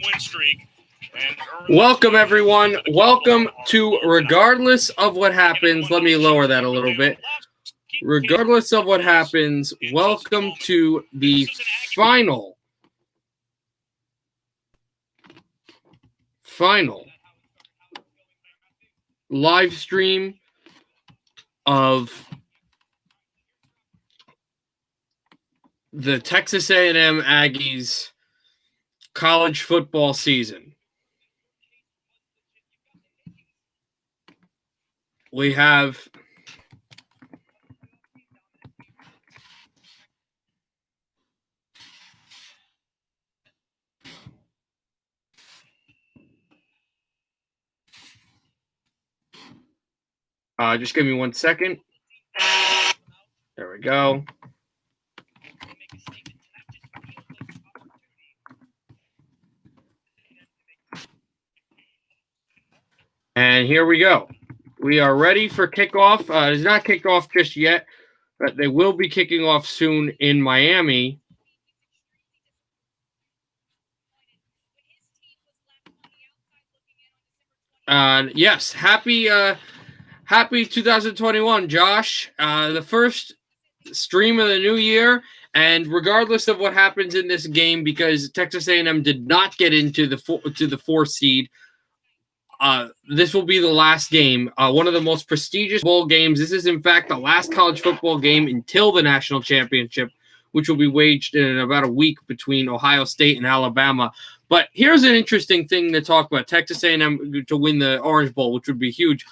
win streak. Welcome, everyone. Welcome to Regardless of What Happens. Let me lower that a little bit. Regardless of what happens, welcome to the final live stream of the Texas A&M Aggies college football season. We have just give me 1 second. There we go. And here we go. We are ready for kickoff. It's not kicked off just yet, but they will be kicking off soon in Miami. Yes, happy 2021, Josh. The first stream of the new year, and regardless of what happens in this game, because Texas A&M did not get into the fourth seed, this will be the last game, one of the most prestigious bowl games. This is, in fact, the last college football game until the national championship, which will be waged in about a week between Ohio State and Alabama. But here's an interesting thing to talk about. Texas A&M to win the Orange Bowl, which would be huge.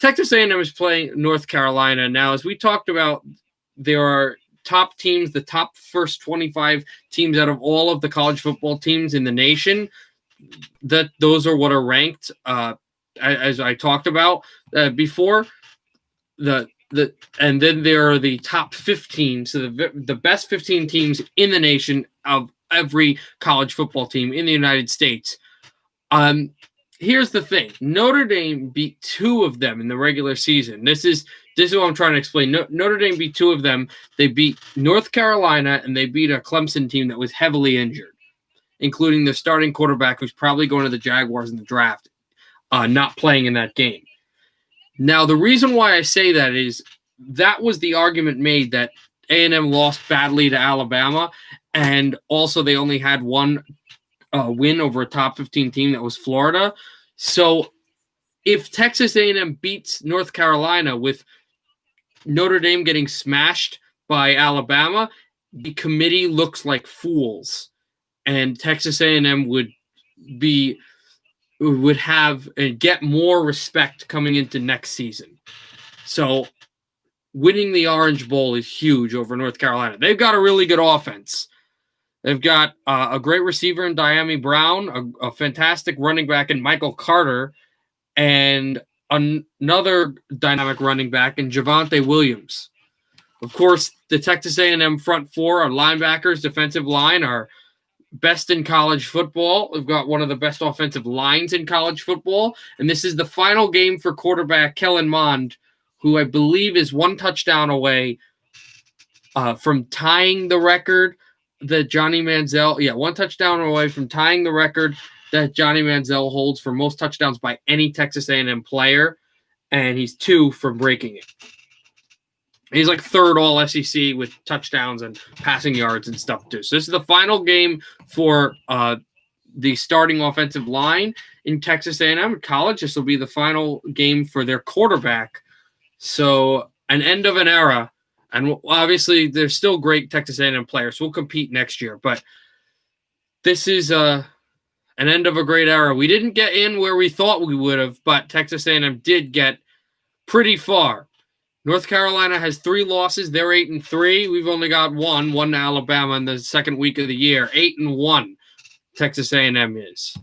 Texas A&M is playing North Carolina. Now, as we talked about, there are top teams, the top first 25 teams out of all of the college football teams in the nation. Those are what are ranked, as I talked about before. And then there are the top 15, so the best 15 teams in the nation of every college football team in the United States. Here's the thing: Notre Dame beat two of them in the regular season. This is what I'm trying to explain. Notre Dame beat two of them. They beat North Carolina, and they beat a Clemson team that was heavily injured, including the starting quarterback who's probably going to the Jaguars in the draft, not playing in that game. Now, the reason why I say that is that was the argument made that A&M lost badly to Alabama, and also they only had one win over a top 15 team that was Florida. So if Texas A&M beats North Carolina with Notre Dame getting smashed by Alabama, the committee looks like fools. And Texas A&M would have and get more respect coming into next season. So winning the Orange Bowl is huge over North Carolina. They've got a really good offense. They've got a great receiver in Dyami Brown, a fantastic running back in Michael Carter, and another dynamic running back in Javonte Williams. Of course, the Texas A&M front four, our linebackers, defensive line, are best in college football. We've got one of the best offensive lines in college football. And this is the final game for quarterback Kellen Mond, who I believe is one touchdown away from tying the record that Johnny Manziel, one touchdown away from tying the record that Johnny Manziel holds for most touchdowns by any Texas A&M player. And he's 2 from breaking it. He's like third all SEC with touchdowns and passing yards and stuff too. So this is the final game for the starting offensive line in Texas A&M college. This will be the final game for their quarterback. So an end of an era. And obviously there's still great Texas A&M players. We'll compete next year. But this is an end of a great era. We didn't get in where we thought we would have, but Texas A&M did get pretty far. North Carolina has 3 losses. They're 8-3. We've only got one to Alabama in the second week of the year. 8-1, Texas A&M is.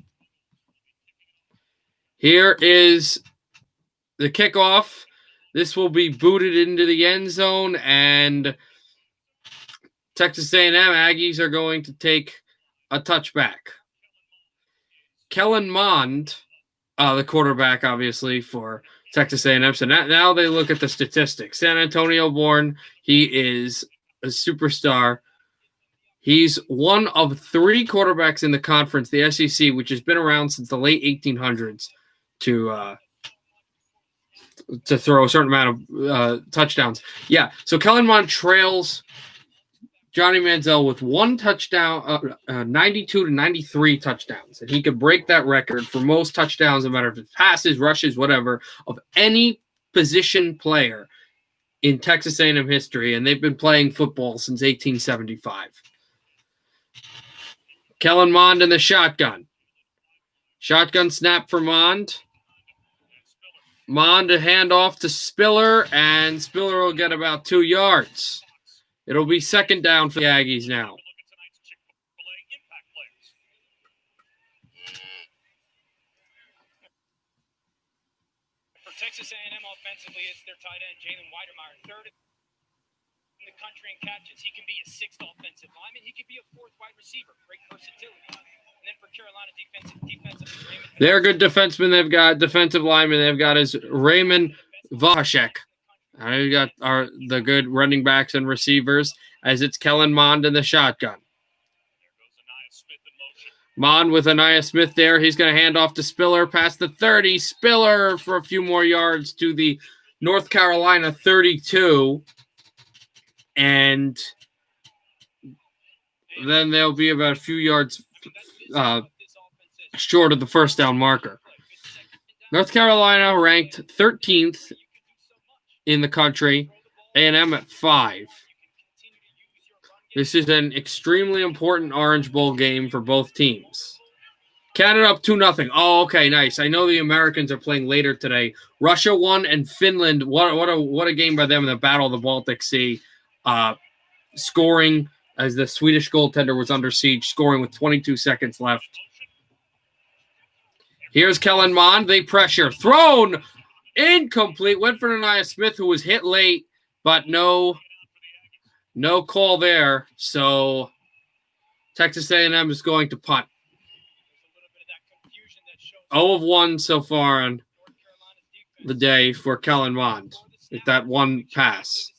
Here is the kickoff. This will be booted into the end zone, and Texas A&M Aggies are going to take a touchback. Kellen Mond, the quarterback, obviously, for Texas A&M. So now they look at the statistics. San Antonio born. He is a superstar. He's one of 3 quarterbacks in the conference, the SEC, which has been around since the late 1800s, to throw a certain amount of touchdowns. Yeah, so Kellen Mond trails Johnny Manziel with 1 touchdown, 92 to 93 touchdowns. And he could break that record for most touchdowns, no matter if it's passes, rushes, whatever, of any position player in Texas A&M history. And they've been playing football since 1875. Kellen Mond in the shotgun. Shotgun snap for Mond. Mond a handoff to Spiller, and Spiller will get about 2 yards. It'll be second down for the Aggies now. For Texas A&M offensively, it's their tight end, Jalen Weidermeyer, 3rd in the country in catches. He can be a 6th offensive lineman. He can be a 4th wide receiver. Great versatility. And then for Carolina defensive Raymond. They're good defensemen. They've got defensive linemen. They've got is Raymond Vahashek. We've got the good running backs and receivers, as it's Kellen Mond in the shotgun. Mond with Anaya Smith there. He's going to hand off to Spiller past the 30. Spiller for a few more yards to the North Carolina 32. And then they'll be about a few yards short of the first down marker. North Carolina ranked 13th in the country, A&M at 5. This is an extremely important Orange Bowl game for both teams. Canada up 2-0. Oh, okay, nice. I know the Americans are playing later today. Russia won, and Finland. What a game by them in the Battle of the Baltic Sea. Scoring as the Swedish goaltender was under siege, scoring with 22 seconds left. Here's Kellen Mond. They pressure. Thrown. Incomplete. Went for Anaya Smith, who was hit late, but no call there. So Texas A&M is going to punt. 0 of 1 so far on the day for Kellen Mond with that one pass.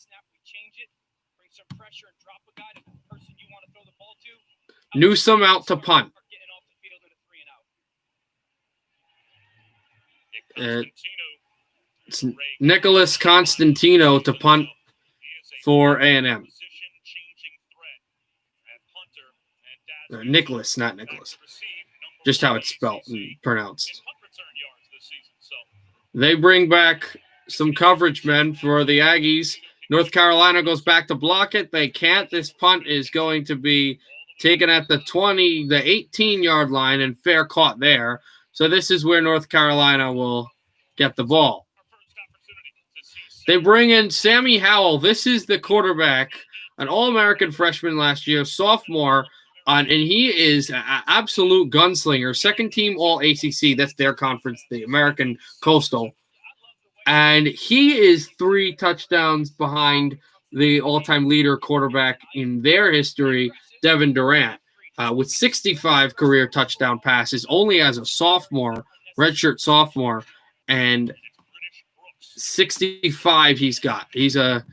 Newsome out to punt. It's Nicholas Constantino to punt for A&M. Nicholas, not Nicholas. Just how it's spelled and pronounced. They bring back some coverage men for the Aggies. North Carolina goes back to block it. They can't. This punt is going to be taken at the 18-yard line, and fair caught there. So this is where North Carolina will get the ball. They bring in Sammy Howell. This is the quarterback, an All-American freshman last year, sophomore, and he is an absolute gunslinger. Second-team All-ACC. That's their conference, the American Coastal. And he is 3 touchdowns behind the all-time leader quarterback in their history, Devin Durant, with 65 career touchdown passes, only as a sophomore, redshirt sophomore, and 65 he's got. He's a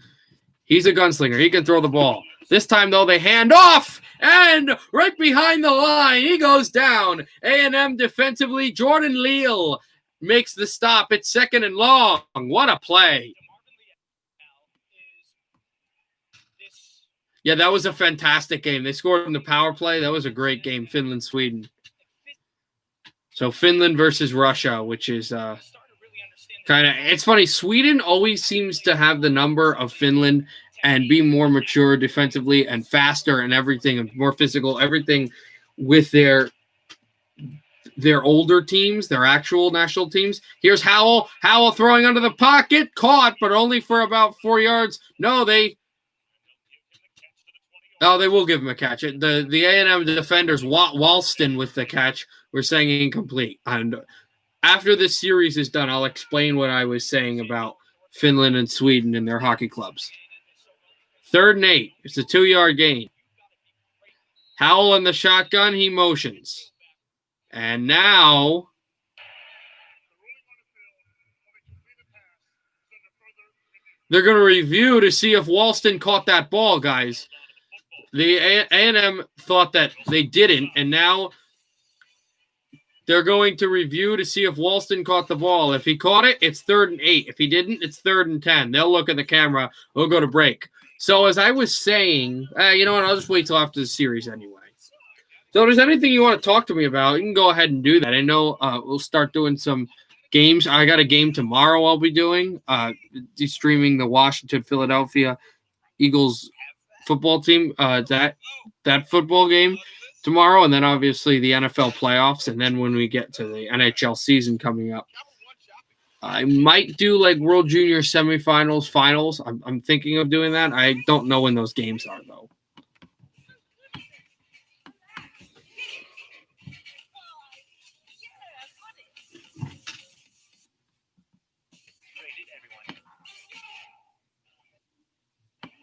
gunslinger. He can throw the ball. This time, though, they hand off, and right behind the line, he goes down. A&M defensively, Jordan Leal makes the stop. It's 2nd and long. What a play. Yeah, that was a fantastic game. They scored in the power play. That was a great game, Finland, Sweden. So Finland versus Russia, which is it's funny. Sweden always seems to have the number of Finland and be more mature defensively and faster and everything, and more physical, everything with their older teams, their actual national teams. Here's Howell. Howell throwing under the pocket. Caught, but only for about 4 yards. No, they will give him a catch. The A&M defenders, Walston with the catch, were saying incomplete. And after this series is done, I'll explain what I was saying about Finland and Sweden and their hockey clubs. 3rd and 8. It's a 2-yard gain. Howell in the shotgun. He motions. And now they're going to review to see if Walston caught that ball, guys. the A&M thought that they didn't, and now they're going to review to see if Walston caught the ball. If he caught it, it's 3rd and 8. If he didn't, it's 3rd and 10. They'll look at the camera. We'll go to break. So as I was saying, you know what? I'll just wait till after the series anyway. So if there's anything you want to talk to me about, you can go ahead and do that. I know we'll start doing some games. I got a game tomorrow I'll be doing. Streaming the Washington-Philadelphia Eagles football team, that football game tomorrow, and then obviously the NFL playoffs, and then when we get to the NHL season coming up, I might do like World Junior semifinals, finals. I'm thinking of doing that. I don't know when those games are though.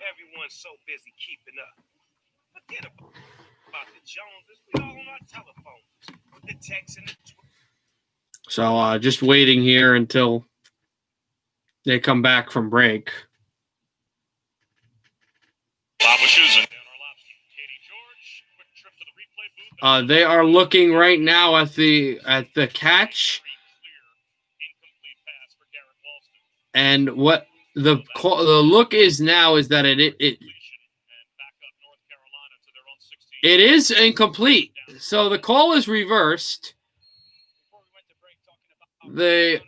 Everyone's so busy keeping up. Forget about the Joneses. We all on our telephones. The texts and the So just waiting here until they come back from break. They are looking right now at the catch, and what the look is now is that it is incomplete. So the call is reversed. The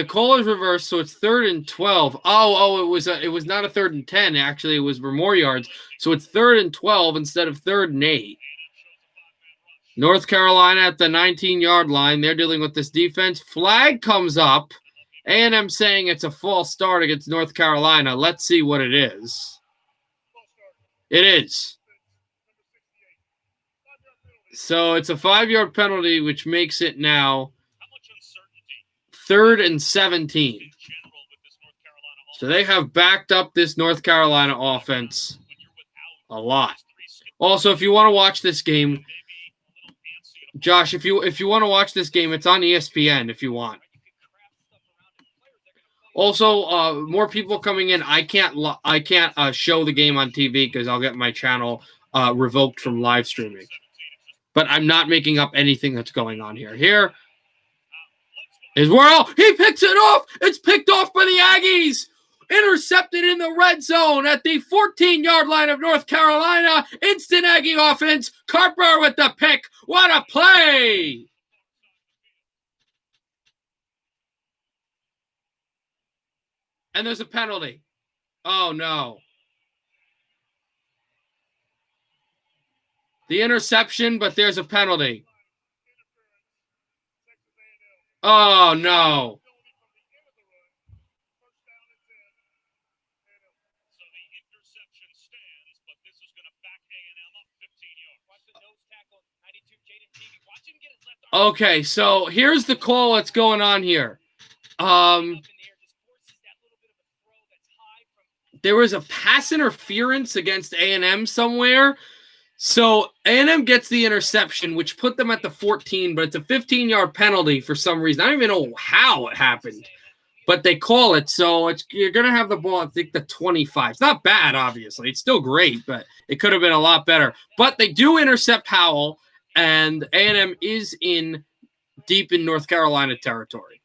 call is reversed, so it's 3rd and 12. It was not a 3rd and 10. Actually, it was for more yards. So it's 3rd and 12 instead of 3rd and 8. North Carolina at the 19-yard line. They're dealing with this defense. Flag comes up. A&M saying it's a false start against North Carolina. Let's see what it is. It is. So it's a 5-yard penalty, which makes it now 3rd and 17. So they have backed up this North Carolina offense a lot. Also, if you want to watch this game, Josh, if you want to watch this game, it's on ESPN if you want. Also, more people coming in. I can't show the game on TV because I'll get my channel revoked from live streaming. But I'm not making up anything that's going on here. Here is Worrell. He picks it off. It's picked off by the Aggies. Intercepted in the red zone at the 14-yard line of North Carolina. Instant Aggie offense. Carper with the pick. What a play! And there's a penalty. Oh, no. The interception, but there's a penalty. Oh, no. So the interception stands, but this is going to back A&M up 15 yards. Watch the nose tackle, 92 Jaden Teague. Watch him get his left arm. Okay, so here's the call that's going on here. There was a pass interference against A&M somewhere. So A&M gets the interception, which put them at the 14, but it's a 15-yard penalty for some reason. I don't even know how it happened, but they call it. So you're going to have the ball, I think, the 25. It's not bad, obviously. It's still great, but it could have been a lot better. But they do intercept Howell, and A&M is deep in North Carolina territory.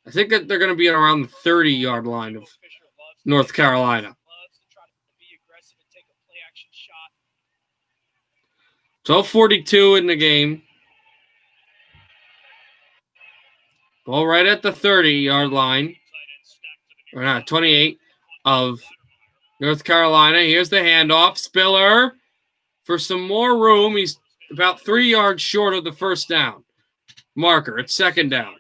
I think that they're going to be around the 30-yard line of North Carolina. 12:42 in the game. Ball right at the 30-yard line. Or not, 28 of North Carolina. Here's the handoff. Spiller for some more room. He's about 3 yards short of the first down marker. It's 2nd down.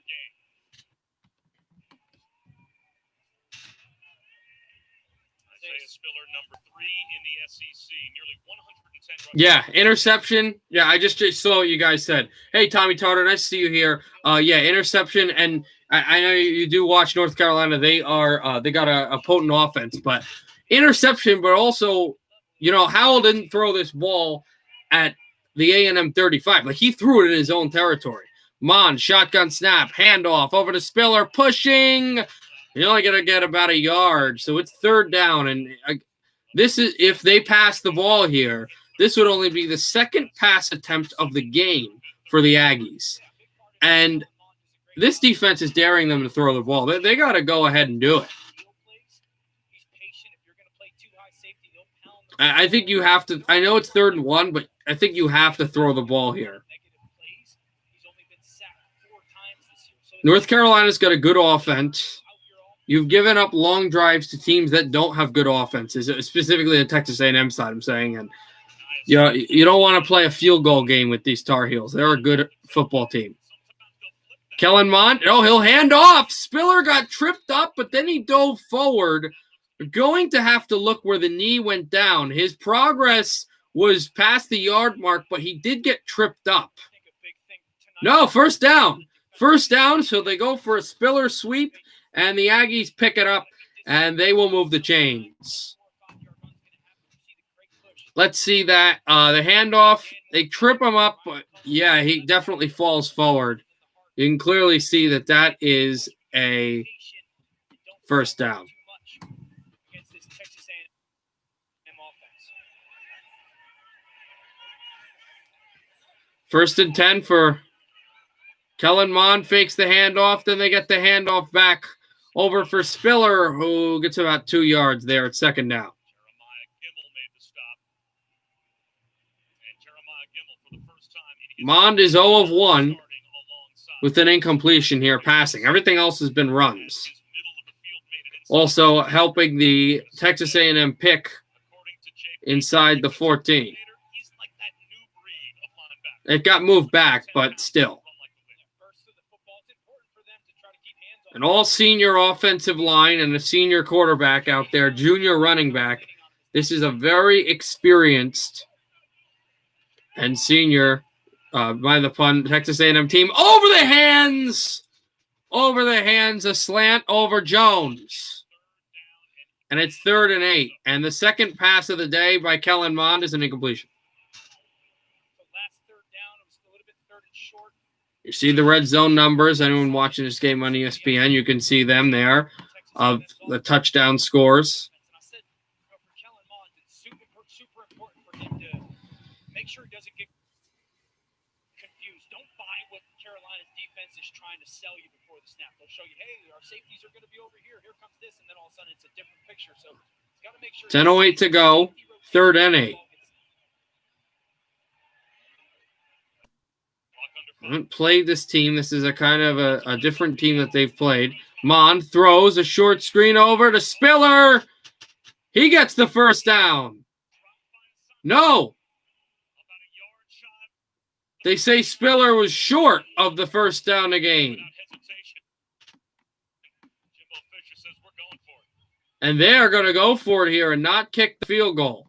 Spiller, number 3 in the SEC, nearly 110 Yeah, interception. Yeah, I just saw what you guys said. Hey, Tommy Tartar, nice to see you here. Yeah, interception, and I know you do watch North Carolina. They got a potent offense, but interception. But also, Howell didn't throw this ball at the A&M 35. Like, he threw it in his own territory. Mon, shotgun snap, handoff over to Spiller, pushing. You're only going to get about a yard, so it's 3rd down. And This is if they pass the ball here, this would only be the second pass attempt of the game for the Aggies. And this defense is daring them to throw the ball. They got to go ahead and do it. I think you have to. I know it's 3rd and 1, but I think you have to throw the ball here. North Carolina's got a good offense. You've given up long drives to teams that don't have good offenses, specifically the Texas A&M side, I'm saying. And you don't want to play a field goal game with these Tar Heels. They're a good football team. Kellen Mond, he'll hand off. Spiller got tripped up, but then he dove forward. You're going to have to look where the knee went down. His progress was past the yard mark, but he did get tripped up. No, first down. First down, so they go for a Spiller sweep, and the Aggies pick it up, and they will move the chains. Let's see that. The handoff, they trip him up, but yeah, he definitely falls forward. You can clearly see that is a first down. First and 10 for Kellen Mond, fakes the handoff. Then they get the handoff back over for Spiller, who gets about 2 yards there at 2nd down. Mond is 0 of 1 with an incompletion here passing. Everything else has been runs. Also helping the Texas A&M pick inside the 14. It got moved back, but still. An all-senior offensive line and a senior quarterback out there, junior running back. This is a very experienced and senior, by the pun, Texas A&M team. Over the hands, a slant over Jones. And it's 3rd and 8. And the second pass of the day by Kellen Mond is an incompletion. You see the red zone numbers. Anyone watching this game on ESPN, you can see them there of the touchdown scores. Super important for him to make sure he doesn't get confused. Don't buy what Carolina's defense is trying to sell you before the snap. They'll show you, hey, our safeties are going to be over here. Here comes this, and then all of a sudden it's a different picture. So it's got to make sure. 10:08 to go. 3rd and 8. I haven't played this team. This is a kind of a different team that they've played. Mond throws a short screen over to Spiller. He gets the first down. No. They say Spiller was short of the first down again. And they are going to go for it here and not kick the field goal.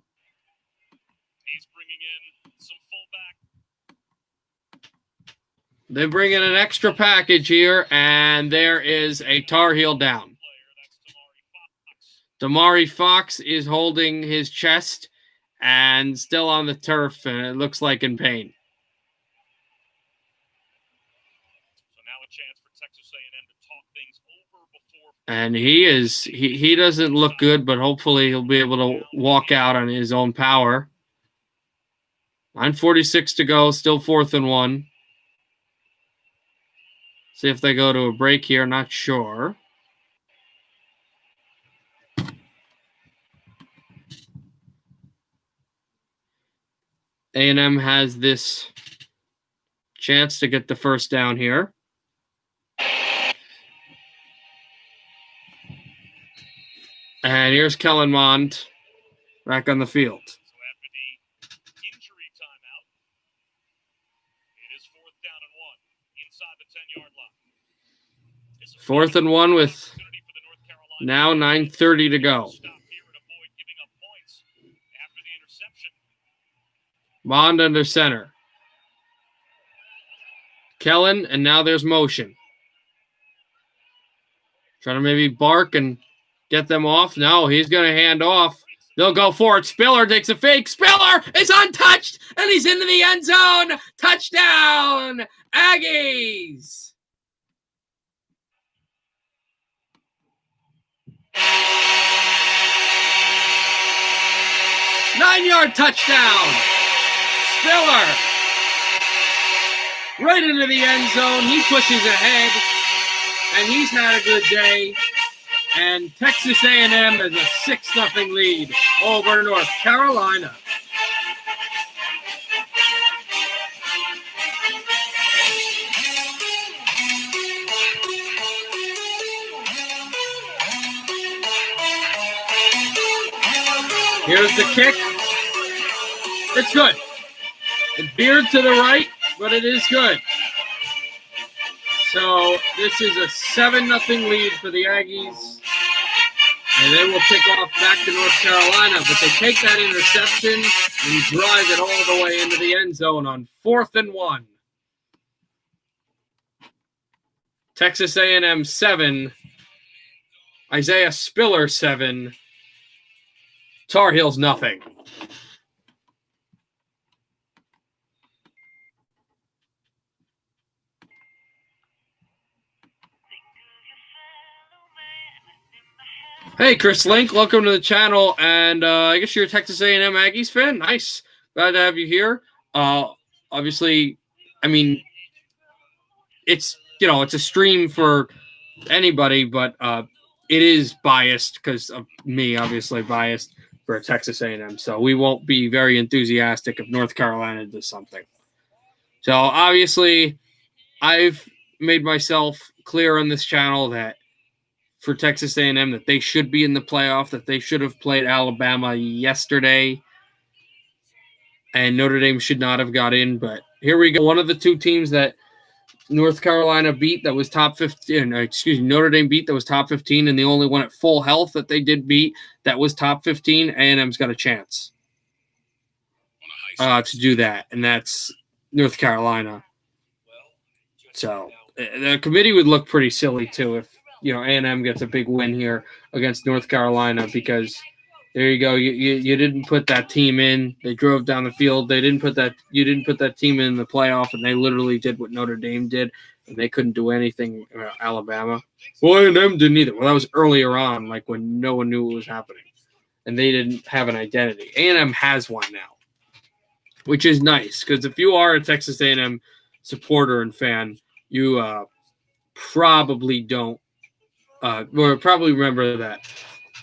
They bring in an extra package here, and there is a Tar Heel down. Damari Fox is holding his chest and still on the turf, and it looks like in pain. So now a chance for Texas A&M to talk things over before. And he doesn't look good, but hopefully he'll be able to walk out on his own power. 9:46 to go, still 4th and 1. See if they go to a break here. Not sure. A&M has this chance to get the first down here. And here's Kellen Mond back on the field. So after the injury timeout, it is 4th down and 1 inside the 10-yard line. 4th and 1 with now 9:30 to go. Mond under center. Kellen, and now there's motion. Trying to maybe bark and get them off. No, he's going to hand off. They'll go for it. Spiller takes a fake. Spiller is untouched, and he's into the end zone. Touchdown, Aggies. 9-yard touchdown. Spiller right into the end zone. He pushes ahead, and he's had a good day. And Texas A&M has a 6-0 lead over North Carolina. Here's the kick. It's good. It's veered to the right, but it is good. So this is a 7-0 lead for the Aggies. And they will kick off back to North Carolina, but they take that interception and drive it all the way into the end zone on 4th and 1. Texas A&M 7, Isaiah Spiller 7, Tar Heels nothing. Hey, Chris Link, welcome to the channel, and I guess you're a Texas A&M Aggies fan. Nice, glad to have you here. Obviously, I mean, it's a stream for anybody, but it is biased because of me, obviously biased for Texas A&M. So we won't be very enthusiastic if North Carolina does something. So obviously, I've made myself clear on this channel that for Texas A&M that they should be in the playoff, that they should have played Alabama yesterday, and Notre Dame should not have got in. But here we go. One of the two teams that North Carolina beat that was top 15, Notre Dame beat that was top 15, and the only one at full health that they did beat that was top 15, A&M's got a chance to do that, and that's North Carolina. So the committee would look pretty silly too if A&M gets a big win here against North Carolina, because there you go. You didn't put that team in. They drove down the field. You didn't put that team in the playoff, and they literally did what Notre Dame did, and they couldn't do anything about Alabama. Well, A&M didn't either. Well, that was earlier on, like when no one knew what was happening, and they didn't have an identity. A&M has one now, which is nice, because if you are a Texas A&M supporter and fan, you probably don't. Or probably remember that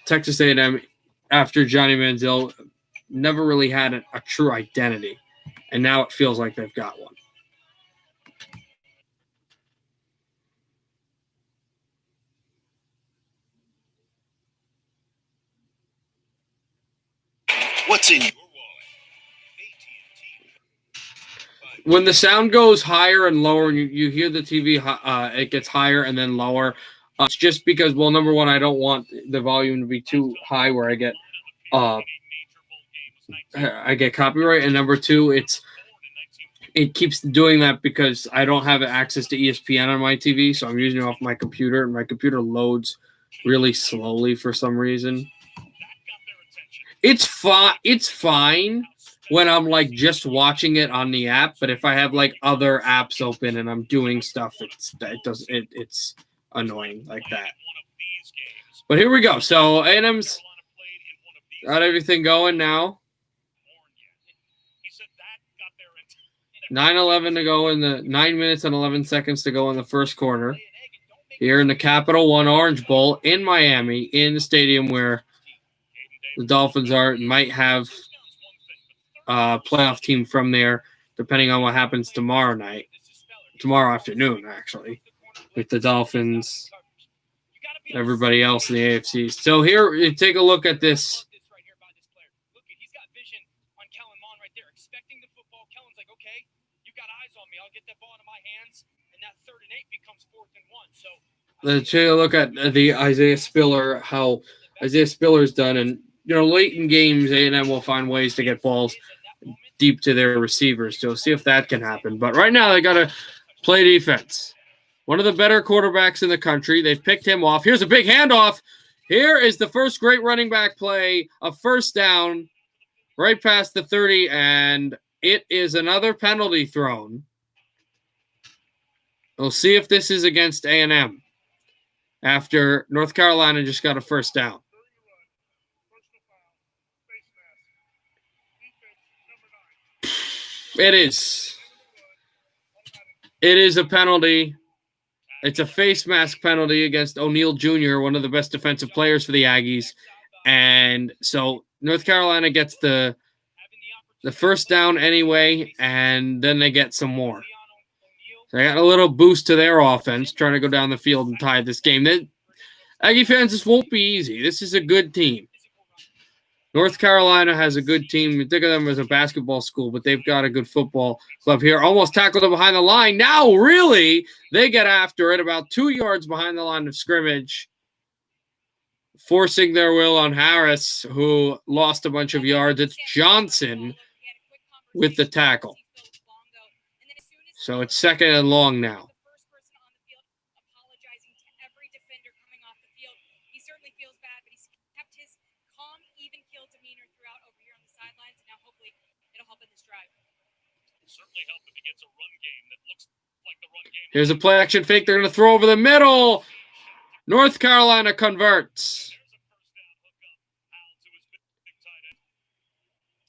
Texas A&M, after Johnny Manziel, never really had a true identity, and now it feels like they've got one. What's in your When the sound goes higher and lower, and you hear the TV, it gets higher and then lower. It's just because, well, number one, I don't want the volume to be too high where I get copyright, and number two, it keeps doing that because I don't have access to ESPN on my TV, so I'm using it off my computer, and my computer loads really slowly for some reason. It's fine when I'm like just watching it on the app, but if I have like other apps open and I'm doing stuff, it's annoying like that. But here we go. So A&M's got everything going now. 9:11 to go in the 9 minutes and 11 seconds to go in the first quarter here in the Capital One Orange Bowl in Miami, in the stadium where the Dolphins might have a playoff team from there, depending on what happens tomorrow afternoon, actually, with the Dolphins, everybody else in the AFC. So here, you take a look at this. He's got vision on Kellen Mond right there, expecting the football. Kellen's like, okay, you got eyes on me. I'll get that ball into my hands, and that 3rd and 8 becomes 4th and 1. So let's take a look at the Isaiah Spiller, how Isaiah Spiller's done, and late in games, A&M will find ways to get balls deep to their receivers. So see if that can happen. But right now, they got to play defense. One of the better quarterbacks in the country. They've picked him off. Here's a big handoff. Here is the first great running back play, a first down, right past the 30, and it is another penalty thrown. We'll see if this is against A&M after North Carolina just got a first down. It is. It is a penalty. It's a face mask penalty against O'Neal Jr., one of the best defensive players for the Aggies. And so North Carolina gets the first down anyway, and then they get some more. So they got a little boost to their offense, trying to go down the field and tie this game. Aggie fans, this won't be easy. This is a good team. North Carolina has a good team. You think of them as a basketball school, but they've got a good football club here. Almost tackled them behind the line. Now, really, they get after it about 2 yards behind the line of scrimmage, forcing their will on Harris, who lost a bunch of yards. It's Johnson with the tackle. So it's second and long now. Here's a play action fake. They're going to throw over the middle. North Carolina converts.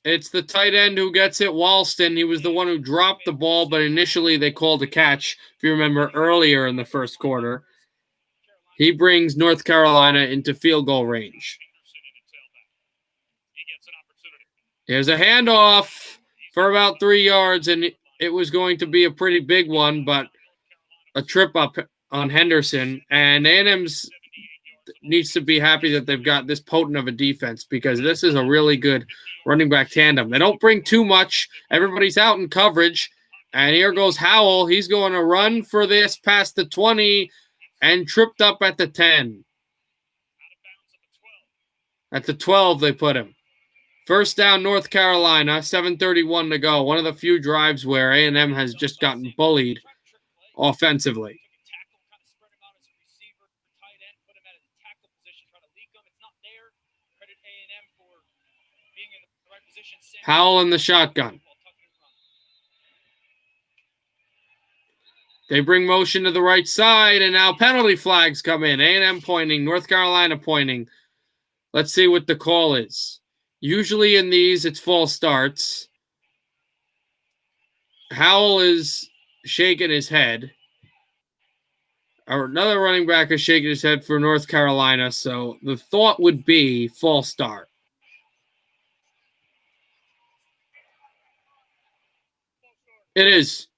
It's the tight end who gets it, Walston. He was the one who dropped the ball, but initially they called a catch, if you remember, earlier in the first quarter. He brings North Carolina into field goal range. Here's a handoff for about 3 yards, and it was going to be a pretty big one, but a trip up on Henderson. And A&M's needs to be happy that they've got this potent of a defense, because this is a really good running back tandem. They don't bring too much. Everybody's out in coverage. And here goes Howell. He's going to run for this past the 20 and tripped up at the 10. At the 12, they put him. First down, North Carolina, 7:31 to go. One of the few drives where A&M has just gotten bullied offensively. Howell in the shotgun. They bring motion to the right side, and now penalty flags come in. A&M pointing, North Carolina pointing. Let's see what the call is. Usually in these, it's false starts. Howell is shaking his head. Or another running back is shaking his head for North Carolina, so the thought would be false start. It is.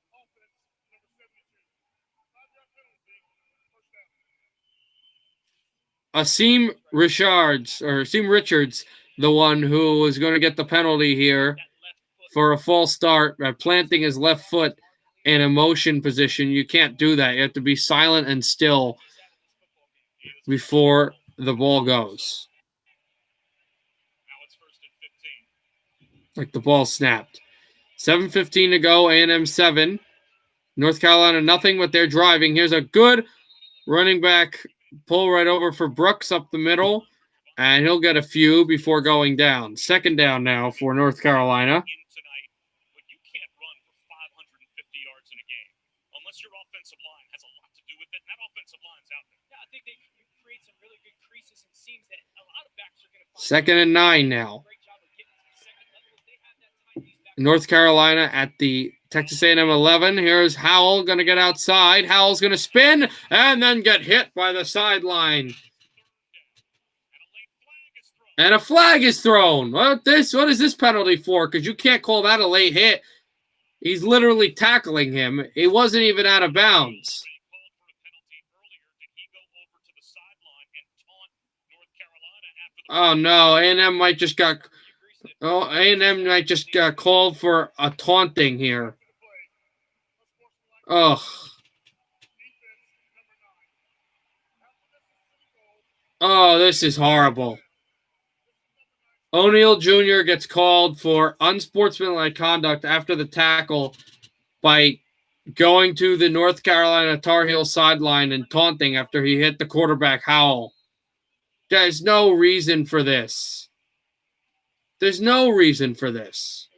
Asim Richards, the one who was going to get the penalty here for a false start by planting his left foot in a motion position. You can't do that. You have to be silent and still before the ball goes. Like the ball snapped. 7:15 to go. A&M 7. North Carolina nothing, but they're driving. Here's a good running back pull right over for Brooks up the middle, and he'll get a few before going down. Second down now for North Carolina. You can't run for 550 yards in a game unless your offensive line has a lot to do with it, and that offensive line's out there. Yeah, I think they create some really good creases and seams that a lot of backs are going to find. Second and 9 now. North Carolina at the Texas A&M 11. Here's Howell going to get outside. Howell's going to spin and then get hit by the sideline. And a flag is thrown. What is this penalty for? Because you can't call that a late hit. He's literally tackling him. He wasn't even out of bounds. Oh no, A&M might just got called for a taunting here. Ugh. Oh, this is horrible. O'Neal Jr. gets called for unsportsmanlike conduct after the tackle by going to the North Carolina Tar Heel sideline and taunting after he hit the quarterback Howell. There's no reason for this. There's no reason for this.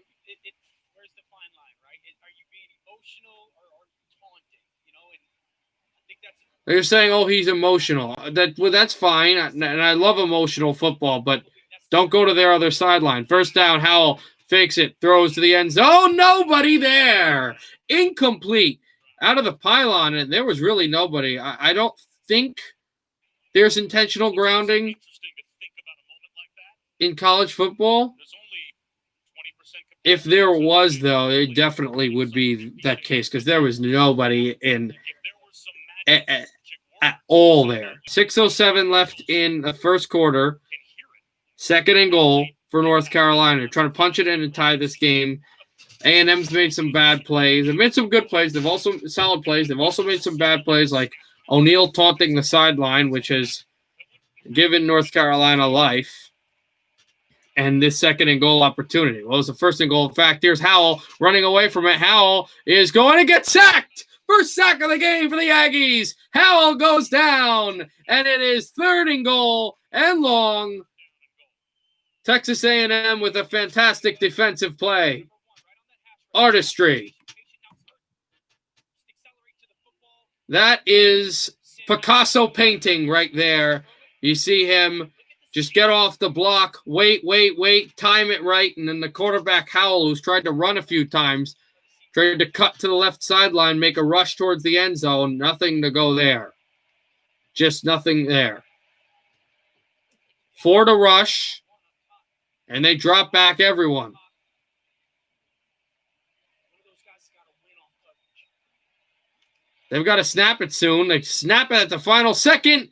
Where's the fine line, right? Are you being emotional or are you taunting? You know, and I think that's. They're saying, "Oh, he's emotional." That's fine, and I love emotional football, but don't go to their other sideline. First down, Howell Fakes it, throws to the end zone. Nobody there. Incomplete. Out of the pylon, and there was really nobody. I don't think there's intentional grounding in college football. If there was, though, it definitely would be that case because there was nobody in at all there. 6:07 left in the first quarter. 2nd and goal for North Carolina. Trying to punch it in and tie this game. A&M's made some bad plays. They've made some good plays. They've also solid plays. They've also made some bad plays like O'Neal taunting the sideline, which has given North Carolina life. And this 2nd and goal opportunity. Well, it's the 1st and goal. In fact, here's Howell running away from it. Howell is going to get sacked. First sack of the game for the Aggies. Howell goes down, and it is 3rd and goal and long. Texas A&M with a fantastic defensive play. Artistry. That is Picasso painting right there. You see him just get off the block, wait, time it right, and then the quarterback Howell, who's tried to run a few times, tried to cut to the left sideline, make a rush towards the end zone. Nothing to go there. Just nothing there. 4 to rush, and they drop back everyone. They've got to snap it soon. They snap it at the final second.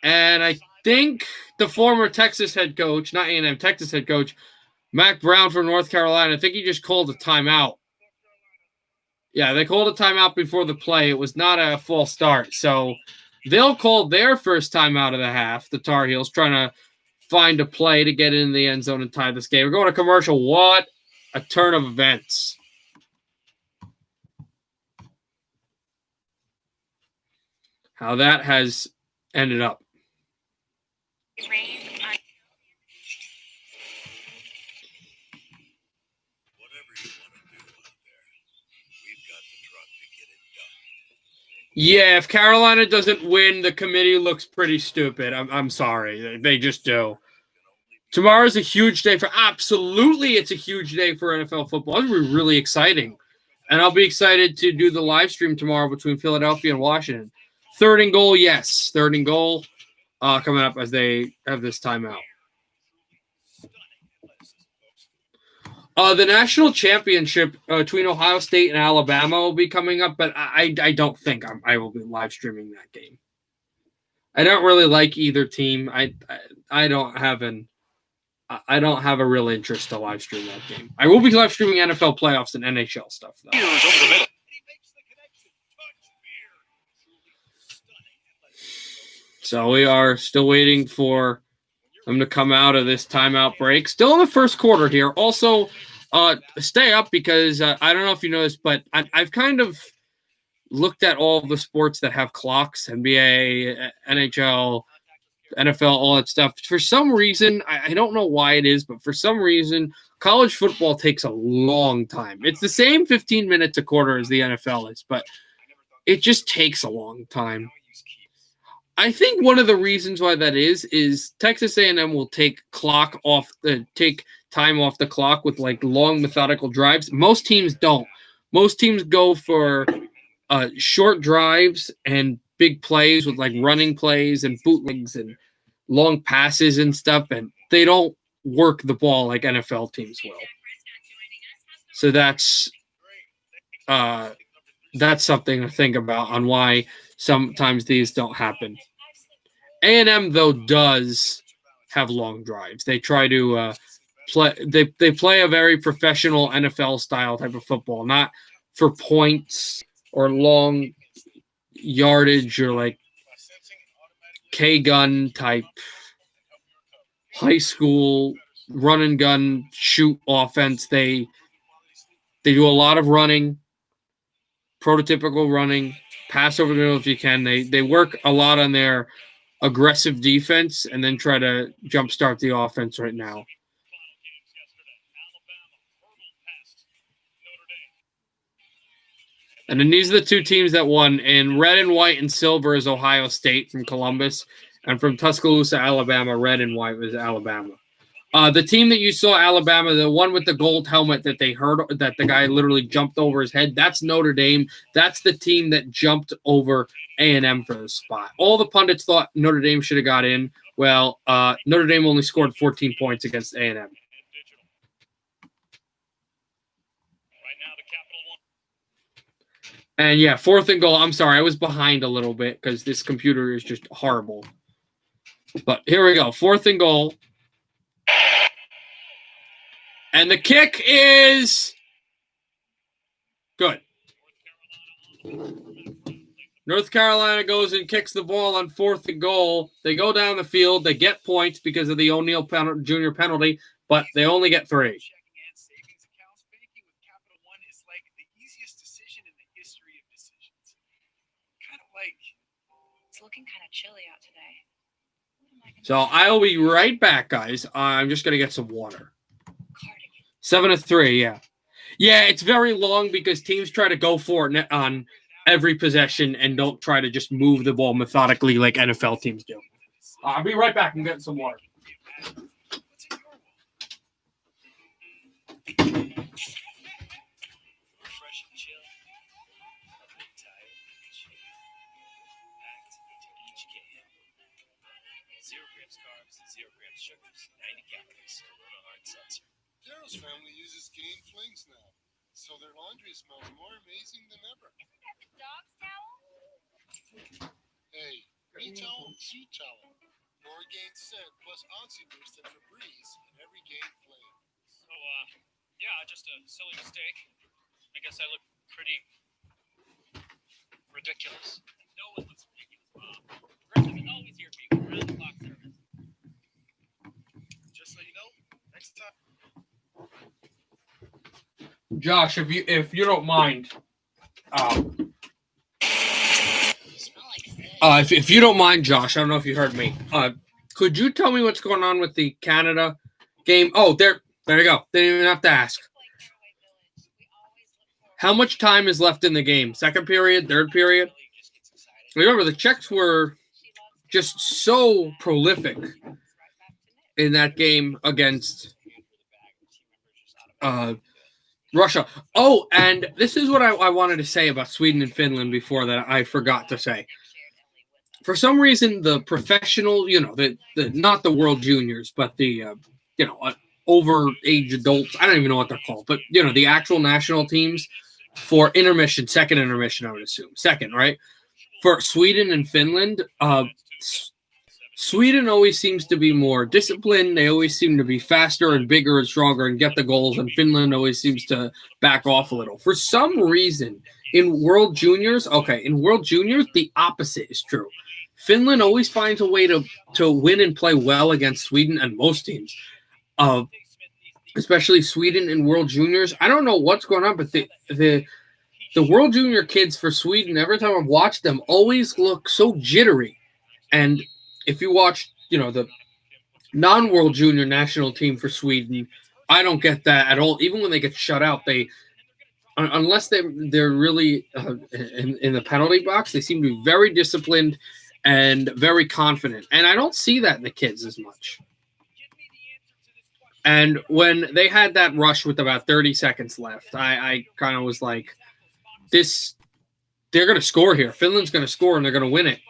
And I think the former Texas head coach, not A&M, Texas head coach, Mack Brown from North Carolina, I think he just called a timeout. Yeah, they called a timeout before the play. It was not a false start. So they'll call their first timeout of the half, the Tar Heels, trying to find a play to get in the end zone and tie this game. We're going to commercial. What a turn of events. How that has ended up. Whatever you want to do out there, we've got the truck to get it done. Yeah, if Carolina doesn't win, the committee looks pretty stupid. I'm sorry. They just do. Tomorrow's a huge day it's a huge day for NFL football. It's really exciting. And I'll be excited to do the live stream tomorrow between Philadelphia and Washington. 3rd and goal, yes. 3rd and goal coming up as they have this timeout. The national championship between Ohio State and Alabama will be coming up, but I don't think I will be live streaming that game. I don't really like either team. I don't have a real interest to live stream that game. I will be live streaming NFL playoffs and NHL stuff though. So we are still waiting for them to come out of this timeout break. Still in the first quarter here. Also, stay up because I don't know if you know this, but I've kind of looked at all the sports that have clocks, NBA, NHL, NFL, all that stuff. For some reason, I don't know why it is, but for some reason, college football takes a long time. It's the same 15 minutes a quarter as the NFL is, but it just takes a long time. I think one of the reasons why that is Texas A&M will take time off the clock with like long methodical drives. Most teams don't. Most teams go for short drives and big plays with like running plays and bootlegs and long passes and stuff, and they don't work the ball like NFL teams will. So that's something to think about on why sometimes these don't happen. A&M though does have long drives. They try to play. They play a very professional NFL style type of football, not for points or long yardage or like K-gun type high school run and gun shoot offense. They do a lot of running, prototypical running, pass over the middle if you can. They work a lot on their aggressive defense and then try to jumpstart the offense right now. And then these are the two teams that won. In red and white and silver is Ohio State from Columbus. And from Tuscaloosa, Alabama, red and white was Alabama. The team that you saw, Alabama, the one with the gold helmet that they heard that the guy literally jumped over his head, that's Notre Dame. That's the team that jumped over A&M for the spot. All the pundits thought Notre Dame should have got in. Well, Notre Dame only scored 14 points against A&M. Right now, the Capital One. And yeah, 4th and goal. I'm sorry, I was behind a little bit because this computer is just horrible. But here we go, 4th and goal. And the kick is good. North Carolina goes and kicks the ball on 4th and goal. They go down the field. They get points because of the O'Neal Jr. penalty, but they only get 3. Checking and savings accounts, banking with Capital One is like the easiest decision in the history of decisions. Kind of like It's looking kind of chilly out today. What am I gonna So do? I'll be right back, guys. I'm just going to get some water. Cardigan. 7-3, yeah. Yeah, it's very long because teams try to go for it on every possession and don't try to just move the ball methodically like NFL teams do. I'll be right back. I'm getting some water. what's in your world? Fresh and chill. A bit tired and shake. Packed into each can. 0 grams carbs, 0 grams sugars, 90 calories. Corona Hard Seltzer. Daryl's family uses Gain Flings now, so their laundry smells more amazing than ever. Dog's towel? Hey, me towel, suit towel. More Gain scent plus Oxy Boost and Febreze in every Gain Flame. So, yeah, just a silly mistake. I guess I look pretty ridiculous. No one looks ridiculous, Bob. Progressive is always here for you. Around the clock service. Just so you know, next time. Josh, if you don't mind, if you don't mind, Josh, I don't know if you heard me. Could you tell me what's going on with the Canada game? Oh, there you go. They didn't even have to ask. How much time is left in the game? Second period, third period? Remember, the Czechs were just so prolific in that game against Russia. Oh, and this is what I wanted to say about Sweden and Finland before that I forgot to say. For some reason, the professional, the not the World Juniors, but the, over-age adults, I don't even know what they're called, but, the actual national teams for intermission, second intermission, I would assume. Second, right? For Sweden and Finland, Sweden always seems to be more disciplined. They always seem to be faster and bigger and stronger and get the goals. And Finland always seems to back off a little. For some reason, in World Juniors, the opposite is true. Finland always finds a way to win and play well against Sweden and most teams, especially Sweden in World Juniors. I don't know what's going on, but the World Junior kids for Sweden, every time I've watched them, always look so jittery. And if you watch, the non-World Junior national team for Sweden, I don't get that at all. Even when they get shut out, unless they're really in the penalty box, they seem to be very disciplined and very confident. And I don't see that in the kids as much. And when they had that rush with about 30 seconds left, I kind of was like, they're going to score here. Finland's going to score and they're going to win it.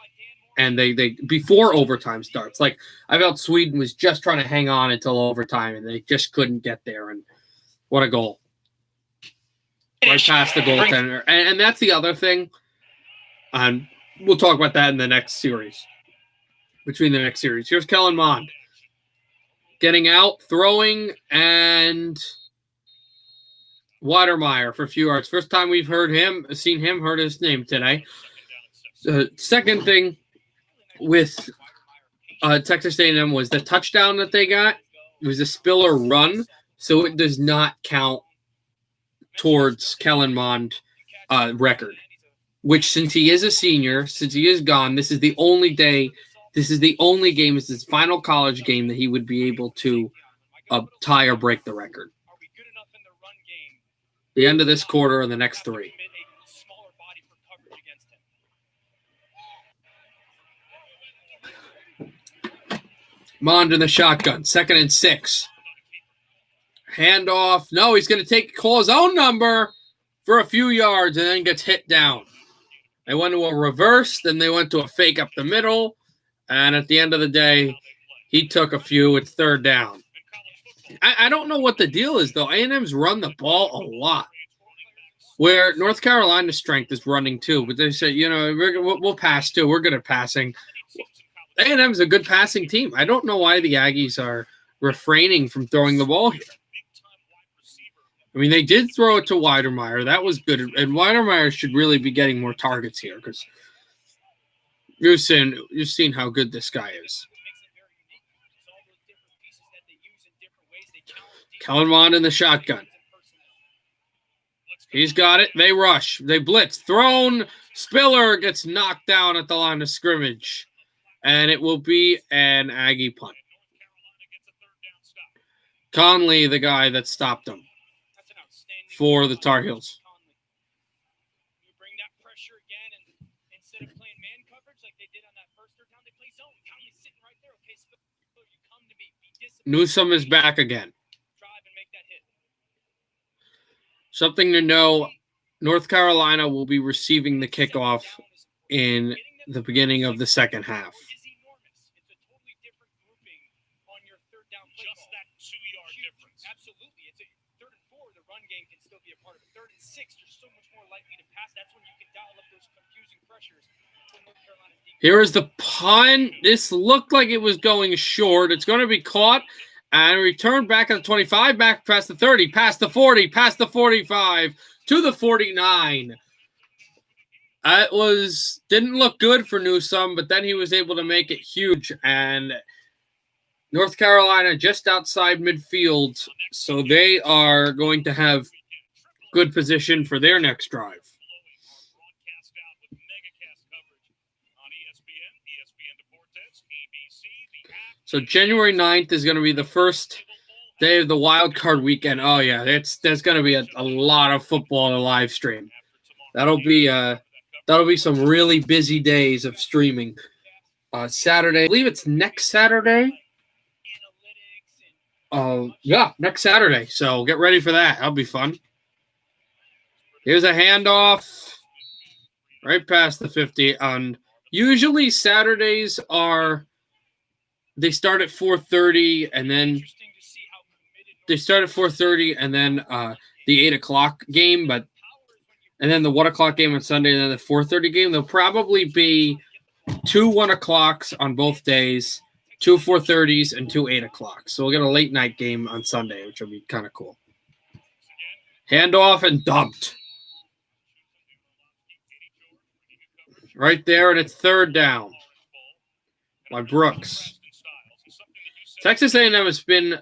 And they before overtime starts, like I felt Sweden was just trying to hang on until overtime, and they just couldn't get there. And what a goal! Right past the goaltender, and that's the other thing. We'll talk about that in the next series. Between the next series, here's Kellen Mond getting out, throwing, and Watermeyer for a few yards. First time we've heard his name today. Second thing with Texas A&M was the touchdown that they got. It was a Spiller run, so it does not count towards Kellen Mond record. Which, since he is a senior, since he is gone, this is the only game. This is his final college game that he would be able to tie or break the record. The end of this quarter and the next 3. Mond in the shotgun. 2nd and 6. Handoff. No, he's going to call his own number for a few yards and then gets hit down. They went to a reverse, then they went to a fake up the middle, and at the end of the day, he took a few. It's 3rd down. I don't know what the deal is, though. A&M's run the ball a lot, where North Carolina's strength is running too. But they say, we'll pass too. We're good at passing. A&M's a good passing team. I don't know why the Aggies are refraining from throwing the ball here. I mean, they did throw it to Weidermeyer. That was good. And Weidermeyer should really be getting more targets here because you've seen how good this guy is. Kellen Mond in the shotgun. He's got it. They rush. They blitz. Thrown. Spiller gets knocked down at the line of scrimmage. And it will be an Aggie punt. Conley, the guy that stopped him for the Tar Heels. You bring that pressure again, and instead of playing man coverage like they did on that first third down, they play zone. Conley's sitting right there. Okay, Spiller, you come to me. Be disciplined. Newsome is back again. Drive and make that hit. Something to know, North Carolina will be receiving the kickoff in the beginning of the second half. Is enormous. It's a totally different grouping on your third down play Just call. that 2-yard difference. Absolutely. It's a 3rd and 4, the run game can still be a part of it. 3rd and 6, you're so much more likely to pass. That's when you can dial up those confusing pressures from North Carolina defense. Here is the punt. This looked like it was going short. It's going to be caught and returned back at the 25, back past the 30, past the 40, past the 45, to the 49. It didn't look good for Newsome, but then he was able to make it huge. And North Carolina just outside midfield, so they are going to have good position for their next drive. Broadcast out with megacast coverage on ESPN, ESPN Deportes, ABC, the app. So January 9th is going to be the first day of the wild card weekend. Oh, yeah, there's going to be a lot of football to live stream. That'll be some really busy days of streaming. Saturday, I believe it's next Saturday. Yeah, next Saturday. So get ready for that. That'll be fun. Here's a handoff right past the 50. Usually Saturdays they start at 4:30 and then they start at 4:30 and then the 8 o'clock game, and then the 1 o'clock game on Sunday and then the 4:30 game. There'll probably be 2 1 o'clocks on both days, 2 4:30s and 2 8 o'clocks. So we'll get a late night game on Sunday, which will be kind of cool. Handoff and dumped. Right there, and it's 3rd down by Brooks. Texas A&M has been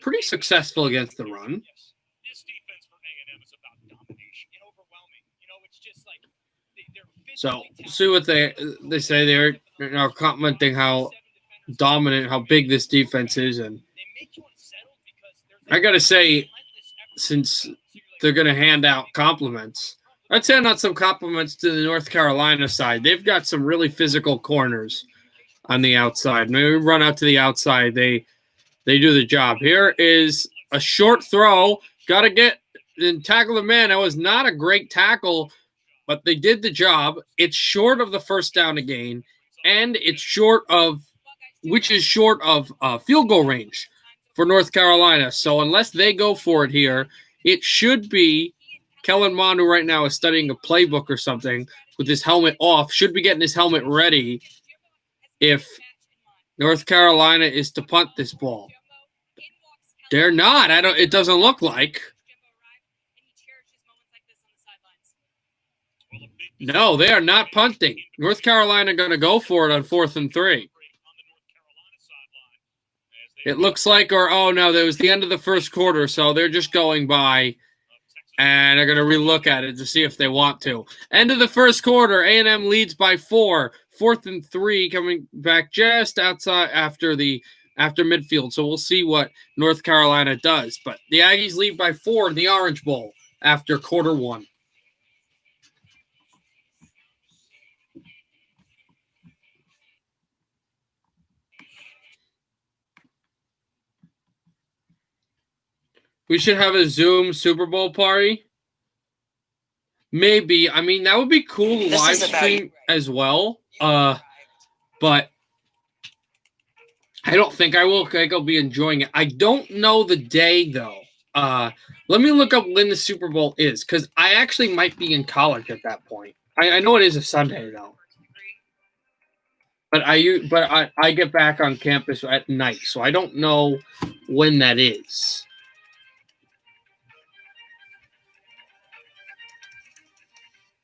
pretty successful against the run. This defense for A&M is about domination And overwhelming. It's just like they're So physically see what they say. They're commenting how dominant, how big this defense is, and they make you unsettled because they're I gotta say, relentless effort. since they're gonna hand out compliments, I'd hand out some compliments to the North Carolina side. They've got some really physical corners on the outside. When we run out to the outside, they do the job. Here is a short throw. Got to get and tackle the man. That was not a great tackle, but they did the job. It's short of the first down to gain, and it's short of field goal range for North Carolina. So unless they go for it here, it should be Kellen Mond, who right now is studying a playbook or something with his helmet off, should be getting his helmet ready if North Carolina is to punt this ball. They're not. It doesn't look like. No, they are not punting. North Carolina going to go for it on 4th and 3. It looks like, that was the end of the first quarter, so they're just going by, and they're going to relook at it to see if they want to. End of the first quarter, A&M leads by 4. 4th and 3 coming back just outside after midfield. So we'll see what North Carolina does. But the Aggies lead by 4 in the Orange Bowl after quarter 1. We should have a Zoom Super Bowl party. Maybe. I mean, that would be cool to This live is about stream as well. But I don't think I will. I think I'll be enjoying it. I don't know the day though. Let me look up when the Super Bowl is, because I actually might be in college at that point. I know it is a Sunday though. But I get back on campus at night, so I don't know when that is.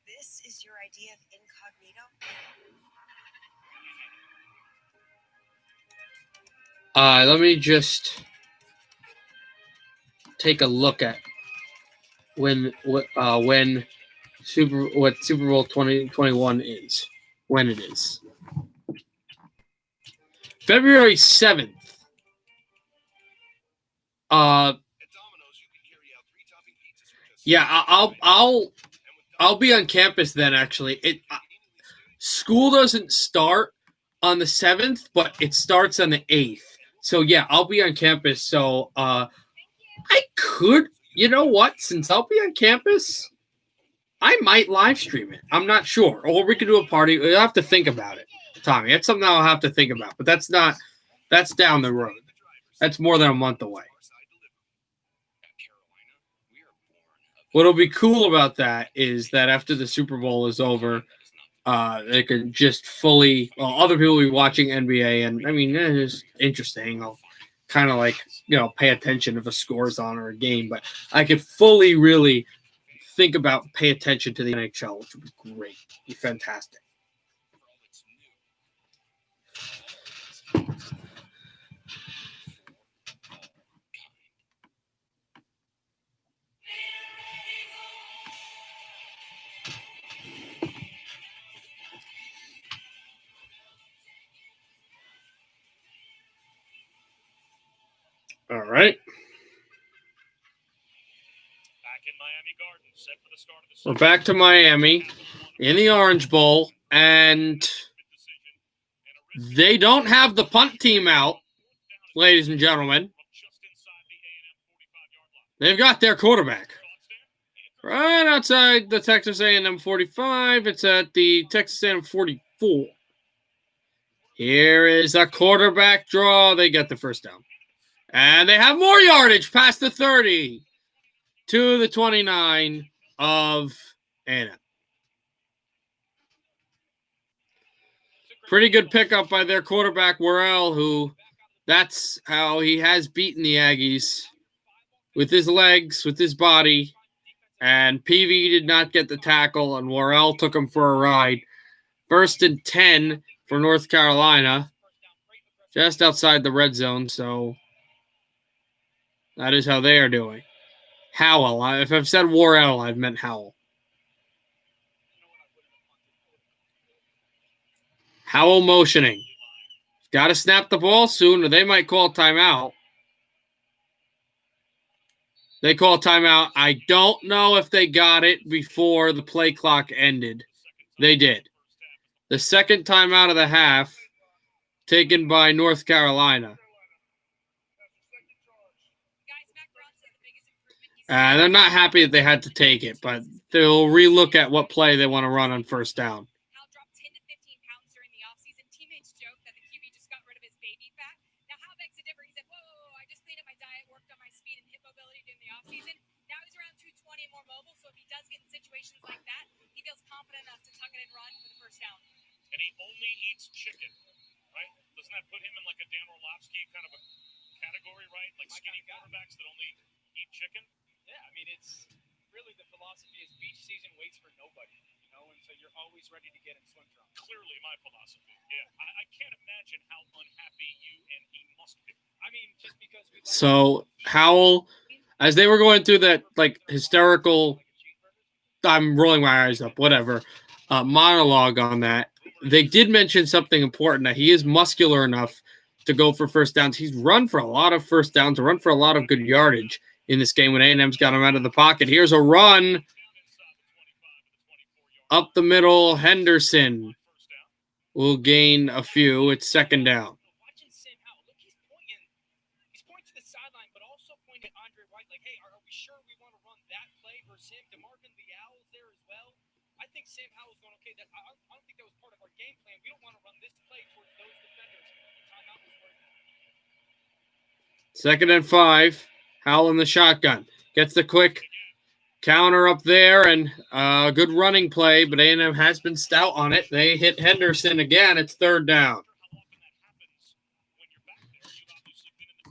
This is your idea of incognito? Let me just take a look at when Super Bowl 2021 is. When it is. February 7th. Yeah, I'll be on campus then. Actually, school doesn't start on the 7th, but it starts on the 8th. So yeah, I'll be on campus. So I could, you know what? Since I'll be on campus, I might live stream it. I'm not sure, or we could do a party. We'll have to think about it, Tommy. That's something I'll have to think about. But that's down the road. That's more than a month away. What'll be cool about that is that after the Super Bowl is over, they could just fully. Well, other people will be watching NBA, and I mean, it's interesting. I'll kind of like pay attention if a score's on or a game, but I could fully really think about pay attention to the NHL, which would be great, be fantastic. All right. We're back to Miami in the Orange Bowl, and they don't have the punt team out, ladies and gentlemen. They've got their quarterback right outside the Texas A&M 45. It's at the Texas A&M 44. Here is a quarterback draw. They get the first down. And they have more yardage past the 30 to the 29 of A&M. Pretty good pickup by their quarterback, Worrell, who that's how he has beaten the Aggies, with his legs, with his body. And PV did not get the tackle, and Worrell took him for a ride. 1st and 10 for North Carolina, just outside the red zone, so that is how they are doing. Howell. If I've said Worrell, I've meant Howell. Howell motioning. Got to snap the ball soon, or they might call timeout. They call timeout. I don't know if they got it before the play clock ended. They did. The second timeout of the half, taken by North Carolina. They're not happy that they had to take it, but they'll relook at what play they want to run on first down. And he only eats chicken, right? Doesn't that put him in like a Dan Orlovsky kind of a category, right? Like skinny quarterbacks that only eat chicken? Yeah, I mean, it's really the philosophy is beach season waits for nobody, and so you're always ready to get in swim trunks. Clearly my philosophy. Yeah, I can't imagine how unhappy you and he must be. I mean, just because we So Howell, as they were going through that like hysterical, I'm rolling my eyes up, whatever, monologue on that, they did mention something important, that he is muscular enough to go for first downs. He's run for a lot of first downs, run for a lot of good yardage in this game when A&M's got him out of the pocket. Here's a run up the middle. Henderson will gain a few. It's second down. Watching Sam Howell, look, he's pointing to the sideline, but also pointing at Andre White, like, hey, Sam DeMarvin Leal is there as well. I think Sam Howell's going okay. I don't think that was part of our game plan. We don't want to run this play towards those defenders. Timeout was worth it. 2nd and 5. Howell in the shotgun. Gets the quick counter up there, and good running play, but A&M has been stout on it. They hit Henderson again. It's 3rd down. How often that happens when you're back there. You've obviously been in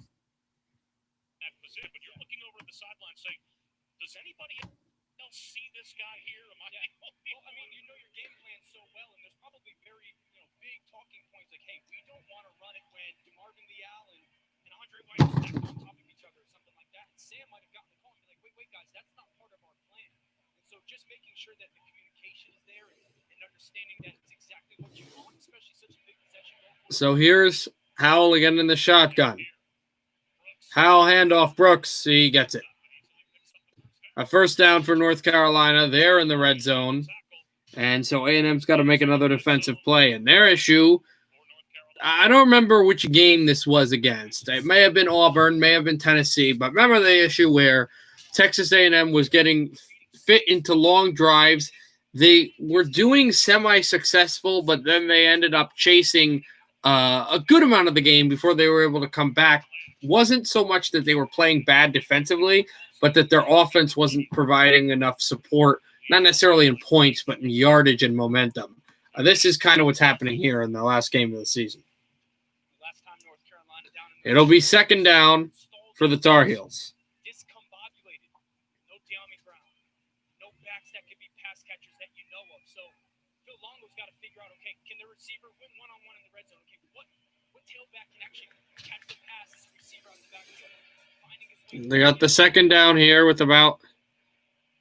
that position, but you're looking over at the sideline saying, does anybody else see this guy here? Am I the only Well, I mean, you know your game plan so well, and there's probably very big talking points like, hey, we don't want to run it when DeMarvin Leal and Andre White are stacked on top of each other or something like that. And Sam might have gotten the call and be like, wait, guys, that's not part of our plan. And so just making sure that the communication is there and understanding that it's exactly what you want, especially such a big possession. So here's Howell again in the shotgun. Howell handoff Brooks. He gets it. A 1st down for North Carolina. They're in the red zone. And so A&M's got to make another defensive play. And their issue, I don't remember which game this was against. It may have been Auburn, may have been Tennessee. But remember the issue where Texas A&M was getting fit into long drives. They were doing semi-successful, but then they ended up chasing a good amount of the game before they were able to come back. Wasn't so much that they were playing bad defensively, but that their offense wasn't providing enough support, not necessarily in points, but in yardage and momentum. This is kind of what's happening here in the last game of the season. Last time North Carolina down in It'll be 2nd down for the Tar Heels. Discombobulated. No De'Ami Brown. No backs that could be pass catchers that you know of. So Phil Longo's got to figure out, okay, can the receiver win one-on-one in the red zone? Okay, what tailback can actually catch the pass as a receiver on the backfield? Finding his way. They got the 2nd down here with about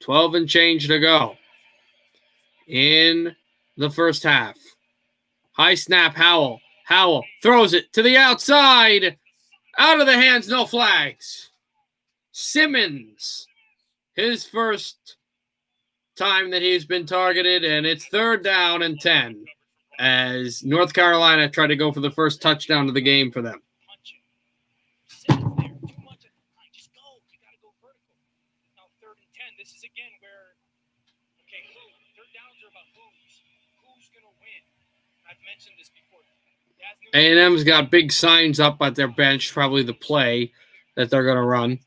12 and change to go in the 1st half. High snap, Howell. Howell throws it to the outside. Out of the hands, no flags. Simmons, his first time that he's been targeted, and it's 3rd down and 10 as North Carolina tried to go for the first touchdown of the game for them. Punching. Sitting there too much at the line. Just go. You got to go vertical. Now 3rd and 10. This is again where, okay, 3rd downs are about who's going to win. I've mentioned this before. A&M's got big signs up at their bench, probably the play that they're going to run.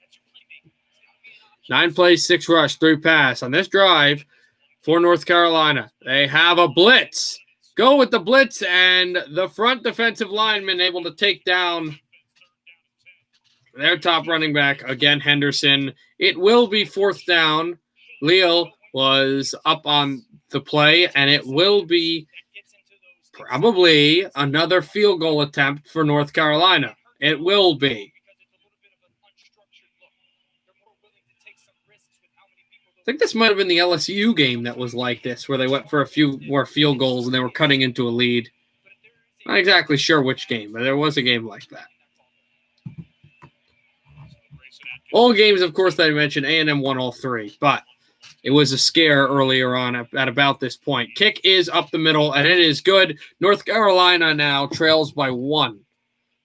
9 plays, 6 rush, 3 pass. On this drive for North Carolina, they have a blitz. Go with the blitz, and the front defensive lineman able to take down their top running back, again, Henderson. It will be 4th down. Leal was up on the play, and it will be probably another field goal attempt for North Carolina. It will be. I think this might have been the LSU game that was like this, where they went for a few more field goals and they were cutting into a lead. Not exactly sure which game, but there was a game like that. All games, of course, that I mentioned, A&M won all 3, but it was a scare earlier on at about this point. Kick is up the middle, and it is good. North Carolina now trails by 1,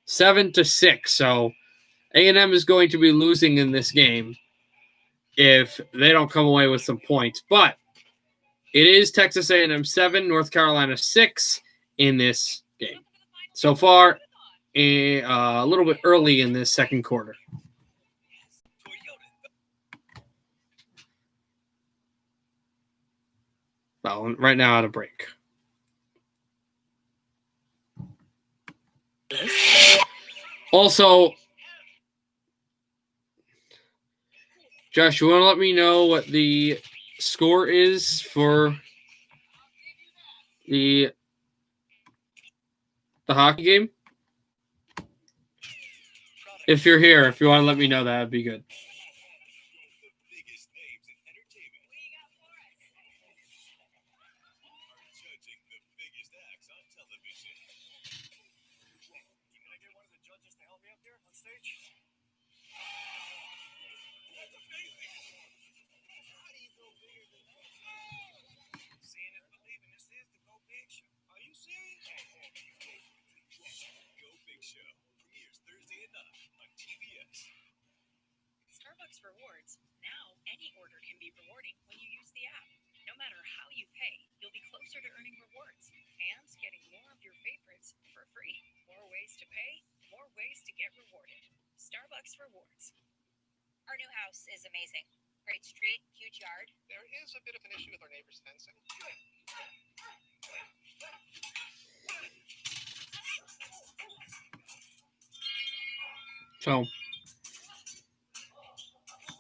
7-6. So A&M is going to be losing in this game if they don't come away with some points. But it is Texas A&M 7, North Carolina 6 in this game. So far, a little bit early in this second quarter. Well, right now at a break. Also, Josh, you want to let me know what the score is for the hockey game? If you're here, if you want to let me know, that would be good. Starbucks Rewards. Now, any order can be rewarding when you use the app. No matter how you pay, you'll be closer to earning rewards and getting more of your favorites for free. More ways to pay, more ways to get rewarded. Starbucks Rewards. Our new house is amazing. Great street, huge yard. There is a bit of an issue with our neighbor's fencing. So,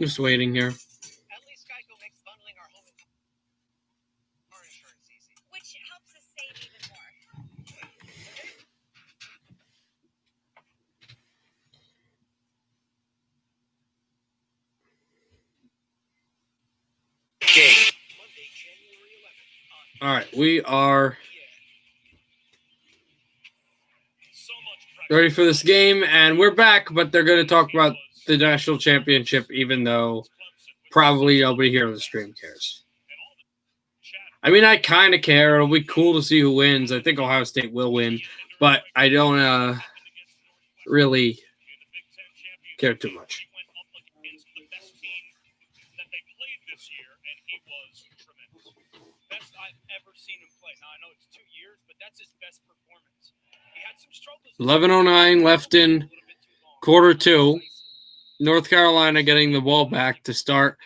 just waiting here. At least Geico makes bundling our home car insurance easy. Which helps us save even more. Monday, January 11th. All right, we are So much pressure. ready for this game, and we're back, but they're going to talk about the national championship, even though probably nobody here on the stream cares. I mean, I kind of care. It'll be cool to see who wins. I think Ohio State will win, but I don't really care too much. He went up against the best team that they played this year, and he was tremendous. Best I've ever seen him play. Now I know it's 2 years, but that's his best performance. He had some struggles. 11:09 left in quarter two. North Carolina getting the ball back to start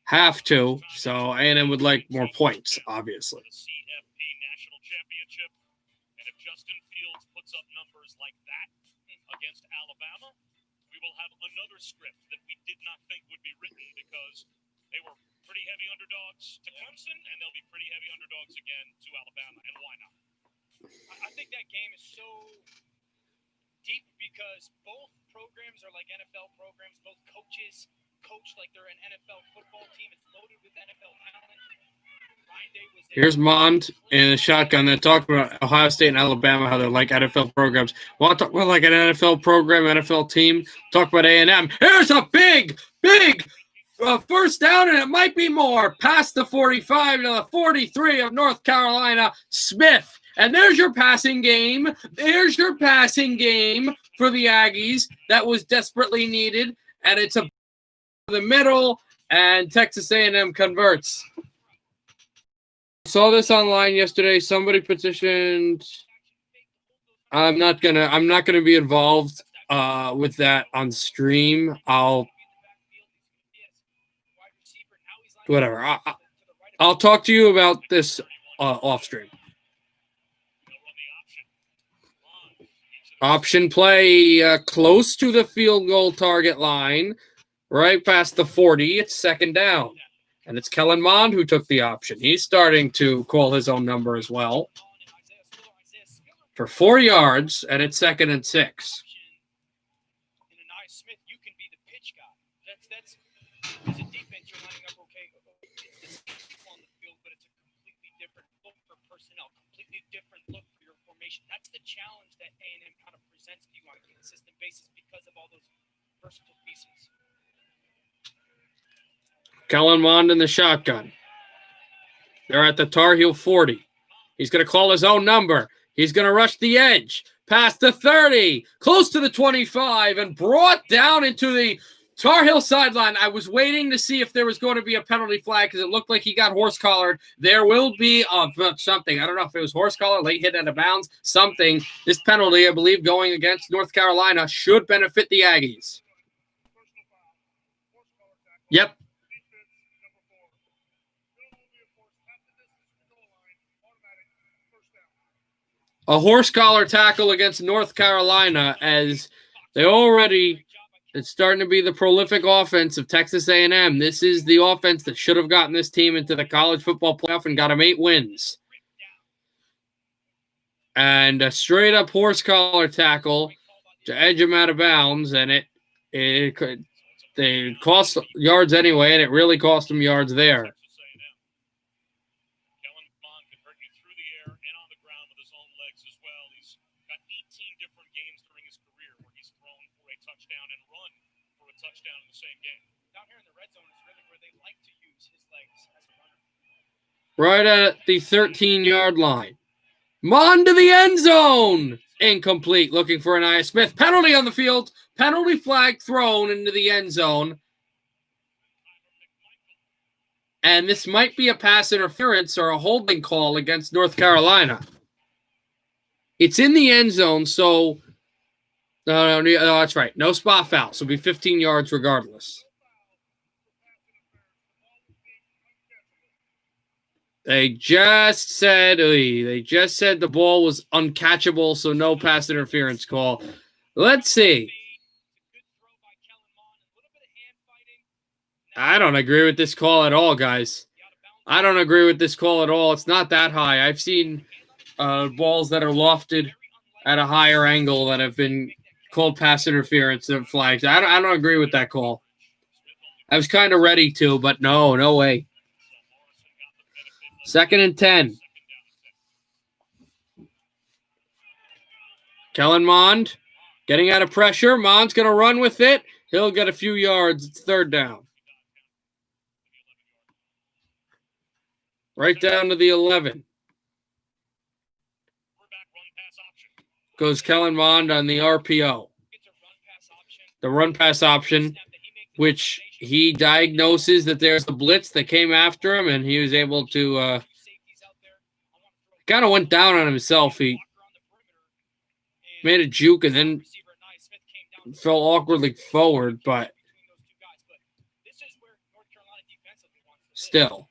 half two, so A&M would like more points, obviously. The CFP National Championship, and if Justin Fields puts up numbers like that against Alabama, we will have another script that we did not think would be written because they were pretty heavy underdogs to Clemson, and they'll be pretty heavy underdogs again to Alabama, and why not? I think that game is so deep because both programs are like NFL programs. Both coaches coach like they're an NFL football team. It's loaded with NFL talent. Ryan Day was Here's Mond in a shotgun that talked about Ohio State and Alabama, how they're like NFL programs. Want to talk about like an NFL program, NFL team? Talk about A&M. Here's a big first down, and it might be more. Past the 45 to the 43 of North Carolina. Smith. And there's your passing game. There's your passing game for the Aggies that was desperately needed. And it's a the middle, and Texas A&M converts. Saw this online yesterday. Somebody petitioned. I'm not gonna be involved with that on stream. Whatever. I'll talk to you about this off stream. Option play close to the field goal target line, right past the 40. It's second down. And it's Kellen Mond who took the option. He's starting to call his own number as well. For 4 yards, and it's 2nd and 6. In Anaya Smith, you can be the pitch guy. That's as a defense, you're lining up okay. It's the same people on the field, but it's a completely different look for personnel, completely different look for your formation. That's the challenge that A&M kind of presents to you on a consistent basis because of all those versatile pieces. Kellen Mond in the shotgun. They're at the Tar Heel 40. He's going to call his own number. He's going to rush the edge. Past the 30. Close to the 25. And brought down into the Tar Heel sideline. I was waiting to see if there was going to be a penalty flag because it looked like he got horse-collared. There will be something. I don't know if it was horse-collar, late hit out of bounds, something. This penalty, I believe, going against North Carolina should benefit the Aggies. Yep. A horse collar tackle against North Carolina as they already, it's starting to be the prolific offense of Texas A&M. This is the offense that should have gotten this team into the college football playoff and got them 8 wins. And a straight up horse collar tackle to edge him out of bounds, and they cost yards anyway, and it really cost them yards there. Right at the 13-yard line. Mond to the end zone. Incomplete. Looking for Anaya Smith. Penalty on the field. Penalty flag thrown into the end zone. and this might be a pass interference or a holding call against North Carolina. It's in the end zone, so no, that's right. No spot foul, so it'll be 15 yards regardless. They just said the ball was uncatchable, so no pass interference call. Let's see. I don't agree with this call at all, guys. I don't agree with this call at all. It's not that high. I've seen balls that are lofted at a higher angle that have been called pass interference and flags. I don't agree with that call. I was kind of ready to, but no way. 2nd and 10. Kellen Mond getting out of pressure. Mond's going to run with it. He'll get a few yards. It's 3rd down. Right down to the 11. Goes Kellen Mond on the RPO. The run pass option, which he diagnoses that there's a blitz that came after him, and he was able to kind of went down on himself. He made a juke and then fell awkwardly forward, but still.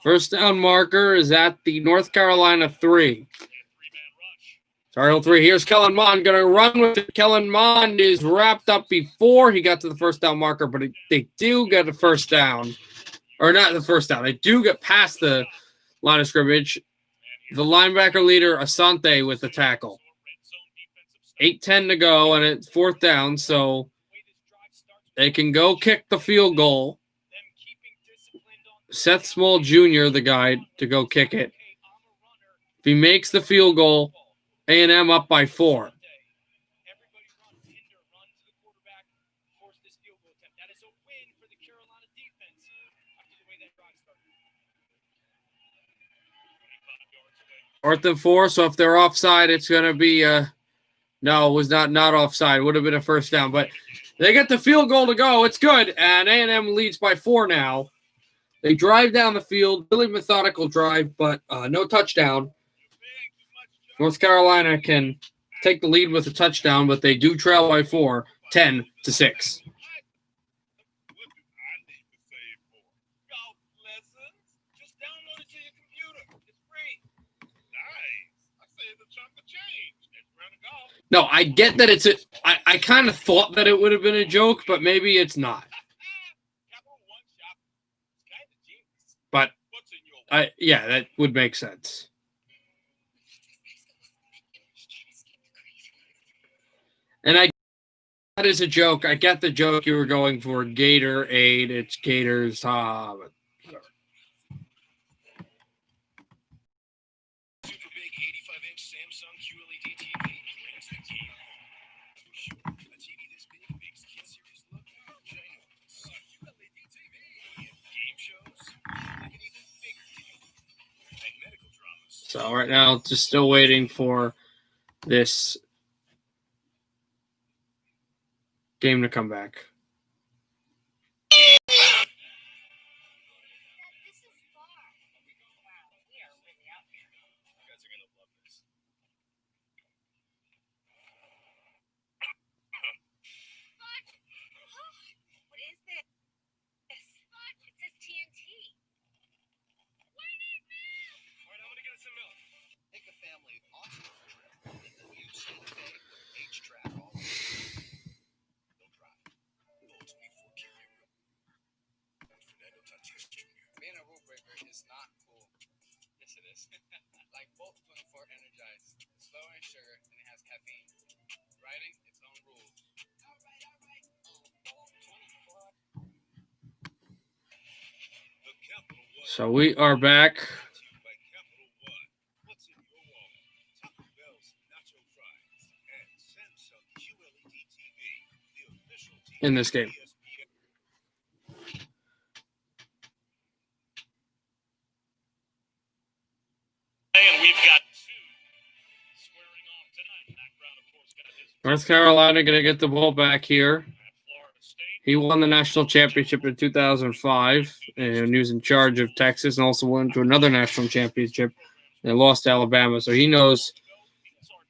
First down marker is at the North Carolina 3. Cardinal 3. Here's Kellen Mond going to run with it. Kellen Mond is wrapped up before he got to the first down marker, but they do get a first down. Or not the first down. They do get past the line of scrimmage. The linebacker leader, Asante, with the tackle. 8:10 to go, and it's 4th down, so they can go kick the field goal. Seth Small Jr., the guy, to go kick it. If he makes the field goal, A&M up by 4. Fourth and 4, so if they're offside, it's going to be no, it was not offside. It would have been a first down, but they get the field goal to go. It's good, and A&M leads by 4 now. They drive down the field, really methodical drive, but no touchdown. North Carolina can take the lead with a touchdown, but they do trail by 4, 10-6. No, I get that it's I kind of thought that it would have been a joke, but maybe it's not. But yeah, that would make sense. And that is a joke. I get the joke you were going for. Gatorade. It's Gators. But whatever. Super big 85-inch Samsung QLED TV brings the game home. A TV this big makes Kid Series look ginormous. QLED TV. Game shows, like an even bigger deal. And medical dramas. So right now, just still waiting for this game to come back. It's not cool. Yes, it is. Like Bolt 24 energized, slow in sugar, and it has caffeine. Writing its own rules. All right. So we are back. In this game. And we've got 2 squaring off tonight. Mac Brown, of course, got his North Carolina going to get the ball back here. at Florida State. He won the national championship in 2005, and he was in charge of Texas and also went to another national championship. They lost to Alabama, so he knows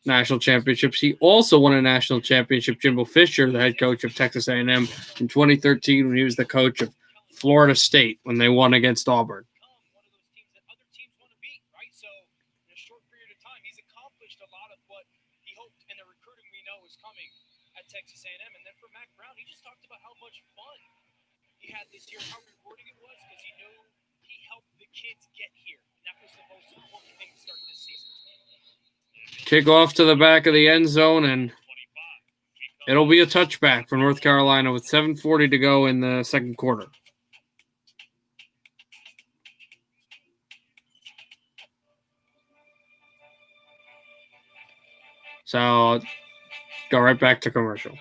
national championships. He also won a national championship. Jimbo Fisher, the head coach of Texas A&M, in 2013 when he was the coach of Florida State when they won against Auburn. One of those teams that other teams want to beat, right? So in a short period of time, he's accomplished a lot of what he hoped, and the recruiting we know is coming at Texas A&M. And then for Mac Brown, he just talked about how much fun he had this year, how rewarding it was, because he knew he helped the kids get here. And that was the most important thing to start this season. Kick off to the back of the end zone, and it'll be a touchback for North Carolina with 7:40 to go in the second quarter. So, go right back to commercial.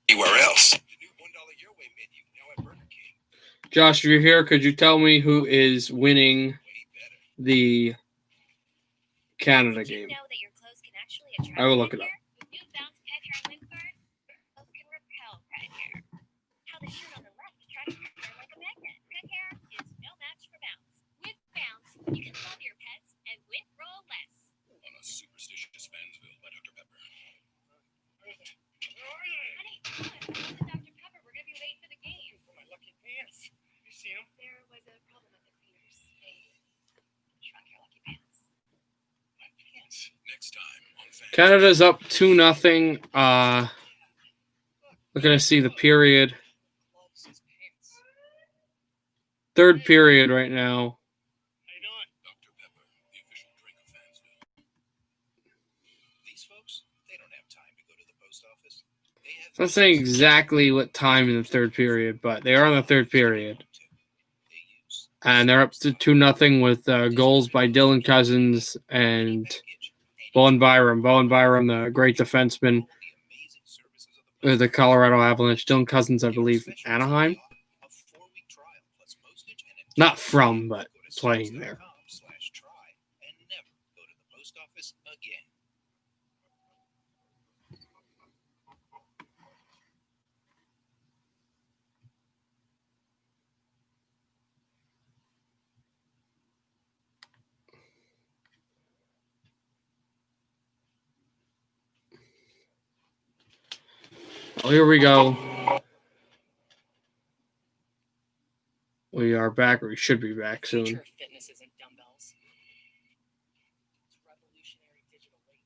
Anywhere else. The new $1 Your Way menu now at Burger King. Josh, if you're here, could you tell me who is winning Way better. the Canada Did you game? know that your clothes can actually attract I will look it pet up. hair? With new Bounce Pet Hair Lint Guard, clothes can repel pet hair. How the shoe on the left attracts pet hair like a magnet. Pet hair is no match for Bounce. With Bounce, you can love your pets and lint roll less. On a superstitious Fansville by Dr. Pepper. Honey, come on, this is Dr. Pepper. We're gonna be late for the game. For my lucky pants. You seen them? There was a problem at the cleaners. They shrunk your lucky pants. My pants. Next time on Fansville. Canada's up 2-0. We're going to see the period. Gloves his pants. Third period right now. How you doing? Dr. Pepper, the official drink of Fansville. These folks, they don't have time to go to the post office. They have It's not saying exactly what time in the third period, but they are in the third period. They use And they're up to 2-0 with goals by Dylan Cousins and Bowen Byram. Bowen Byram, the great defenseman of the Colorado Avalanche. Dylan Cousins, I believe, Anaheim. Not from, but playing there. And never go to the post office again. Oh, here we go. We are back, or we should be back soon. Future of fitness isn't dumbbells. It's revolutionary digital weight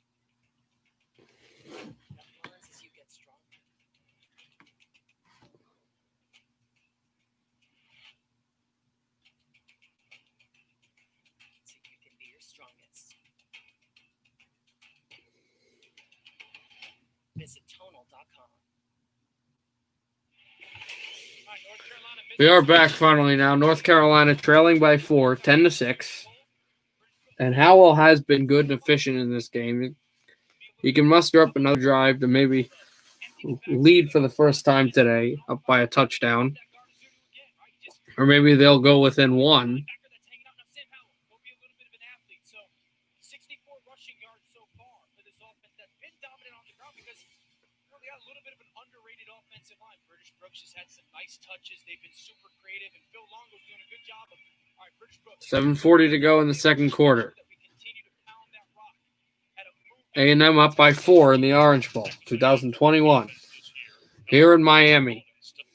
that learns as you get stronger. So you can be your strongest. Visit tonal.com. All right, North Carolina. We are back finally now. North Carolina trailing by 4, 10-6. And Howell has been good and efficient in this game. He can muster up another drive to maybe lead for the first time today, up by a touchdown. Or maybe they'll go within one. That's hanging out. Now, Sam Howell will be a little bit of an athlete. So 64 rushing yards so far for this offense that's been dominant on the ground because they got a little bit of an underrated offensive line. British Brooks has had some nice touches. They've been super creative, and Phil Longo's doing a good job of. All right, British Brooks. 7:40 to go in the second quarter. That we continue to pound that rock at a movement. A&M up by 4 in the Orange Bowl, 2021. Here in Miami. To 50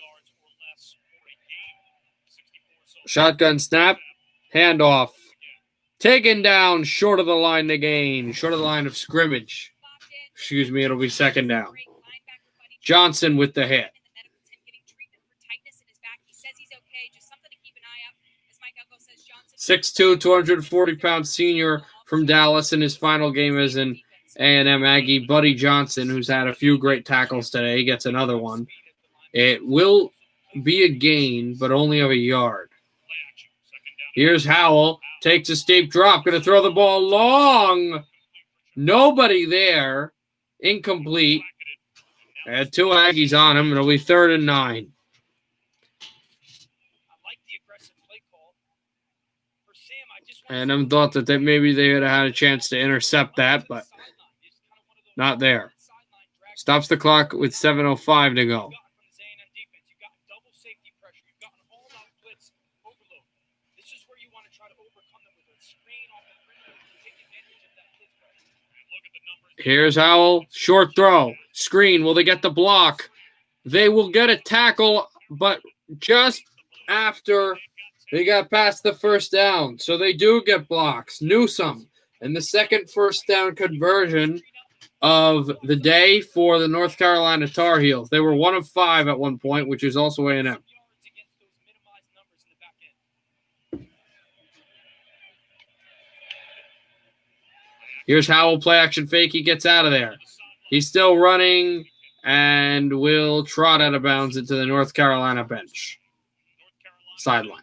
yards or less for a game. 64 so Shotgun snap, handoff. Taken down short of the line to gain, short of the line of scrimmage. Excuse me, it'll be second down. Johnson with the hit. 6'2", 240-pound senior from Dallas in his final game as an A&M Aggie Buddy Johnson, who's had a few great tackles today, gets another one. It will be a gain, but only of a yard. Here's Howell. Takes a steep drop. Going to throw the ball long. Nobody there. Incomplete. Had two Aggies on him. It'll be 3rd and 9. And I thought that maybe they would have had a chance to intercept that, but not there. Stops the clock with 7:05 to go. Here's Howell. Short throw. Screen. Will they get the block? They will get a tackle, but just after they got past the first down. So they do get blocks. Newsome. And the second first down conversion of the day for the North Carolina Tar Heels. They were 1 of 5 at one point, which is also A&M. Here's Howell, play action fake. He gets out of there. He's still running and will trot out of bounds into the North Carolina bench. Sideline.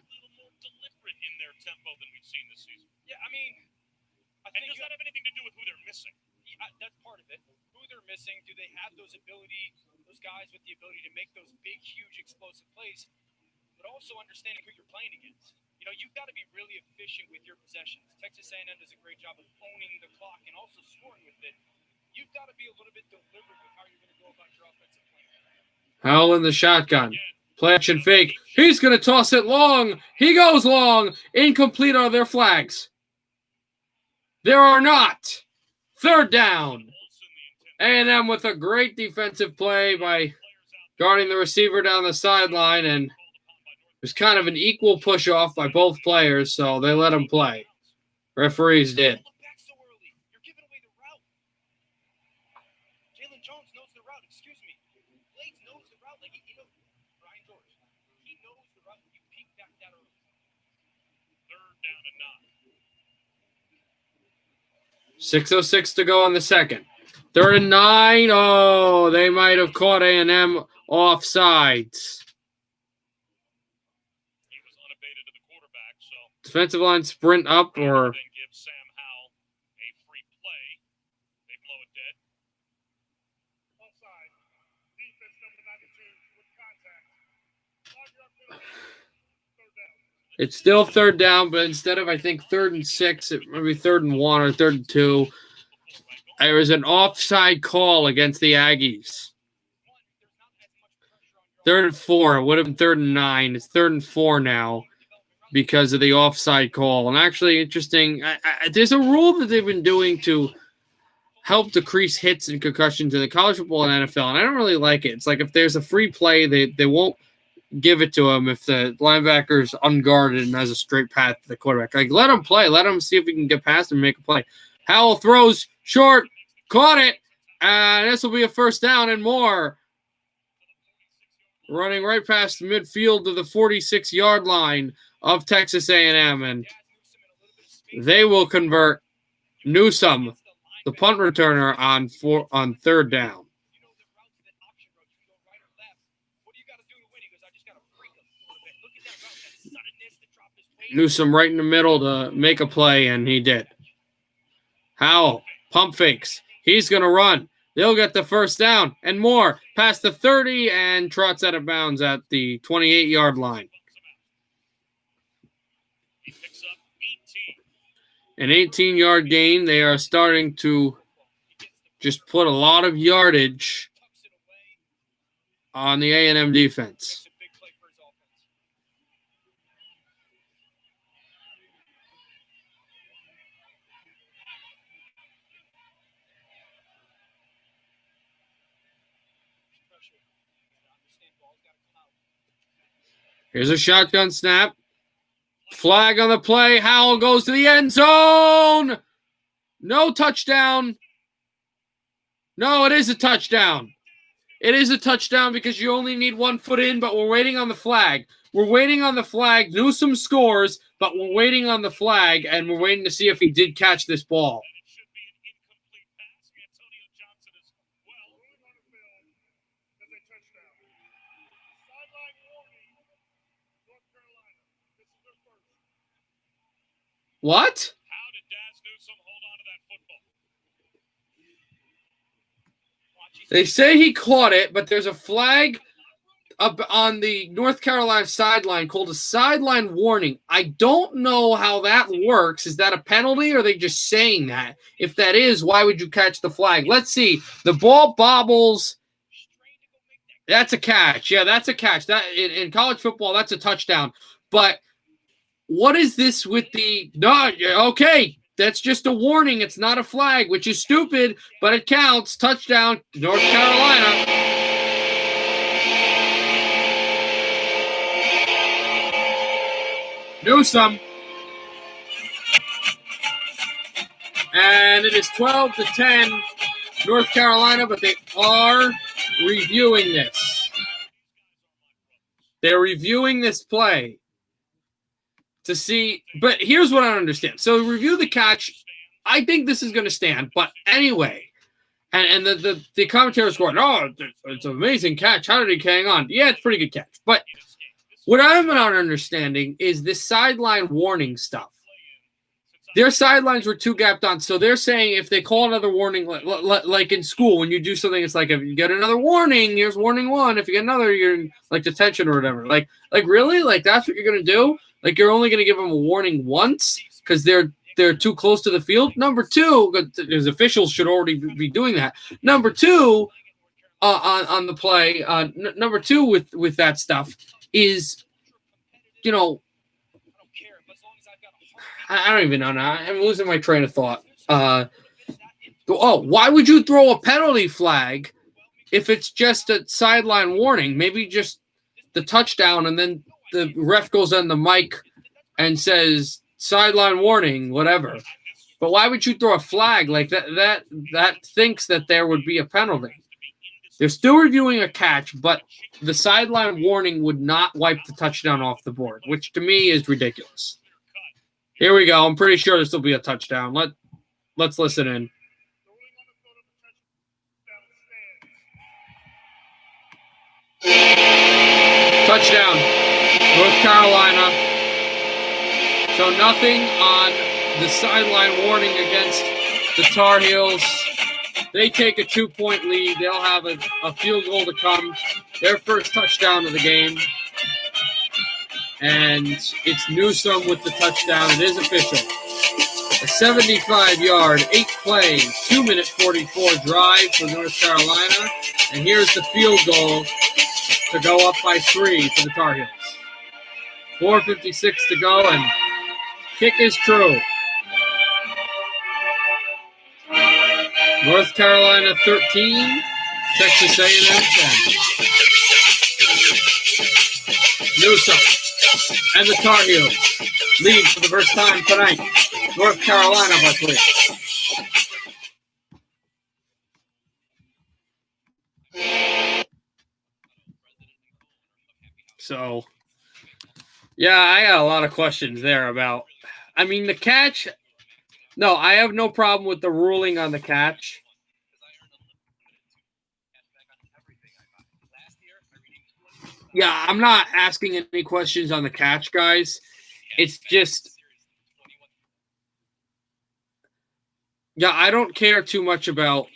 Yeah, I mean, and does that have anything to do with who they're missing? That's part of it. Who they're missing, do they have those guys with the ability to make those big, huge, explosive plays, but also understanding who you're playing against. You know, you've got to be really efficient with your possessions. Texas A&M does a great job of owning the clock and also scoring with it. You've got to be a little bit deliberate with how you're going to go about your offensive play. Howell in the shotgun. Play action fake. He's going to toss it long. He goes long. Incomplete are their flags. There are not. 3rd down. A&M with a great defensive play by guarding the receiver down the sideline, and it was kind of an equal push-off by both players, so they let him play. Referees did. You're giving away the route. Jalen Jones knows the route. Excuse me. Blades knows the route. Like, you know, Brian George. He knows the route. You peek back that early. 3rd down and 9. 6:06 to go on the second. 3rd and 9. Oh, they might have caught A&M offsides. He was unabated to the quarterback, so Defensive line sprint up or then gives Sam Howell a free play. They blow it dead. Offside. Defense number 92 with contact. it's still 3rd down, but instead of, I think, 3rd and 6, it might be 3rd and 1 or 3rd and 2. There was an offside call against the Aggies. 3rd and 4. It would have been 3rd and 9. It's 3rd and 4 now because of the offside call. And actually, interesting, there's a rule that they've been doing to help decrease hits and concussions in the college football and NFL, and I don't really like it. It's like if there's a free play, they won't give it to him if the linebacker's unguarded and has a straight path to the quarterback. Like, let him play. Let him see if he can get past him and make a play. Howell throws short, caught it, and this will be a 1st down and more. Running right past the midfield to the 46-yard line of Texas A&M, and they will convert. Newsome, the punt returner, on 3rd down. Newsome right in the middle to make a play, and he did. Howell, pump fakes. He's going to run. They'll get the 1st down and more. Past the 30 and trots out of bounds at the 28-yard line. An 18-yard gain. They are starting to just put a lot of yardage on the A&M defense. Here's a shotgun snap. Flag on the play. Howell goes to the end zone. No touchdown. No, it is a touchdown. It is a touchdown because you only need 1 foot in, but we're waiting on the flag. We're waiting on the flag. Newsome scores, but we're waiting on the flag, and we're waiting to see if he did catch this ball. What? How did Daz Newsome hold on to that football? They say he caught it, but there's a flag up on the North Carolina sideline called a sideline warning. I don't know how that works. Is that a penalty, or are they just saying that? If that is, why would you catch the flag? Let's see. The ball bobbles. That's a catch. Yeah, that's a catch. That in college football, that's a touchdown. But what is this with the no? Okay, that's just a warning. It's not a flag, which is stupid, but it counts. Touchdown, North Carolina. Newsome. And it is 12-10 North Carolina, but they are reviewing this. They're reviewing this play to see, but here's what I don't understand. So review the catch. I think this is going to stand, but anyway, and the commentators going, oh, it's an amazing catch. How did he hang on? Yeah, it's a pretty good catch. But what I'm not understanding is this sideline warning stuff. Their sidelines were too gapped on, so they're saying if they call another warning, like in school, when you do something, it's like if you get another warning, here's warning one. If you get another, you're in like detention or whatever. Like really, like that's what you're gonna do? Like you're only gonna give them a warning once because they're too close to the field. Number two, because officials should already be doing that. Number two, on the play, number two with that stuff is, you know, I don't even know now. I'm losing my train of thought. Why would you throw a penalty flag if it's just a sideline warning? Maybe just the touchdown, and then the ref goes on the mic and says sideline warning, whatever. But why would you throw a flag like that? That thinks that there would be a penalty. They're still reviewing a catch, but the sideline warning would not wipe the touchdown off the board, which to me is ridiculous. Here we go. I'm pretty sure this will be a touchdown. Let's listen in. Touchdown, North Carolina. So nothing on the sideline warning against the Tar Heels. They take a 2-point lead. They'll have a field goal to come. Their first touchdown of the game. And it's Newsome with the touchdown. It is official. A 75-yard, 8-play, 2-minute 44 drive for North Carolina. And here's the field goal to go up by 3 for the Tar Heels. 4:56 to go, and kick is true. North Carolina 13, Texas A&M 10. Newsome and the Tar Heels lead for the first time tonight. North Carolina by 3. So, yeah, I got a lot of questions there about, I mean, the catch. No, I have no problem with the ruling on the catch. Yeah, I'm not asking any questions on the catch, guys. It's just, yeah, I don't care too much about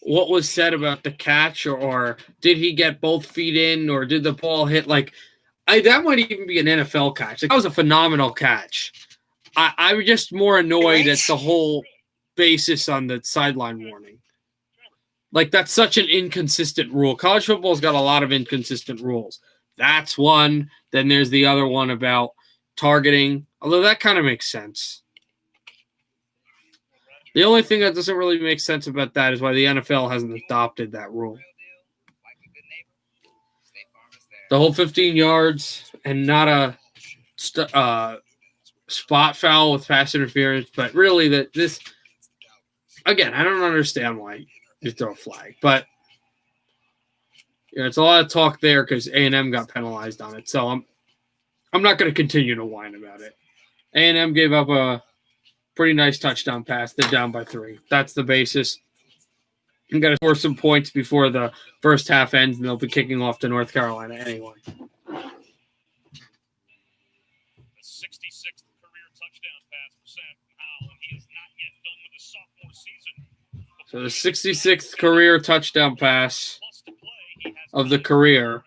what was said about the catch, or did he get both feet in, or did the ball hit? Like, that might even be an NFL catch. Like, that was a phenomenal catch. I'm just more annoyed at the whole basis on the sideline warning. Like, that's such an inconsistent rule. College football's got a lot of inconsistent rules. That's one. Then there's the other one about targeting, although that kind of makes sense. The only thing that doesn't really make sense about that is why the NFL hasn't adopted that rule. The whole 15 yards and not a spot foul with pass interference, but really this again, I don't understand why you throw a flag, but it's a lot of talk there because A&M got penalized on it. So I'm not going to continue to whine about it. A&M gave up a pretty nice touchdown pass. They're down by 3. That's the basis. You got to score some points before the first half ends, and they'll be kicking off to North Carolina anyway. The 66th career touchdown pass for Sam Howell, and he is not yet done with his sophomore season. So the 66th career touchdown pass Plus to play, he has of the career.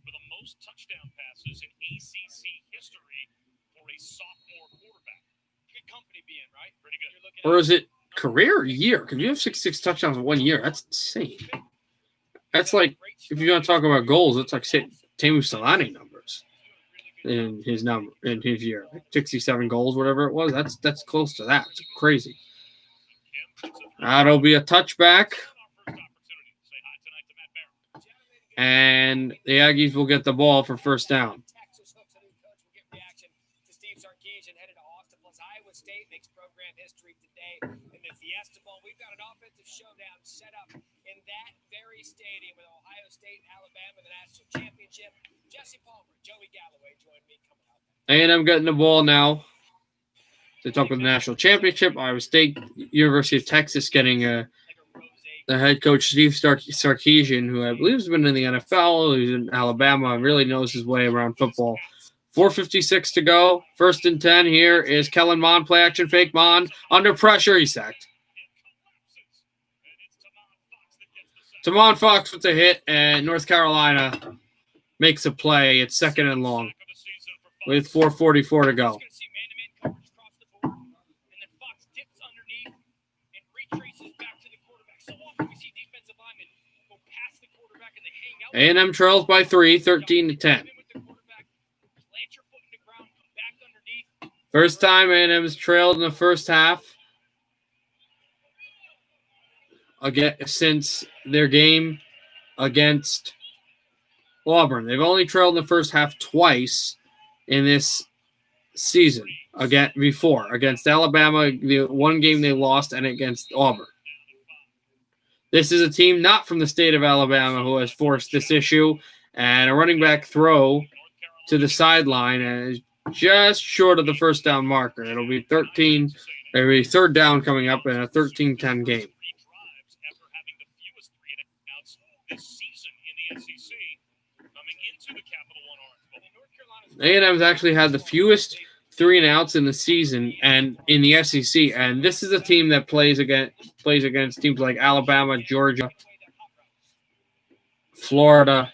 for the most touchdown passes in ACC history for a sophomore quarterback. Good company being, right? Pretty good. You're looking Or is it career or year? Because you have 66 touchdowns in 1 year. That's insane. That's like, if you're going to talk about goals, it's like Tamu Solani numbers in his year. Like 67 goals, whatever it was. That's close to that. It's crazy. That'll be a touchback. And the Aggies will get the ball for first down. Texas hooks a new coach. We'll get reaction to Steve Sarkisian headed to Austin plus Iowa State makes program history today in the Fiesta Bowl. We've got an offensive showdown set up in that very stadium with Ohio State and Alabama, the national championship. Jesse Palmer, Joey Galloway join me coming up. A&M getting the ball now. They talk about the national championship. Iowa State, University of Texas getting the head coach Steve Sarkisian, who I believe has been in the NFL. He's in Alabama and really knows his way around football. 4:56 to go. 1st and 10. Here is Kellen Mond. Play action fake. Mond under pressure. He's sacked. Tamon Fox with the hit, and North Carolina makes a play. It's 2nd and long with 4:44 to go. A&M trails by 3, 13 to 10. First time A&M's trailed in the first half since their game against Auburn. They've only trailed in the first half twice in this season. Before against Alabama, the one game they lost, and against Auburn. This is a team not from the state of Alabama who has forced this issue, and a running back throw to the sideline is just short of the first down marker. It'll be 3rd down coming up in a 13-10 game. A&M's actually had the fewest 3-and-outs in the season and in the SEC, and this is a team that plays against teams like Alabama, Georgia, Florida,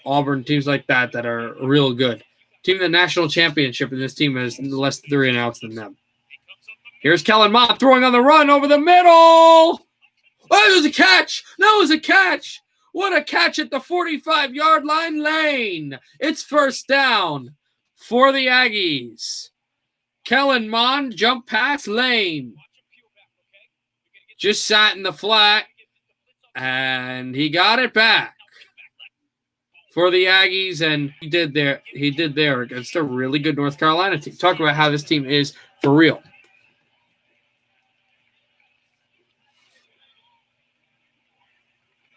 Auburn, teams like that are real good. Team in the national championship, and this team has less 3-and-outs than them. Here's Kellen Mond throwing on the run over the middle. Oh, it was a catch. No, it was a catch. What a catch at the 45-yard line. Lane. It's first down for the Aggies. Kellen Mond, jump pass, Lane. Just sat in the flat, and he got it back for the Aggies, and he did there against a really good North Carolina team. Talk about how this team is for real.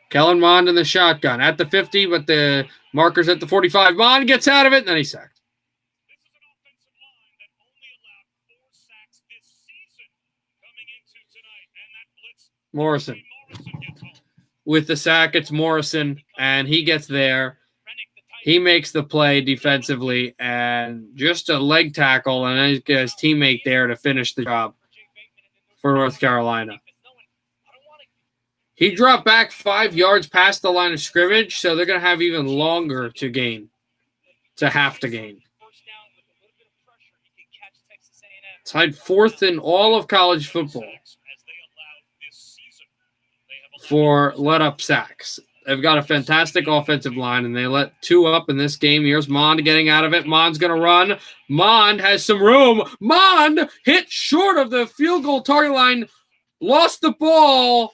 Kellen Mond in the shotgun at the 50, but the marker's at the 45. Mond gets out of it, and then he's sacked. This is an offensive line that only allowed 4 sacks this season coming into tonight, and that blitz. Morrison. Morrison gets home. With the sack, it's Morrison, and he gets there. He makes the play defensively, and just a leg tackle, and his teammate there to finish the job for North Carolina. He dropped back 5 yards past the line of scrimmage, so they're going to have even longer to have to gain. Tied 4th in all of college football for let-up sacks. They've got a fantastic offensive line, and they let 2 up in this game. Here's Mond getting out of it. Mond's going to run. Mond has some room. Mond hit short of the field goal target line, lost the ball.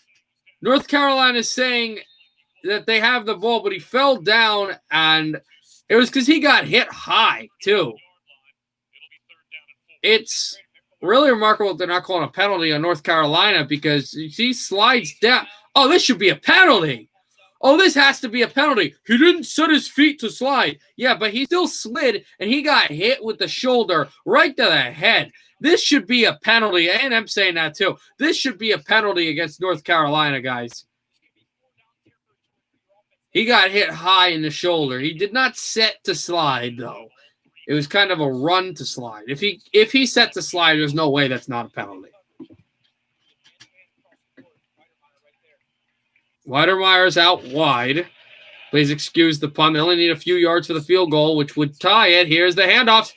North Carolina is saying that they have the ball, but he fell down, and it was because he got hit high, too. It's really remarkable that they're not calling a penalty on North Carolina because he slides down. Oh, this should be a penalty. oh, this has to be a penalty. He didn't set his feet to slide. Yeah, but he still slid, and he got hit with the shoulder right to the head. This should be a penalty. A&M saying that too. This should be a penalty against North Carolina, guys. He got hit high in the shoulder. He did not set to slide, though. It was kind of a run to slide. If he set to slide, there's no way that's not a penalty. Weidermeyer's out wide. Please excuse the pun. They only need a few yards for the field goal, which would tie it. Here's the handoff.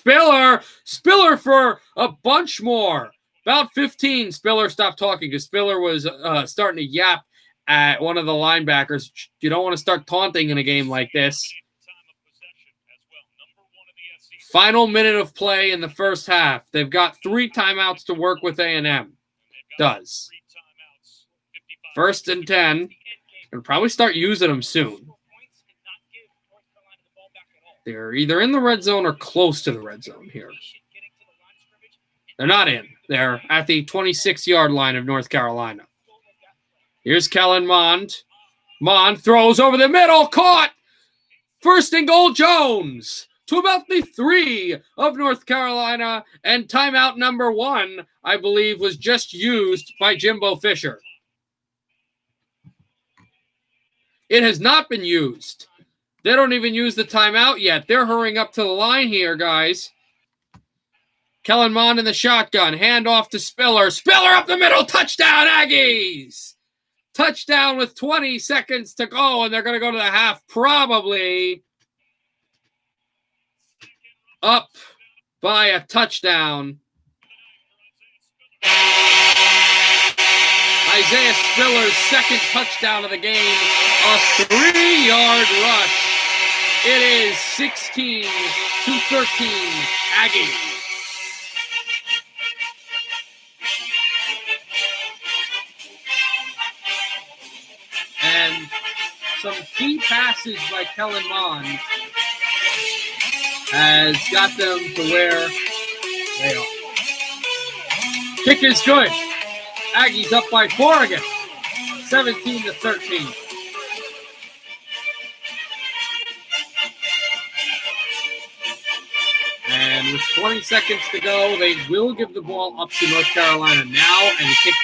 Spiller for a bunch more. About 15. Spiller stopped talking because Spiller was starting to yap at one of the linebackers. You don't want to start taunting in a game like this. Final minute of play in the first half. They've got 3 timeouts to work with A&M. Does. 1st and 10. They'll probably start using them soon. They're either in the red zone or close to the red zone here. They're not in. They're at the 26-yard line of North Carolina. Here's Kellen Mond. Mond throws over the middle. Caught. 1st and goal, Jones. To about the 3 of North Carolina. And timeout number 1, I believe, was just used by Jimbo Fisher. It has not been used. They don't even use the timeout yet. They're hurrying up to the line here, guys. Kellen Mond in the shotgun. Hand off to Spiller. Spiller up the middle. Touchdown, Aggies. Touchdown with 20 seconds to go, and they're going to go to the half probably up by a touchdown. Isaiah Spiller's 2nd touchdown of the game, a 3-yard rush. It is 16-13 Aggies. And some key passes by Kellen Mond has got them to where they are. Kick is good. Aggies up by 4 again, 17-13. And with 20 seconds to go, they will give the ball up to North Carolina now, and the kick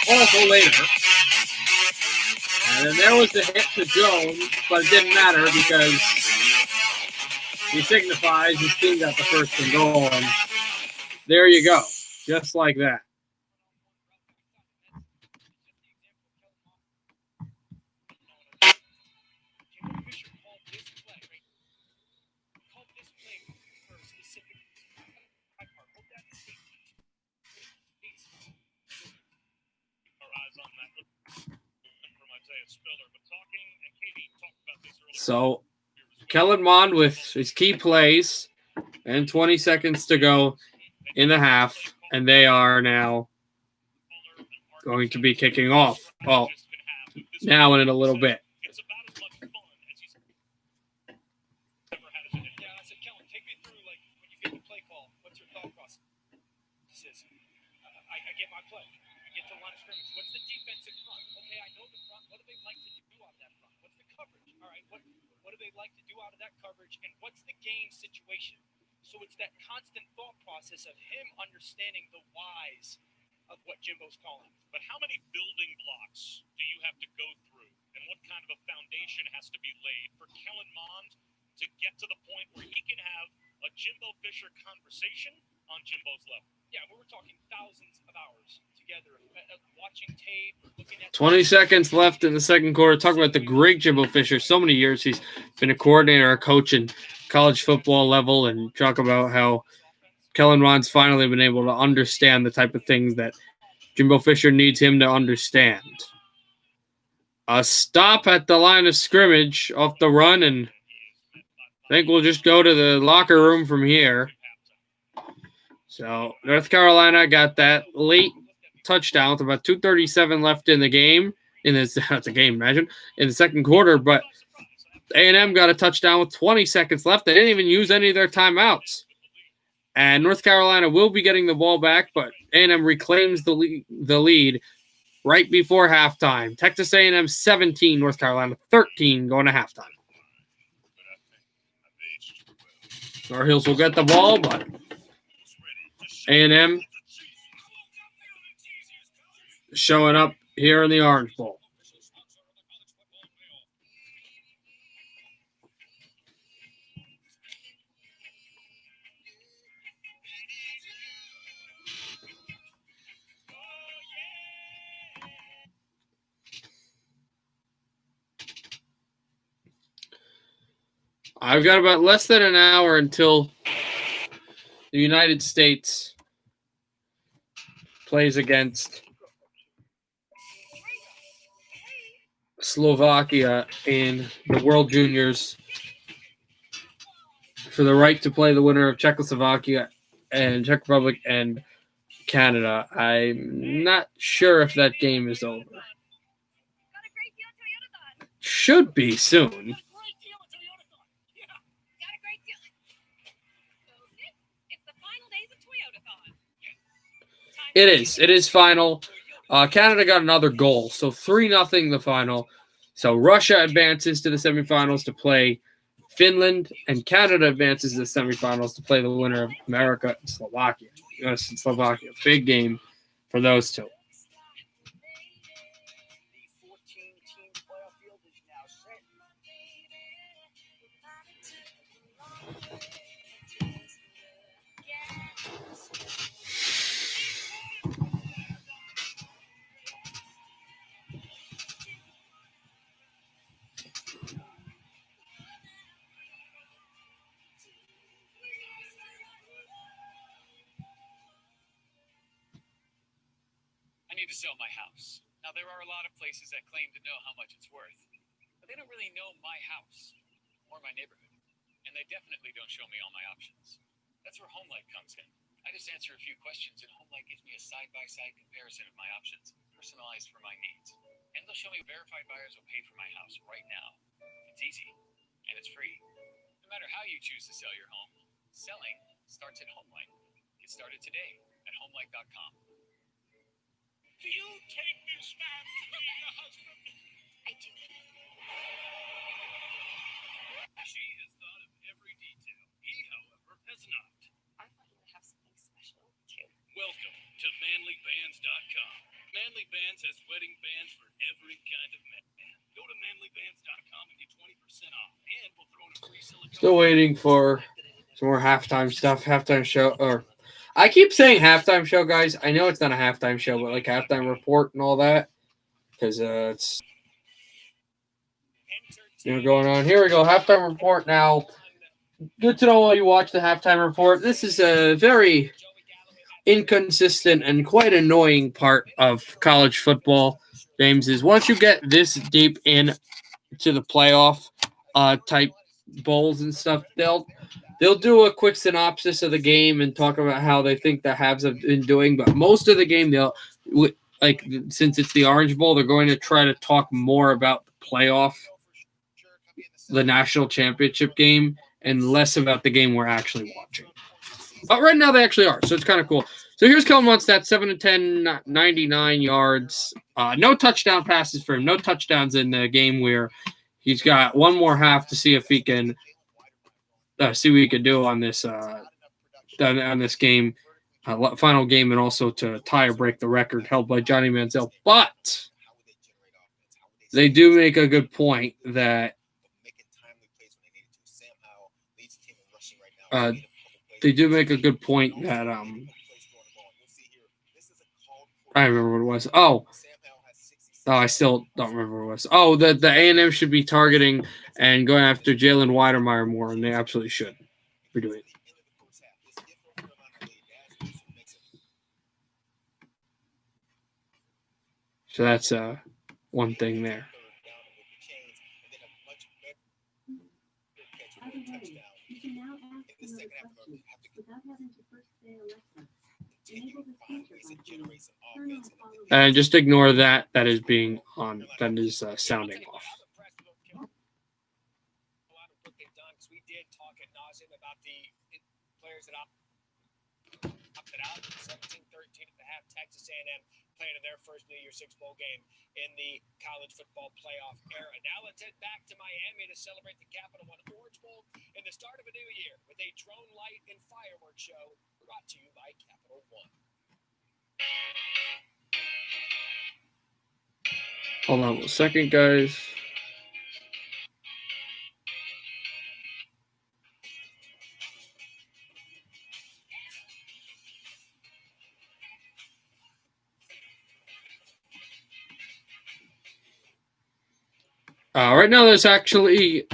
also later. And then there was the hit to Jones, but it didn't matter because he signifies his team got the 1st and goal, and there you go, just like that. So, Kellen Mond with his key plays and 20 seconds to go in the half, and they are now going to be kicking off. Well, now and in a little bit. Situation. So it's that constant thought process of him understanding the whys of what Jimbo's calling. But how many building blocks do you have to go through, and what kind of a foundation has to be laid for Kellen Mond to get to the point where he can have a Jimbo Fisher conversation on Jimbo's level? Yeah, we were talking thousands of hours together, watching tape, looking at 20 seconds left in the second quarter. Talk about the great Jimbo Fisher. So many years he's been a coordinator, a coach in college football level, and talk about how Kellen Mond's finally been able to understand the type of things that Jimbo Fisher needs him to understand. A stop at the line of scrimmage off the run, and I think we'll just go to the locker room from here. So North Carolina got that late touchdown with about 2:37 left in the game. In the second quarter, but A&M got a touchdown with 20 seconds left. They didn't even use any of their timeouts. And North Carolina will be getting the ball back, but A&M reclaims the lead right before halftime. Texas A&M 17, North Carolina 13 going to halftime. Tar Heels will get the ball, but A&M showing up here in the Orange Bowl. I've got about less than an hour until the United States plays against Slovakia in the World Juniors for the right to play the winner of Czechoslovakia and Czech Republic and Canada. I'm not sure if that game is over. Should be soon. It is. It is final. Canada got another goal, so 3-0 the final. So Russia advances to the semifinals to play Finland, and Canada advances to the semifinals to play the winner of America and Slovakia. US and Slovakia. Big game for those two. The 14-team playoff field is now set. I need to sell my house. Now, there are a lot of places that claim to know how much it's worth, but they don't really know my house or my neighborhood, and they definitely don't show me all my options. That's where HomeLight comes in. I just answer a few questions, and HomeLight gives me a side-by-side comparison of my options, personalized for my needs. And they'll show me verified buyers will pay for my house right now. It's easy, and it's free. No matter how you choose to sell your home, selling starts at HomeLight. Get started today at HomeLight.com. Do you take this man to be a husband? I do. She has thought of every detail. He, however, has not. I thought you would have something special too. Welcome to ManlyBands.com. Manly Bands has wedding bands for every kind of man. Go to ManlyBands.com and get 20% off, and we'll throw in a free silicone. Still waiting for some more halftime stuff. Halftime show, or I keep saying halftime show, guys. I know it's not a halftime show, but like halftime report and all that, because it's going on. Here we go, halftime report now. Good to know while you watch the halftime report. This is a very inconsistent and quite annoying part of college football, James, is once you get this deep in to the playoff type bowls and stuff, they'll do a quick synopsis of the game and talk about how they think the Habs have been doing, but most of the game since it's the Orange Bowl, they're going to try to talk more about the playoff, the national championship game, and less about the game we're actually watching. But right now they actually are, so it's kind of cool. So here's Kellen Mond's stats: 7 of 10, 99 yards. No touchdown passes for him. No touchdowns in the game where he's got one more half to see if he can see what he can do on this game, final game, and also to tie or break the record held by Johnny Manziel. But they do make a good point that I remember what it was. I still don't remember what it was. Oh, the A&M should be targeting and going after Jalen Weidermeyer more, and they absolutely should be doing it. So that's one thing there. And just ignore that. That is being on. That is sounding off. We did talk ad nauseum about the players that toughed it out. 17-13 at the half. Texas A&M playing in their first New Year's Six bowl game in the college football playoff era. Now let's head back to Miami to celebrate the Capital One Orange Bowl and the start of a new year with a drone light and fireworks show brought to you by Capital One. Hold on a second, guys. Right now, there's actually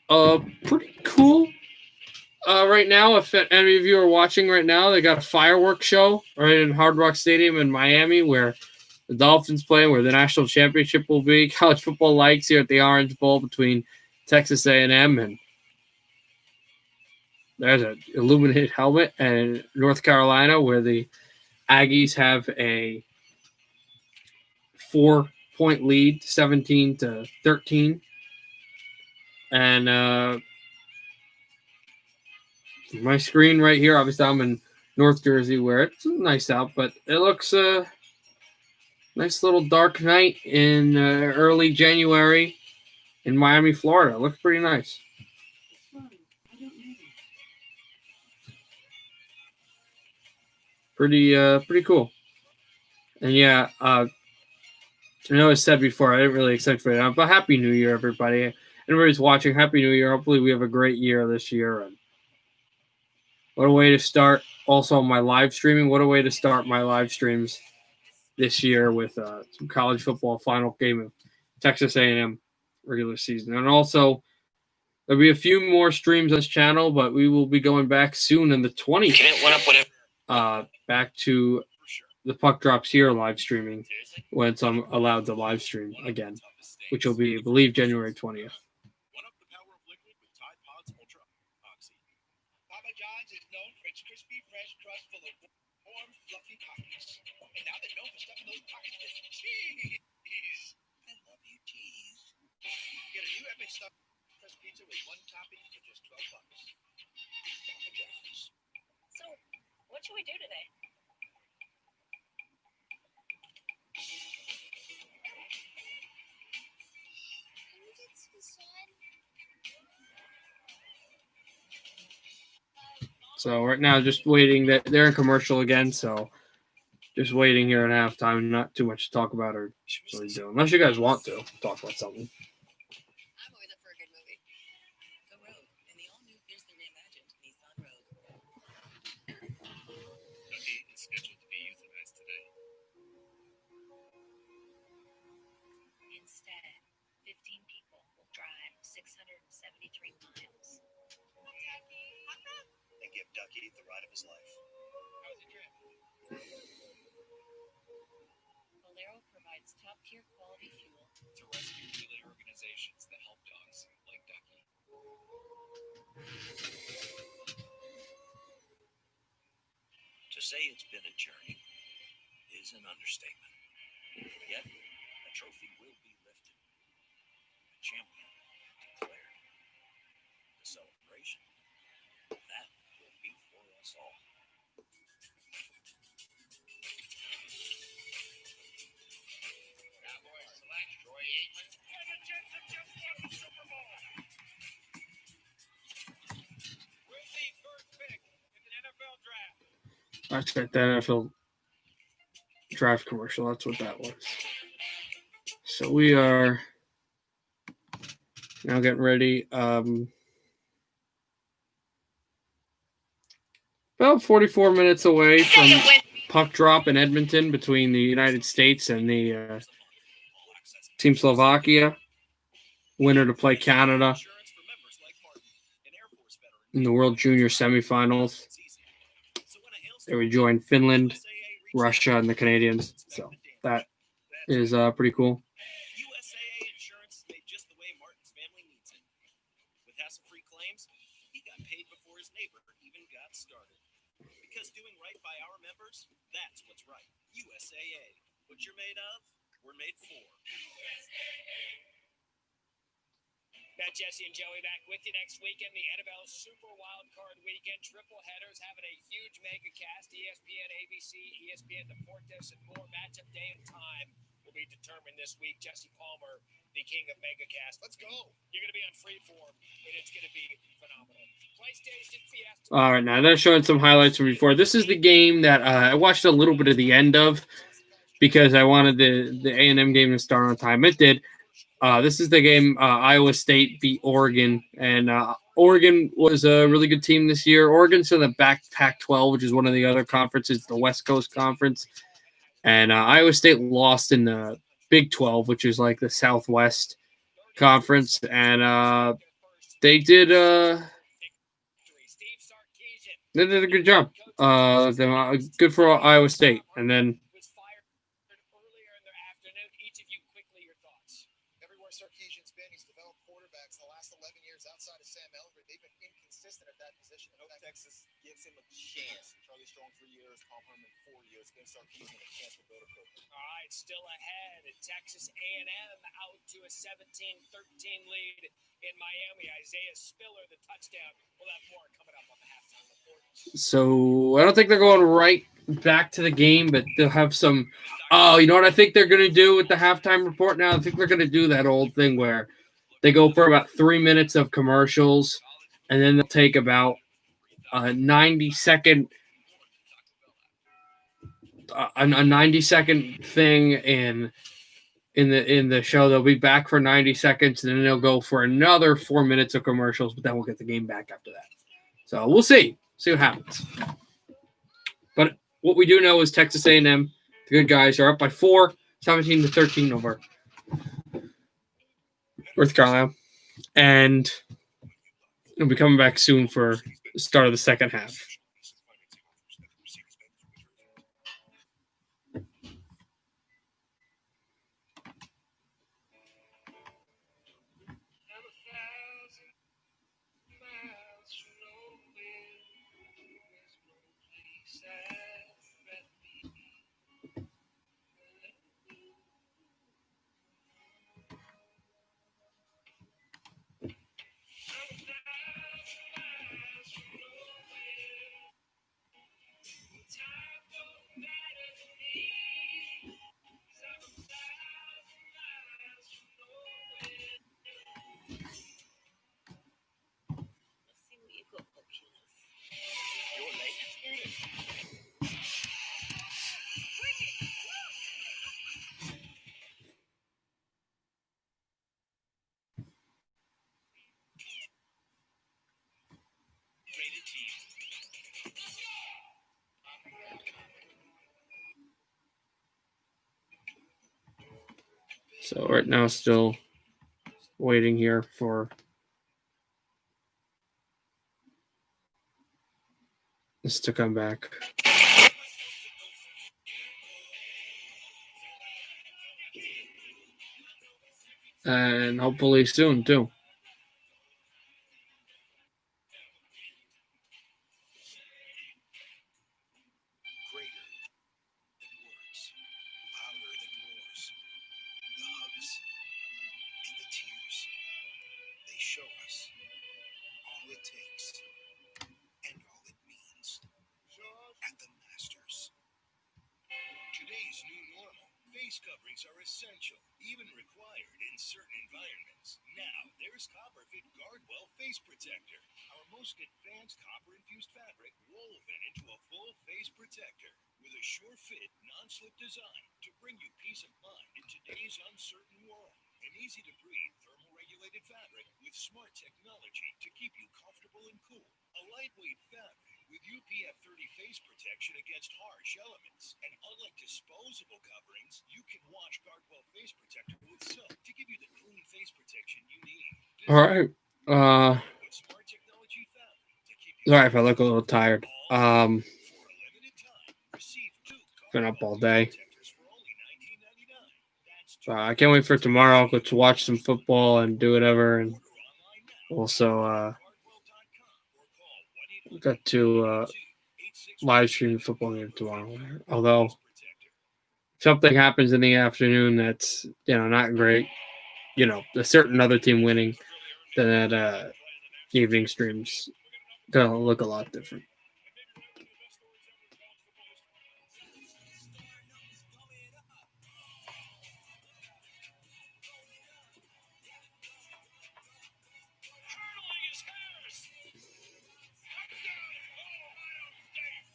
pretty cool. Right now, if any of you are watching right now, they got a fireworks show right in Hard Rock Stadium in Miami where the Dolphins play, where the national championship will be. College football likes here at the Orange Bowl between Texas A&M and there's an illuminated helmet, and North Carolina, where the Aggies have a 4-point lead, 17-13. And my screen right here, obviously I'm in North Jersey where it's nice out, but it looks nice little dark night in early January in Miami, Florida. It looks pretty nice. Pretty cool. And yeah, I know I said before, I didn't really accentuate it, but Happy New Year, everybody. Everybody's watching, Happy New Year. Hopefully we have a great year this year. And what a way to start also my live streaming. What a way to start my live streams this year with some college football final game of Texas A&M regular season. And also, there'll be a few more streams on this channel, but we will be going back soon on the 20th. Back to the Puck Drops Here live streaming when I'm allowed to live stream again, which will be, I believe, January 20th. One up the power of liquid with Tide Pods Ultra Oxy. Papa John's is known for its crispy, fresh crust full of warm, fluffy pockets. And now they're known for stuffing those pockets with cheese. I love you, cheese. Get a new epic stuffed crust pizza with one topping for just $12. Papa John's. So, what should we do today? So right now, just waiting. That they're in commercial again, so just waiting here at halftime. Not too much to talk about or really do, unless you guys want to talk about something. I'm always up for a good movie. The Road, and the all-new fiercely reimagined Nissan Rogue. Ducky is scheduled to be euthanized today. Instead, 15 people will drive 673 miles. And give Ducky the ride of his life. How was the trip? Valero provides top-tier quality fuel To rescue relay organizations that help dogs like Ducky. To say it's been a journey is an understatement. Yet, a trophy will be lifted. A champion declared. The celebration, that will be for us all. Cowboys select Troy Aikman. And the Jets have just won the Super Bowl. With the first pick in the NFL draft. That's got that NFL draft commercial. That's what that was. So we are now getting ready. About 44 minutes away from puck drop in Edmonton between the United States and the Team Slovakia. Winner to play Canada in the World Junior semifinals. They would join Finland, Russia, and the Canadians. So that is pretty cool. USAA Insurance is made just the way Martin's family needs it. With hassle-free claims, he got paid before his neighbor even got started. Because doing right by our members, that's what's right. USAA. What you're made of, we're made for. Matt, Jesse, and Joey back with you next weekend. The NFL Super Wild Card Weekend. Triple headers having a huge mega cast. ESPN, ABC, ESPN, Deportes, and more. Matchup day and time will be determined this week. Jesse Palmer, the king of megacast. Let's go. You're going to be on Freeform, and it's going to be phenomenal. PlayStation Fiesta. All right, now they're showing some highlights from before. This is the game that I watched a little bit of the end of because I wanted the A&M game to start on time. It did. This is the game Iowa State beat Oregon, and Oregon was a really good team this year. Oregon's in the Pac-12, which is one of the other conferences, the West Coast Conference, and Iowa State lost in the Big 12, which is like the Southwest Conference, and they did a good job. Good for Iowa State, and then. Sarkisian's been, he's developed quarterbacks the last 11 years outside of Sam Ellinger. They've been inconsistent at that position. I hope Texas gives him a chance. Charlie Strong 3 years, Paul Herman 4 years. Give Sarkisian a chance to build a program. All right, still ahead. Texas A&M out to a 17-13 lead in Miami. Isaiah Spiller, the touchdown. We'll have more coming up on the halftime report. So I don't think they're going right back to the game, but they'll have some. Oh, you know what I think they're going to do with the halftime report now? I think they're going to do that old thing where they go for about 3 minutes of commercials, and then they'll take about a 90-second thing in the show. They'll be back for 90 seconds, and then they'll go for another 4 minutes of commercials, but then we'll get the game back after that. So we'll see what happens. But what we do know is Texas A&M, the good guys, are up by 4, 17-13 over North Carolina. And they'll be coming back soon for the start of the second half. So right now, still waiting here for this to come back. And hopefully soon, too. All right. Sorry if I look a little tired. Been up all day. I can't wait for tomorrow. I'll go to watch some football and do whatever, and also got to live stream the football game tomorrow. Although something happens in the afternoon that's not great. A certain other team winning. then at evening streams gonna look a lot different. Hurling is hers. Touchdown, Ohio State.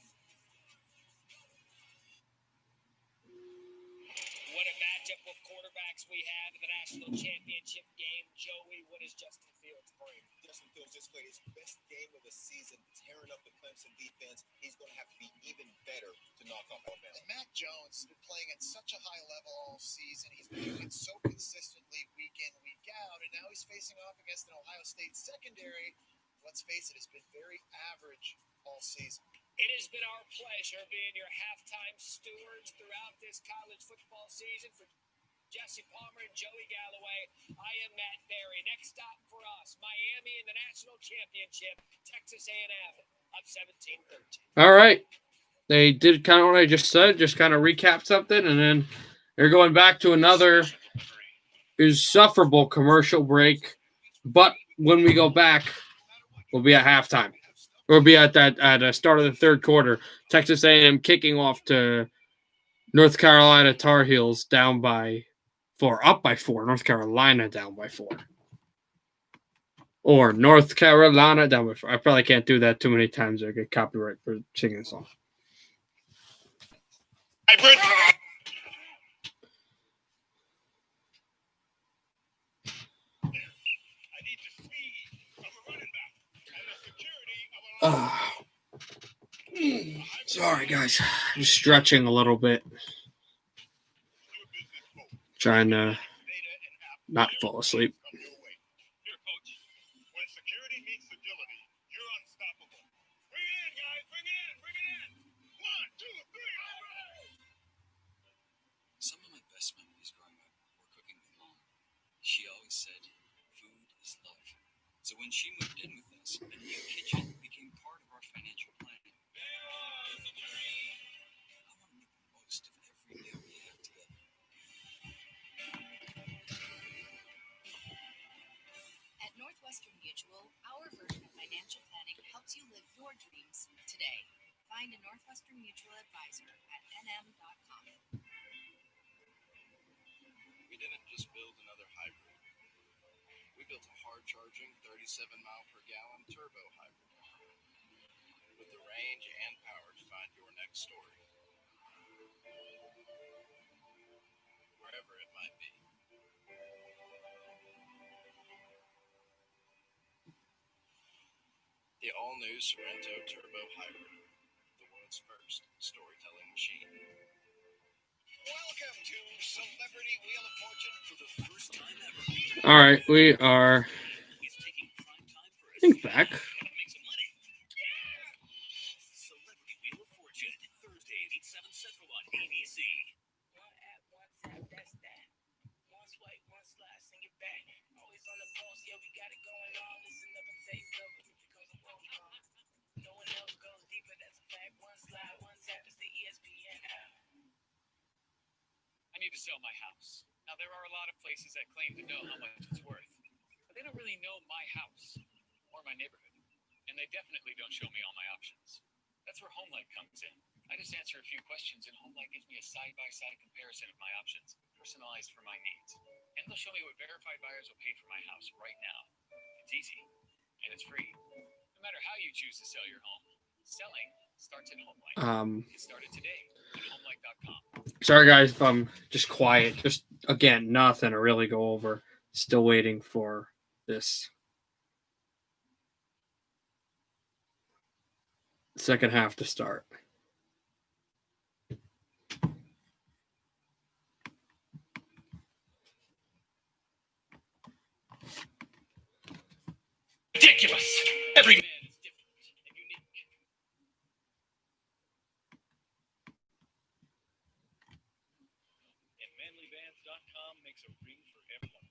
What a matchup of quarterbacks we have in the national championship game. Joey, what does Justin Fields bring? Justin Fields just played his best game of the season, tearing up the Clemson defense. He's going to have to be even better to knock off Alabama. And Mac Jones has been playing at such a high level all season. He's been doing it so consistently week in, week out, and now he's facing off against an Ohio State secondary. Let's face it, it's been very average all season. It has been our pleasure being your halftime stewards throughout this college football season. For Jesse Palmer and Joey Galloway, I am Matt Berry. Next stop for us, Miami in the national championship, Texas A&M up 17-13. All right. They did kind of what I just said, just kind of recap something, and then they're going back to another insufferable commercial break. But when we go back, we'll be at halftime. We'll be at the start of the third quarter. Texas A&M kicking off to North Carolina Tar Heels down by 4, up by 4. North Carolina down by 4. Or North Carolina down by 4. I probably can't do that too many times. I get copyright for singing the song. Hybrid. I need the speed of a running back and the security of a Sorry, guys. Just stretching a little bit. Trying to not fall asleep. Here, coach. When security meets agility, you're unstoppable. Bring it in, guys. Bring it in. Bring it in. 1, 2, 3. All right. Some of my best memories growing up were cooking with Mom. She always said, food is love. So when she moved in with us, a new kitchen became part of our financial planning. I want to make the most of every meal we have together. At Northwestern Mutual, our version of financial planning helps you live your dreams today. Find a Northwestern Mutual advisor at nm.com. We didn't just build another hybrid. We built a hard-charging 37-mile-per-gallon turbo hybrid with the range and power to find your next story, wherever it might be. The all-new Sorrento Turbo Hybrid, the world's first storytelling machine. Welcome to Celebrity Wheel of Fortune for the first time ever. All right, we are, I think, back. Make some money. Celebrity Wheel of Fortune, Thursdays at 7 Central on ABC. One app, one tap, that's that. One swipe, one slide, sing it back. Always on the pulse, yeah, we got it going on. Listen up and take note, because it won't come. No one else goes deeper, that's a fact. One slide, one tap, it's the ESPN app. I need to sell my house. Now, there are a lot of places that claim to know how much it's worth, but they don't really know my house or my neighborhood, and they definitely don't show me all my options. That's where HomeLight comes in. I just answer a few questions, and HomeLight gives me a side-by-side comparison of my options, personalized for my needs. And they'll show me what verified buyers will pay for my house right now. It's easy, and it's free. No matter how you choose to sell your home, selling starts at HomeLight. Get started today at HomeLight.com. Sorry, guys, if I'm just quiet. Just, again, nothing to really go over. Still waiting for this second half to start. Ridiculous! Every man is different and unique. And manlybands.com makes a ring for everyone.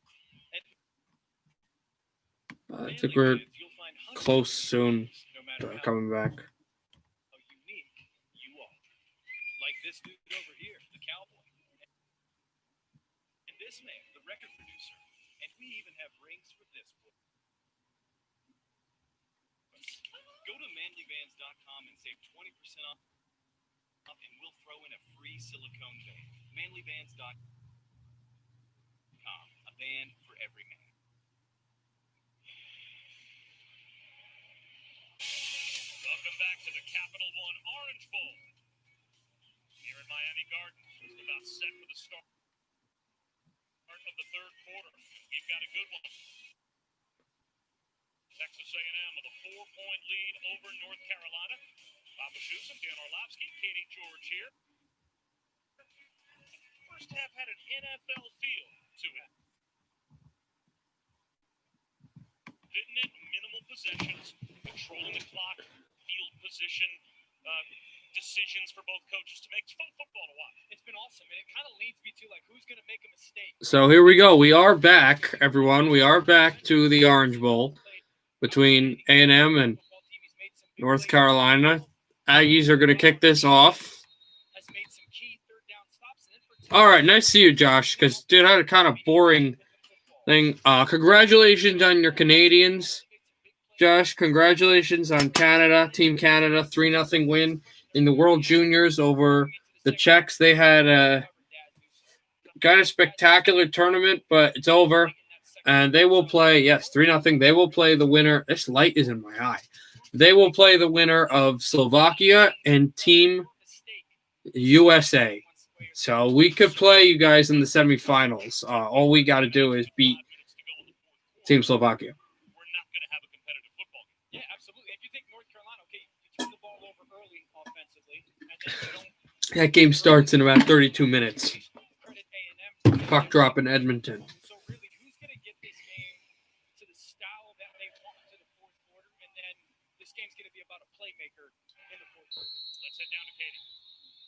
I think we're close soon to coming back. How unique you are. Like this dude over here, the cowboy. And this man, the record producer. And we even have rings for this boy. Go to manlyvans.com and save 20% off, and we'll throw in a free silicone band. Manlyvans.com, a band for every man. Welcome back to the Capital One Orange Bowl. Here in Miami Gardens, just about set for the start of the third quarter. We've got a good one. Texas A&M with a 4-point lead over North Carolina. Papa Schusen, Dan Orlovsky, Katie George here. First half had an NFL feel to it. Didn't it? Minimal possessions, controlling the clock, field position, decisions for both coaches to make fun football to watch. It's been awesome, and it kind of leads me to, like, who's going to make a mistake? So here we go. We are back, everyone. We are back to the Orange Bowl between A&M and North Carolina. Aggies are going to kick this off. Has made some key third down stops. All right, nice to see you, Josh, because, dude, I had a kind of boring thing. Congratulations on your Canadians. Josh, congratulations on Canada, Team Canada, 3-0 win in the World Juniors over the Czechs. They had a kind of spectacular tournament, but it's over. And they will play, yes, 3-0. They will play the winner. This light is in my eye. They will play the winner of Slovakia and Team USA. So we could play you guys in the semifinals. All we got to do is beat Team Slovakia. We're not going to have a competitive football game. Yeah, absolutely. If you think North Carolina, okay, you turn the ball over early offensively, and then you don't That game starts in about 32 minutes. credit A&M. Puck drop in Edmonton. So really, who's going to get this game to the style that they want to the fourth quarter, and then this game's going to be about a playmaker in the fourth quarter. Let's head down to Katie.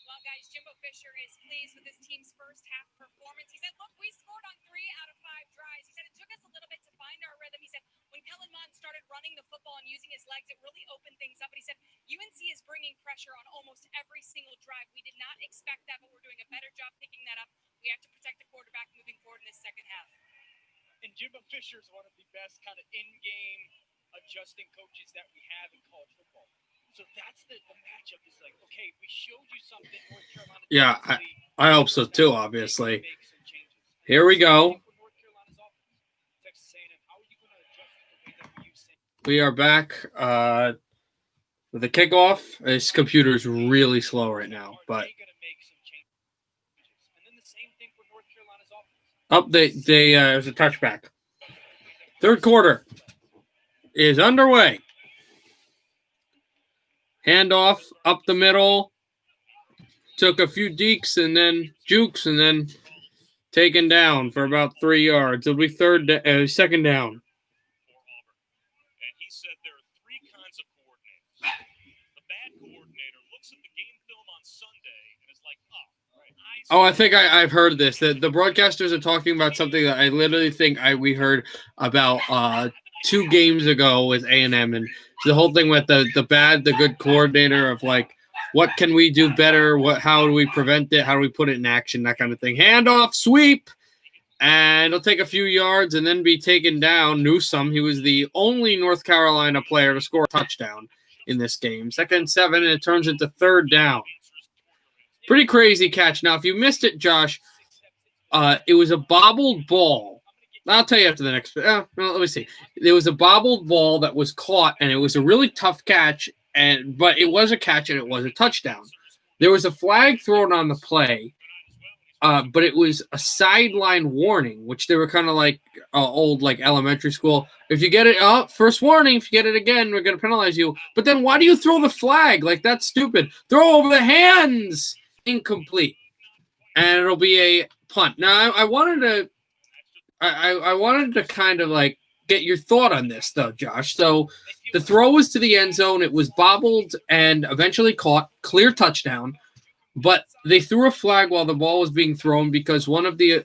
Well, guys, Jimbo Fisher is pleased with his team's first half performance. He said, look, we scored on 3 out of 5 drives. He said it took us a little bit to find our rhythm. He said when Kellen Mond started running the football and using his legs, it really opened things up. But he said UNC is bringing pressure on almost every single drive. We did not expect that, but we're doing a better job picking that up. We have to protect the quarterback moving forward in this second half. And Jimbo Fisher is one of the best kind of in-game adjusting coaches that we have in college football. So that's the matchup is like, okay, we showed you something, North Carolina. Yeah, I hope so too, obviously. Here we go. We are back with the kickoff. This computer is really slow right now, but there's a touchback. Third quarter is underway. Handoff up the middle. Took a few dekes and then jukes and then taken down for about 3 yards. It'll be second down. And he said there are 3 kinds of coordinators. The bad coordinator looks at the game film on Sunday and is like, I think I've heard this. The broadcasters are talking about something that I literally think we heard about 2 games ago with A&M, and the whole thing with the good coordinator of like, what can we do better? How do we prevent it? How do we put it in action? That kind of thing. Handoff, sweep, and it'll take a few yards and then be taken down. Newsome, he was the only North Carolina player to score a touchdown in this game. 2nd and 7, and it turns into third down. Pretty crazy catch. Now, if you missed it, Josh, it was a bobbled ball. I'll tell you after the next. Let me see. There was a bobbled ball that was caught, and it was a really tough catch. But it was a catch, and it was a touchdown. There was a flag thrown on the play, but it was a sideline warning, which they were kind of like old, like elementary school. If you get it, first warning. If you get it again, we're going to penalize you. But then why do you throw the flag? Like, that's stupid. Throw over the hands. Incomplete. And it'll be a punt. Now, I wanted to kind of like get your thought on this, though, Josh. So the throw was to the end zone. It was bobbled and eventually caught. Clear touchdown. But they threw a flag while the ball was being thrown because one of the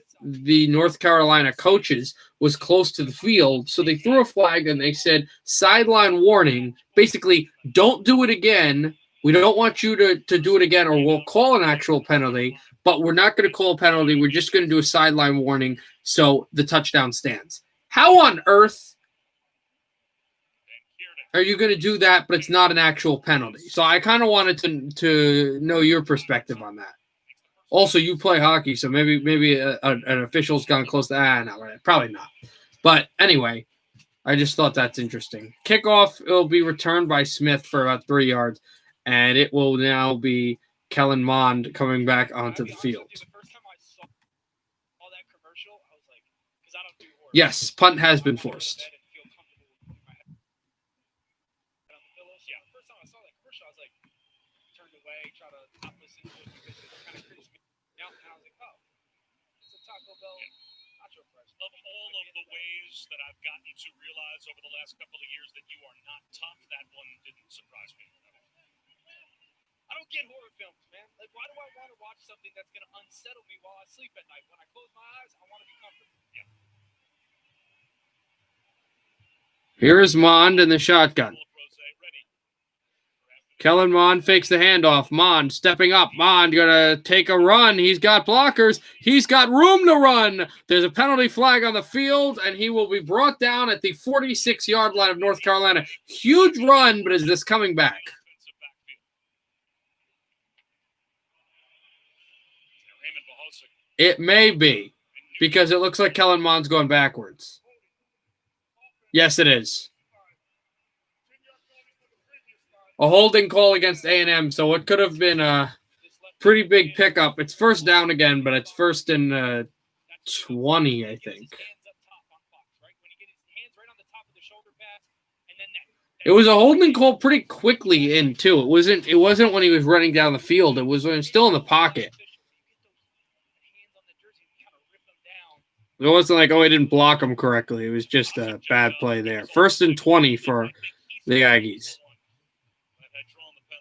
North Carolina coaches was close to the field. So they threw a flag and they said, sideline warning. Basically, don't do it again. We don't want you to do it again, or we'll call an actual penalty. But we're not going to call a penalty. We're just going to do a sideline warning so the touchdown stands. How on earth are you going to do that, but it's not an actual penalty? So I kind of wanted to know your perspective on that. Also, you play hockey, so maybe an official's gone close to no, right? Probably not. But anyway, I just thought that's interesting. Kickoff, it'll be returned by Smith for about 3 yards, and it will now be Kellen Mond coming back onto the field. The first time I saw all that commercial, I was like, because I don't do horror. Yes, punt has been forced. Yeah, the first time I saw that commercial, I was like, turned away, tried to not listen to it because it kind of creeps me out. And I was like, oh, it's a Taco Bell nacho fries. Of all of the ways that I've gotten to realize over the last couple of years that you are not tough, that one didn't surprise me. I don't get horror films, man. Like, why do I want to watch something that's going to unsettle me while I sleep at night? When I close my eyes, I want to be comfortable. Yeah. Here is Mond in the shotgun. Kellen Mond fakes the handoff. Mond stepping up. Mond going to take a run. He's got blockers. He's got room to run. There's a penalty flag on the field, and he will be brought down at the 46-yard line of North Carolina. Huge run, but is this coming back? It may be, because it looks like Kellen Mond's going backwards. Yes, it is. A holding call against A&M, so it could have been a pretty big pickup. It's first down again, but it's first and 20, I think. It was a holding call pretty quickly in too. It wasn't when he was running down the field. It was when he was still in the pocket. It wasn't like, oh, he didn't block him correctly. It was just a bad play there. First and 20 for the Aggies.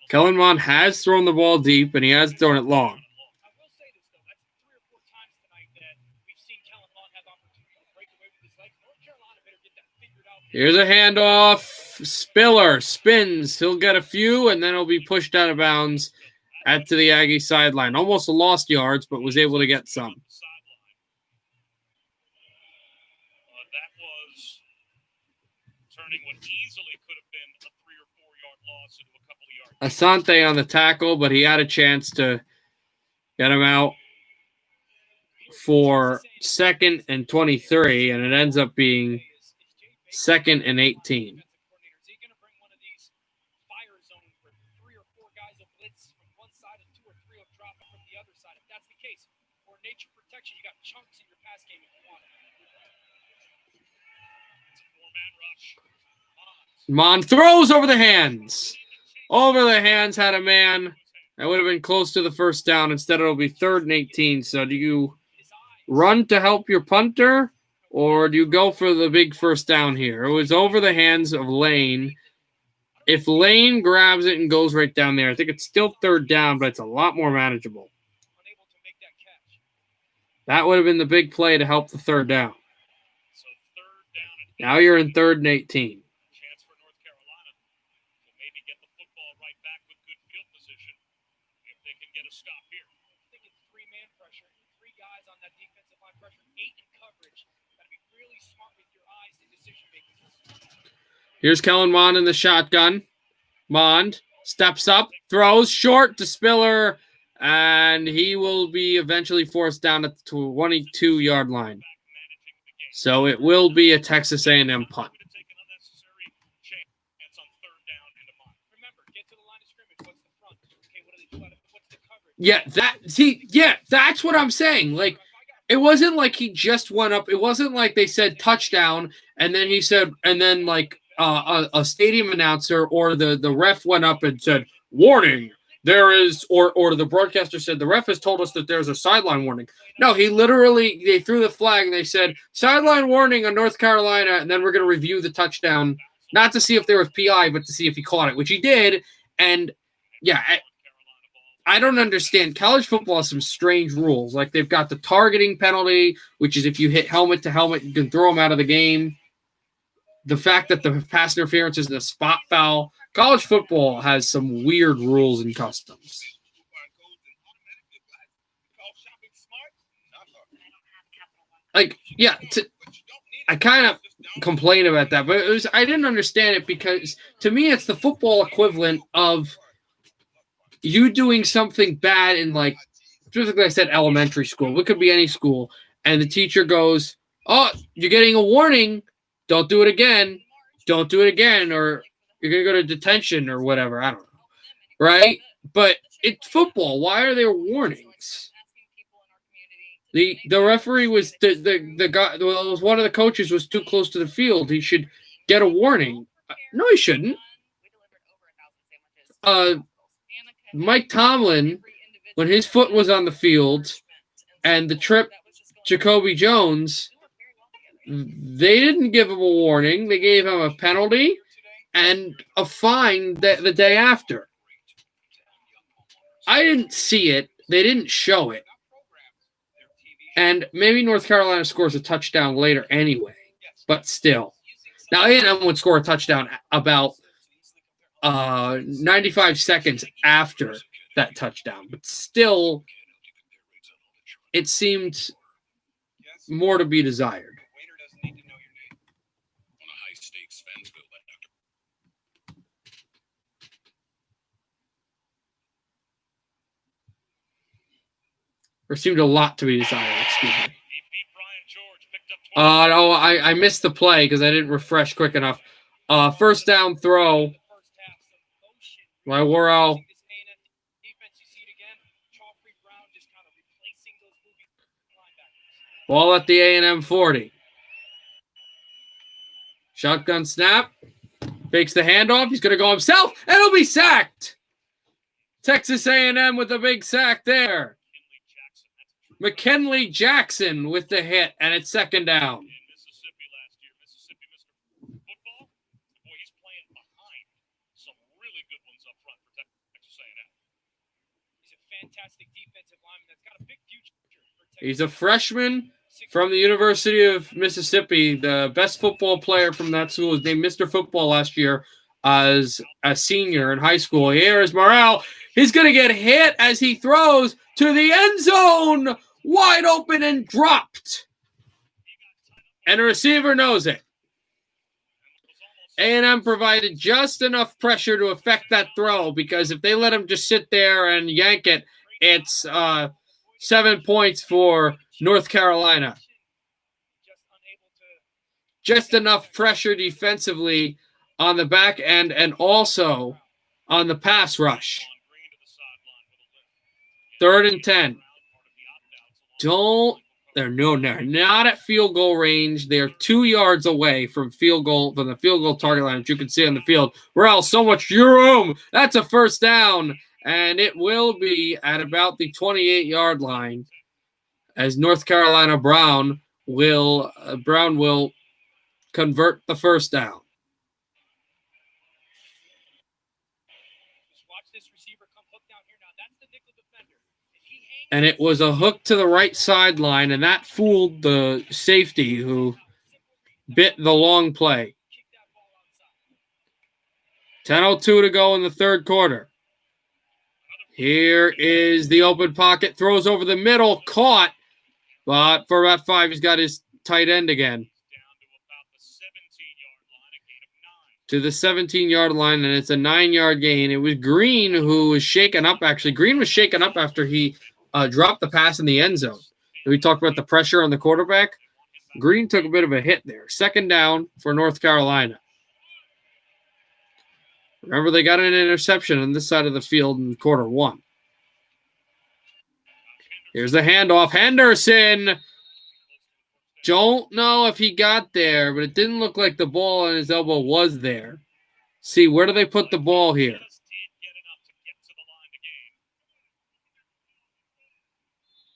Kellen Mond has thrown the ball deep, and he has thrown it long. Here's a handoff. Spiller spins. He'll get a few, and then he'll be pushed out of bounds at to the Aggie sideline. Almost lost yards, but was able to get some. That was turning what easily could have been a 3 or 4 yard loss into a couple of yards. Asante on the tackle, but he had a chance to get him out for 2nd and 23, and it ends up being 2nd and 18. You got chunks in your pass game if you want it. Mond throws over the hands. Over the hands, had a man. That would have been close to the first down. Instead, it'll be 3rd and 18. So do you run to help your punter, or do you go for the big first down here? It was over the hands of Lane. If Lane grabs it and goes right down there, I think it's still 3rd down, but it's a lot more manageable. That would have been the big play to help the 3rd down. Now you're in 3rd and 18. Chance for North Carolina to maybe get the football right back with good field position if they can get a stop here. I think it's 3-man pressure, 3 guys on that defensive line pressure, 8 in coverage. Got to be really smart with your eyes and decision making. Here's Kellen Mond in the shotgun. Mond steps up, throws short to Spiller, and he will be eventually forced down at the 22-yard line. So it will be a Texas A&M punt. Yeah, that's what I'm saying. Like, it wasn't like he just went up. It wasn't like they said touchdown, and then he said, and then like a stadium announcer or the ref went up and said, warning. There is, or the broadcaster said, the ref has told us that there's a sideline warning. No, they threw the flag and they said, sideline warning on North Carolina, and then we're going to review the touchdown, not to see if there was PI, but to see if he caught it, which he did. And, yeah, I don't understand. College football has some strange rules. Like, they've got the targeting penalty, which is if you hit helmet to helmet, you can throw them out of the game. The fact that the pass interference is a spot foul. College football has some weird rules and customs. Like, yeah, I kind of complain about that, but I didn't understand it because to me it's the football equivalent of you doing something bad in, like, specifically I said elementary school. It could be any school, and the teacher goes, "Oh, you're getting a warning. Don't do it again. Don't do it again, or you're gonna go to detention or whatever." I don't know, right? But it's football. Why are there warnings? The referee was the guy. Well, it was one of the coaches was too close to the field. He should get a warning. No, he shouldn't. Mike Tomlin, when his foot was on the field, and the trip Jacoby Jones, they didn't give him a warning. They gave him a penalty and a fine the day after. I didn't see it. They didn't show it. And maybe North Carolina scores a touchdown later anyway, but still. Now, A&M would score a touchdown about 95 seconds after that touchdown, but still, it seemed more to be desired. Waiter doesn't need to know your name. On a high-stakes fence built by Dr. There seemed a lot to be desired, excuse me. He beat Brian George, picked up 20. No, I missed the play because I didn't refresh quick enough. First down throw by Worrell. Ball at the A&M 40. Shotgun snap. Fakes the handoff. He's going to go himself, and he'll be sacked. Texas A&M with a big sack there. McKinley Jackson with the hit, and it's second down. In Mississippi last year, Mississippi Mr. Football. Boy, he's playing behind some really good ones up front for Texas A&M. He's a fantastic defensive lineman that's got a big future for Texas. He's a freshman from the University of Mississippi. The best football player from that school was named Mr. Football last year as a senior in high school. Here is Morrell. He's going to get hit as he throws to the end zone. Wide open and dropped. And the receiver knows it. A&M provided just enough pressure to affect that throw, because if they let him just sit there and yank it, it's 7 points for North Carolina. Just enough pressure defensively on the back end and also on the pass rush. 3rd and 10. They're not at field goal range. They're 2 yards away from the field goal target line, as you can see on the field. Morrell, so much room. That's a first down, and it will be at about the 28-yard line, as North Carolina Brown will convert the first down. And it was a hook to the right sideline, and that fooled the safety who bit the long play. 10:02 to go in the third quarter. Here is the open pocket. Throws over the middle. Caught. But for about 5, he's got his tight end again. To the 17-yard line, and it's a 9-yard gain. It was Green who was shaken up, actually. Green was shaken up after he dropped the pass in the end zone. We talked about the pressure on the quarterback. Green took a bit of a hit there. Second down for North Carolina. Remember, they got an interception on this side of the field in quarter 1. Here's the handoff. Henderson. Don't know if he got there, but it didn't look like the ball on his elbow was there. See, where do they put the ball here?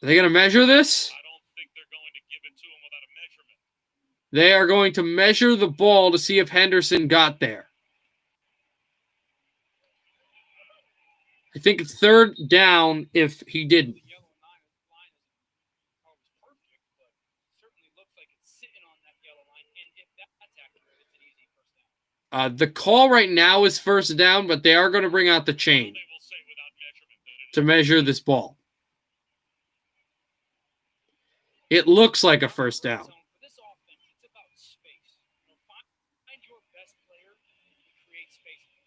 Are they going to measure this? I don't think they're going to give it to him without a measurement. They are going to measure the ball to see if Henderson got there. I think it's third down if he didn't. The call right now is first down, but they are going to bring out the chain to measure this ball. It looks like a first down. create space.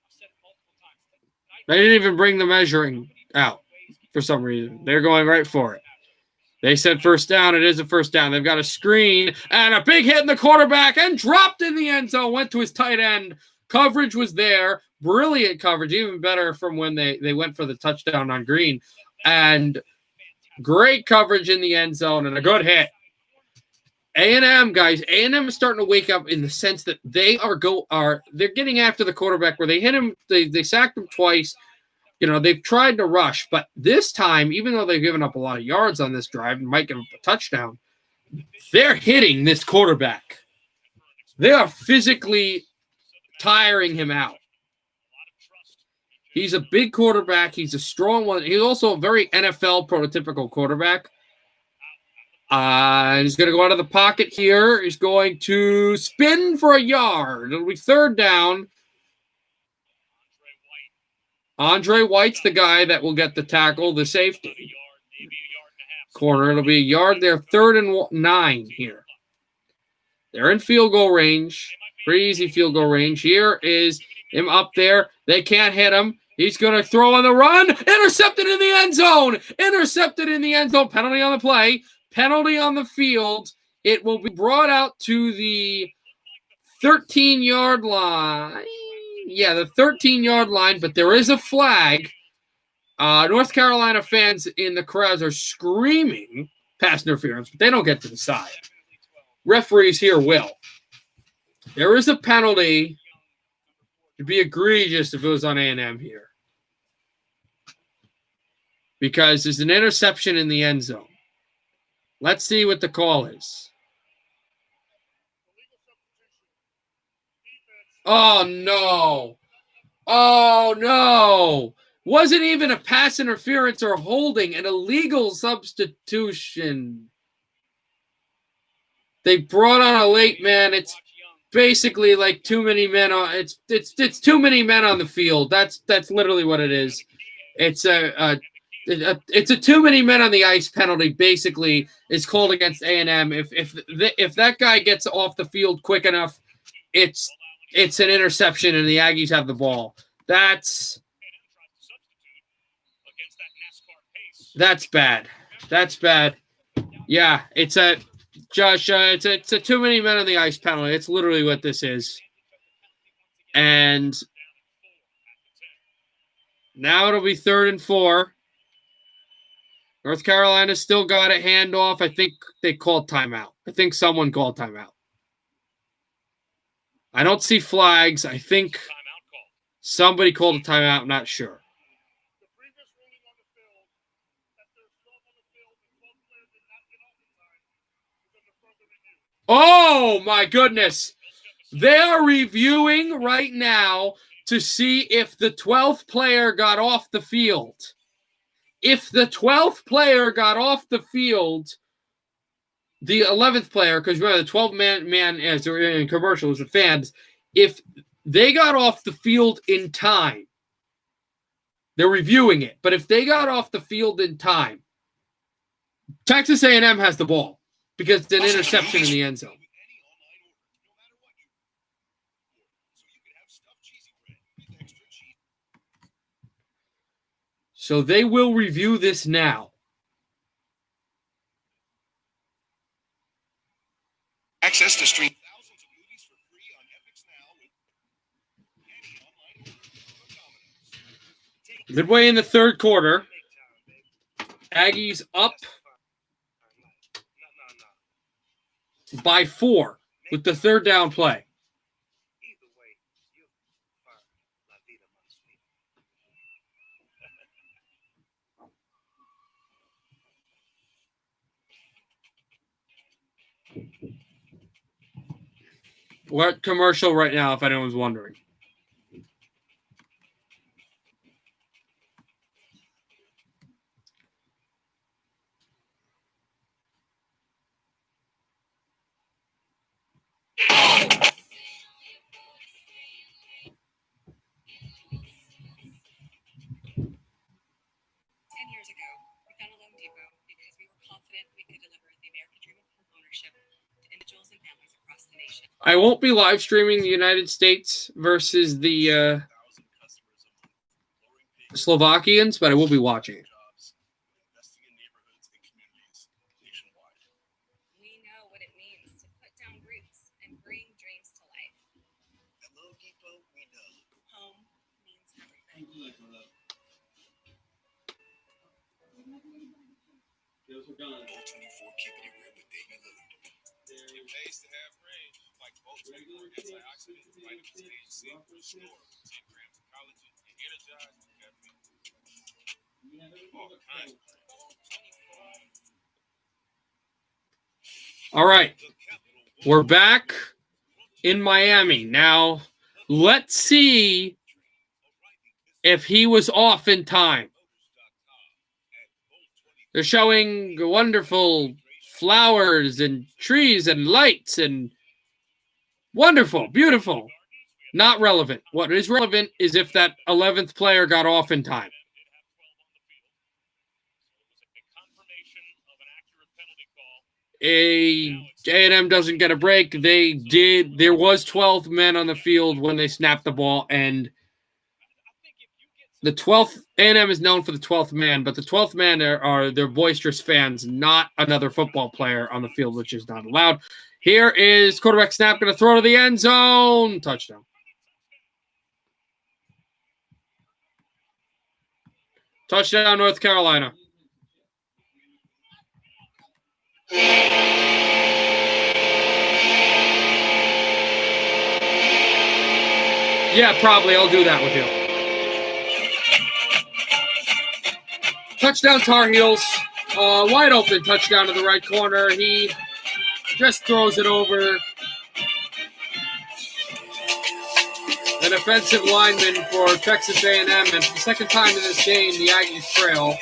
I've said it multiple times. Tonight, They didn't even bring the measuring out for some reason. They're going right for it. They said first down. It is a first down. They've got a screen and a big hit in the quarterback and dropped in the end zone. Went to his tight end. Coverage was there. Brilliant coverage. Even better from when they went for the touchdown on Green. And great coverage in the end zone and a good hit. A&M, guys, A&M is starting to wake up in the sense that they're getting after the quarterback where they hit him, they sacked him twice. You know, they've tried to rush, but this time, even though they've given up a lot of yards on this drive and might give up a touchdown, they're hitting this quarterback. They are physically tiring him out. He's a big quarterback. He's a strong one. He's also a very NFL prototypical quarterback. He's going to go out of the pocket here. He's going to spin for a yard. It'll be third down. Andre White's the guy that will get the tackle, the safety. Corner. It'll be a yard there. 3rd and 9 here. They're in field goal range. Pretty easy field goal range. Here is him up there. They can't hit him. He's going to throw on the run. Intercepted in the end zone. Intercepted in the end zone. Penalty on the play. Penalty on the field. It will be brought out to the 13-yard line. Yeah, the 13-yard line, but there is a flag. North Carolina fans in the crowds are screaming pass interference, but they don't get to decide. Referees here will. There is a penalty. It'd be egregious if it was on A&M here. Because there's an interception in the end zone. Let's see what the call is. Oh, no. Oh, no. Wasn't even a pass interference or holding, an illegal substitution. They brought on a late man. It's basically like too many men on it's too many men on the field. That's literally what it is. It's a too many men on the ice penalty. Basically, is called against A&M. If that guy gets off the field quick enough, it's an interception and the Aggies have the ball. That's bad. That's bad. Yeah, it's a too many men on the ice penalty. It's literally what this is. And now it'll be 3rd and 4. North Carolina's still got a handoff. I think they called timeout. I think someone called timeout. I don't see flags. I think somebody called a timeout. I'm not sure. Oh, my goodness. They are reviewing right now to see if the 12th player got off the field. If the 12th player got off the field, the 11th player, because remember the 12-man as they're in commercials, the fans, if they got off the field in time, they're reviewing it. But if they got off the field in time, Texas A&M has the ball because it's an interception in the end zone. So they will review this now. Access to stream thousands of movies for free on Epix Now with Midway in the third quarter, Aggies up by 4 with the third down play. What commercial right now, if anyone's wondering? Years ago, we founded Loan Depot because we were confident we could deliver the American dream of home ownership to individuals and families across the nation. I won't be live streaming the United States versus the Slovakians, but I will be watching it. We know what it means to put down roots and bring dreams to life. At Little Depot, we know. Home means everything. Bowl 24 keeping it real with Damian Lillard. It pays to have range, like Bolt 24 antioxidants, vitamins A, C, restore 10 grams of collagen, and energize with caffeine. All kinds of All right, we're back in Miami. Now, let's see if he was off in time. They're showing wonderful flowers and trees and lights and wonderful, beautiful. Not relevant. What is relevant is if that 11th player got off in time. A&M doesn't get a break. They did. There was 12 men on the field when they snapped the ball, and the 12th, A&M is known for the 12th man, but the 12th man are their boisterous fans, not another football player on the field, which is not allowed. Here is quarterback snap, going to throw to the end zone. Touchdown. Touchdown, North Carolina. Yeah, probably. I'll do that with you. Touchdown, Tar Heels. Wide open touchdown to the right corner. He just throws it over. An offensive lineman for Texas A&M, and for the second time in this game, the Aggies trail.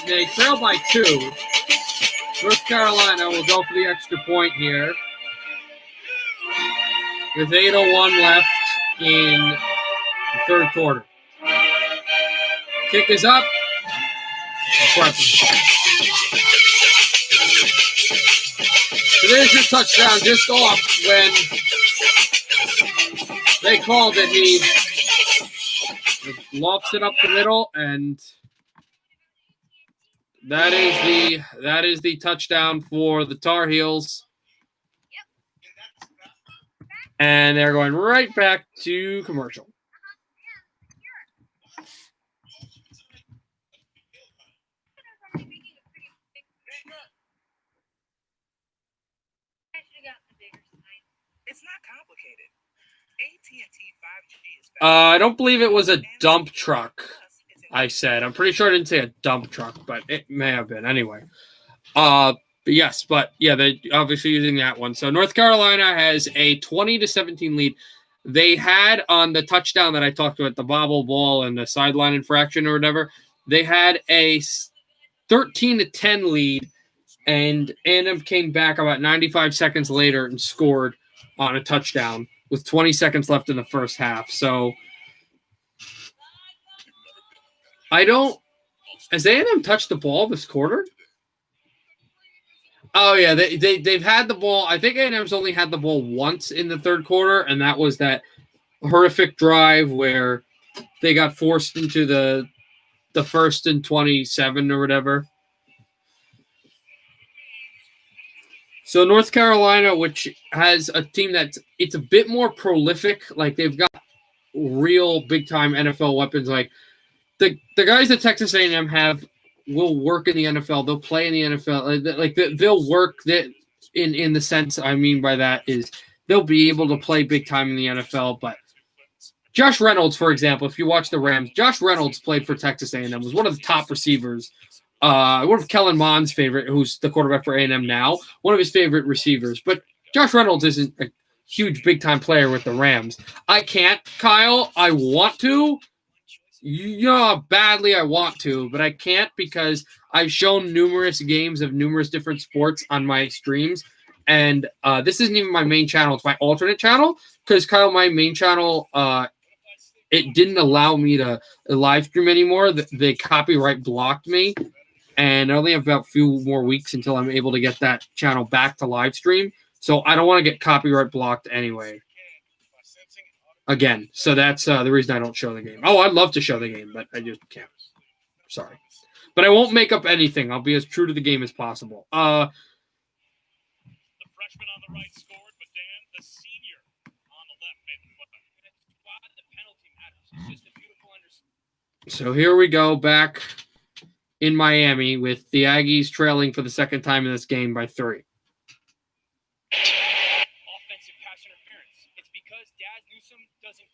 They trail by 2. North Carolina will go for the extra point here. With 8:01 left in the third quarter. Kick is up. So there's your touchdown just off when they called it. He lofts it up the middle, and that is the touchdown for the Tar Heels. And they're going right back to commercial. It's not complicated. AT&T 5G is I don't believe it was a dump truck, I said. I'm pretty sure I didn't say a dump truck, but it may have been. Anyway. Yes, but yeah, they're obviously using that one. So North Carolina has a 20-17 lead. They had on the touchdown that I talked about, the bobble ball and the sideline infraction or whatever, they had a 13-10 lead, and A&M came back about 95 seconds later and scored on a touchdown with 20 seconds left in the first half. So has A&M touched the ball this quarter? Oh, yeah, they've had the ball. I think A&M's only had the ball once in the third quarter, and that was that horrific drive where they got forced into the 1st and 27 or whatever. So North Carolina, which has a team it's a bit more prolific, like they've got real big-time NFL weapons. Like the guys that Texas A&M have will work in the NFL. They'll play in the NFL. Like they'll work that in the sense I mean by that is they'll be able to play big time in the NFL. But Josh Reynolds, for example, if you watch the Rams, Josh Reynolds played for Texas A&M, was one of the top receivers. One of Kellen Mond's favorite, who's the quarterback for A&M now, one of his favorite receivers. But Josh Reynolds isn't a huge big time player with the Rams. I can't, Kyle. I want to. Yeah, badly I want to, but I can't because I've shown numerous games of numerous different sports on my streams, and this isn't even my main channel. It's my alternate channel because, Kyle, my main channel, it didn't allow me to live stream anymore. The copyright blocked me and I only have about a few more weeks until I'm able to get that channel back to live stream. So I don't want to get copyright blocked anyway. Again, so that's the reason I don't show the game. Oh, I'd love to show the game, but I just can't. Sorry. But I won't make up anything. I'll be as true to the game as possible. The freshman on the right scored, but Dan, the senior on the left, made the play. That's why the penalty matters. It's just a beautiful understanding. So here we go, back in Miami with the Aggies trailing for the second time in this game by 3. Offensive pass interference. It's because Daz Newsome doesn't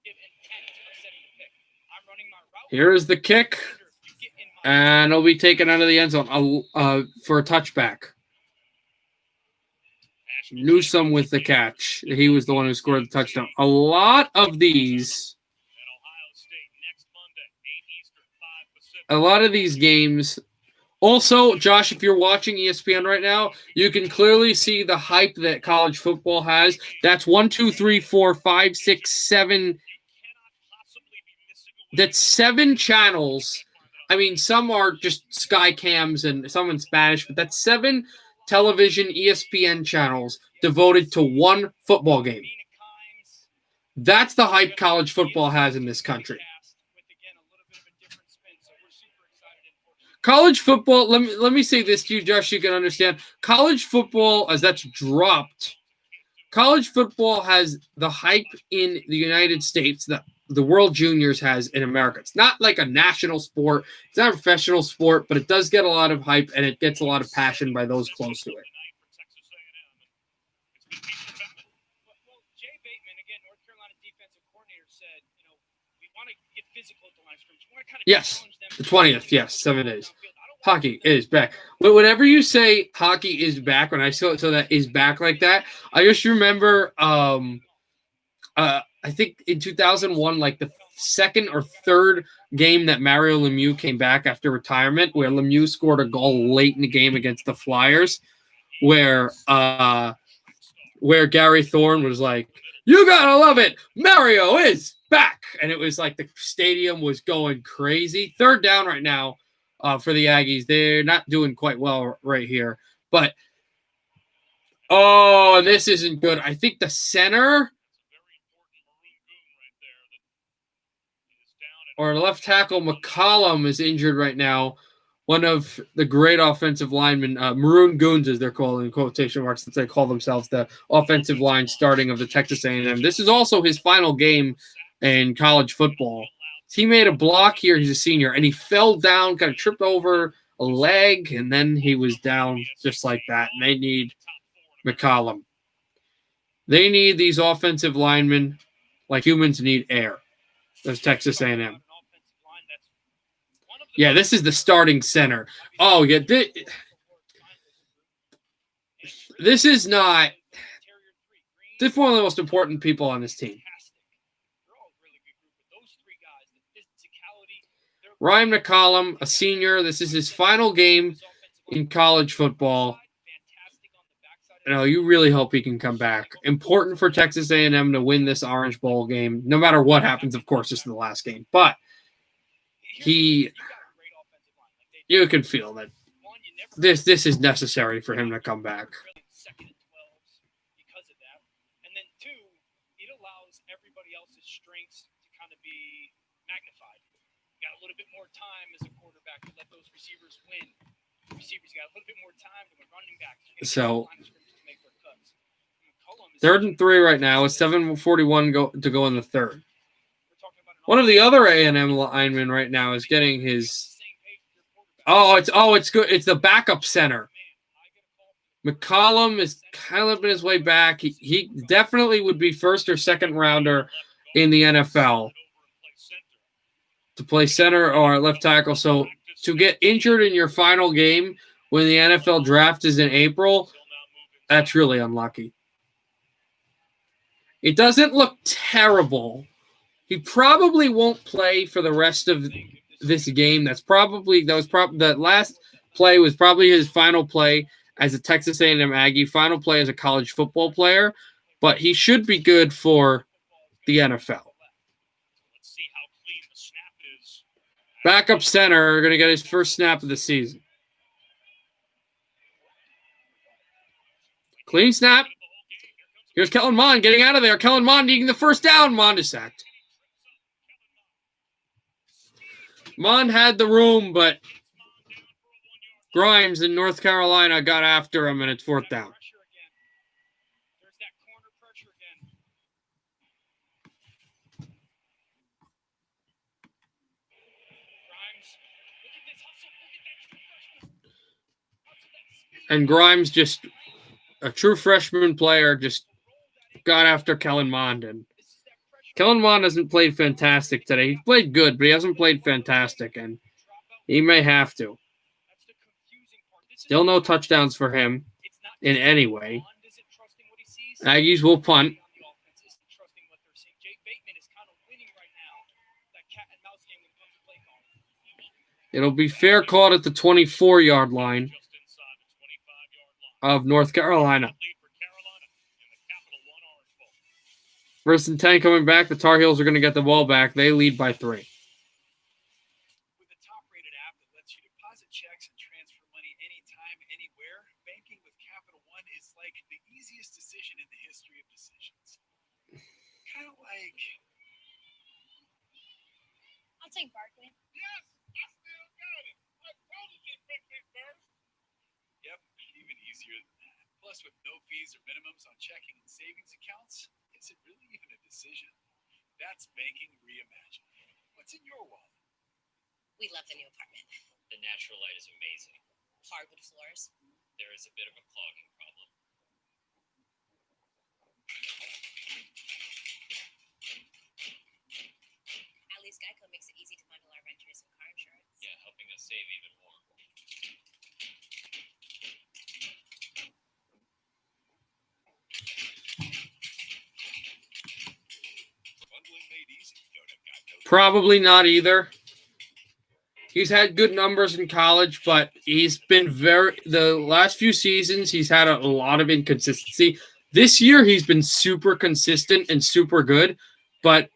give intent of setting the pick. I'm running my route. Here is the kick, You get in my and it'll be taken out of the end zone for a touchback. Newsome with the catch. He was the one who scored the touchdown. A lot of these, And Ohio State next Monday, 8 Eastern, 5 Pacific. a lot of these games. Also, Josh, if you're watching ESPN right now, you can clearly see the hype that college football has. That's 1, 2, 3, 4, 5, 6, 7. You cannot possibly be missing away. That's 7 channels. I mean, some are just Sky Cams and some in Spanish, but that's 7 television ESPN channels devoted to one football game. That's the hype college football has in this country. College football, let me say this to you, Josh, you can understand. College football, as that's dropped, college football has the hype in the United States that the World Juniors has in America. It's not like a national sport. It's not a professional sport, but it does get a lot of hype, and it gets a lot of passion by those close to it. Well, Jay Bateman, again, North Carolina defensive coordinator, said, we want to get physical at the line of scrimmage. We want to kind of Yes, challenge them. the 20th, yes, 7 days. Hockey is back. But whenever you say hockey is back, when I saw it, so that is back like that, I just remember, I think in 2001, like the second or third game that Mario Lemieux came back after retirement, where Lemieux scored a goal late in the game against the Flyers, where Gary Thorne was like, "You gotta love it, Mario is back," and it was like the stadium was going crazy. 3rd down right now for the Aggies. They're not doing quite well right here, but and this isn't good. I think the center or left tackle McCollum is injured right now. One of the great offensive linemen, Maroon Goons, as they're called in quotation marks, since they call themselves the offensive line starting of the Texas A&M. This is also his final game in college football. He made a block here. He's a senior, and he fell down, kind of tripped over a leg, and then he was down just like that. And they need McCollum. They need these offensive linemen like humans need air. There's Texas A&M. Yeah, this is the starting center. Oh, yeah. This is not – this is one of the most important people on this team. Ryan McCollum, a senior. This is his final game in college football. You really hope he can come back. Important for Texas A&M to win this Orange Bowl game. No matter what happens, of course, this is the last game. But you can feel that this is necessary for him to come back. Because of that. And then 2, it allows everybody else's strengths to kind of be magnified. You got a little bit more time as a quarterback to let those receivers win. Receivers got a little bit more time than running backs. So 3rd and 3 right now. It's 7:41 to go in the 3rd. One of the other A&M linemen right now is getting his. It's good. It's the backup center. McCollum is kind of on his way back. He definitely would be 1st or 2nd rounder in the NFL to play center or left tackle. So to get injured in your final game when the NFL draft is in April, that's really unlucky. It doesn't look terrible. He probably won't play for the rest of this game. The last play was probably his final play as a Texas A&M Aggie, final play as a college football player, but he should be good for the NFL. Backup center going to get his first snap of the season. Clean snap. Here's Kellen Mond getting out of there. Kellen Mond needing the first down. Mond is sacked. Mond had the room, but Grimes in North Carolina got after him, and it's fourth down. There's that corner pressure again. Grimes, look at this hustle. Look at that true freshman. And Grimes, just a true freshman player, just got after Kellen Mond. And Kellen Mond hasn't played fantastic today. He played good, but he hasn't played fantastic, and he may have to. That's the confusing part. Still no touchdowns for him in any way. Aggies will punt. Jake Bateman is kind of winning right now. That cat and mouse game when it comes to play calling. It'll be fair caught at the 24-yard line Just inside the 25-yard line. of North Carolina. Lead for Carolina in the Capital One Orange Bowl. First and 10 coming back. The Tar Heels are going to get the ball back. They lead by 3. With a top-rated app that lets you deposit checks and transfer money anytime, anywhere, banking with Capital One is like the easiest decision in the history of decisions. Kind of like, I'll take Barkley. Yes, I still got it. I told you she picked me first. yep, even easier than that. Plus, with no fees or minimums on checking and savings accounts, is it really even a decision? That's banking reimagined. What's in your wallet? We love the new apartment. The natural light is amazing. Hardwood floors. There is a bit of a clogging problem. At least Geico makes it easy to bundle our renters and car insurance. Yeah, helping us save even more. Bundling made easy. Don't have Geico. Probably not either. He's had good numbers in college, but he's been the last few seasons, he's had a lot of inconsistency. This year, he's been super consistent and super good, but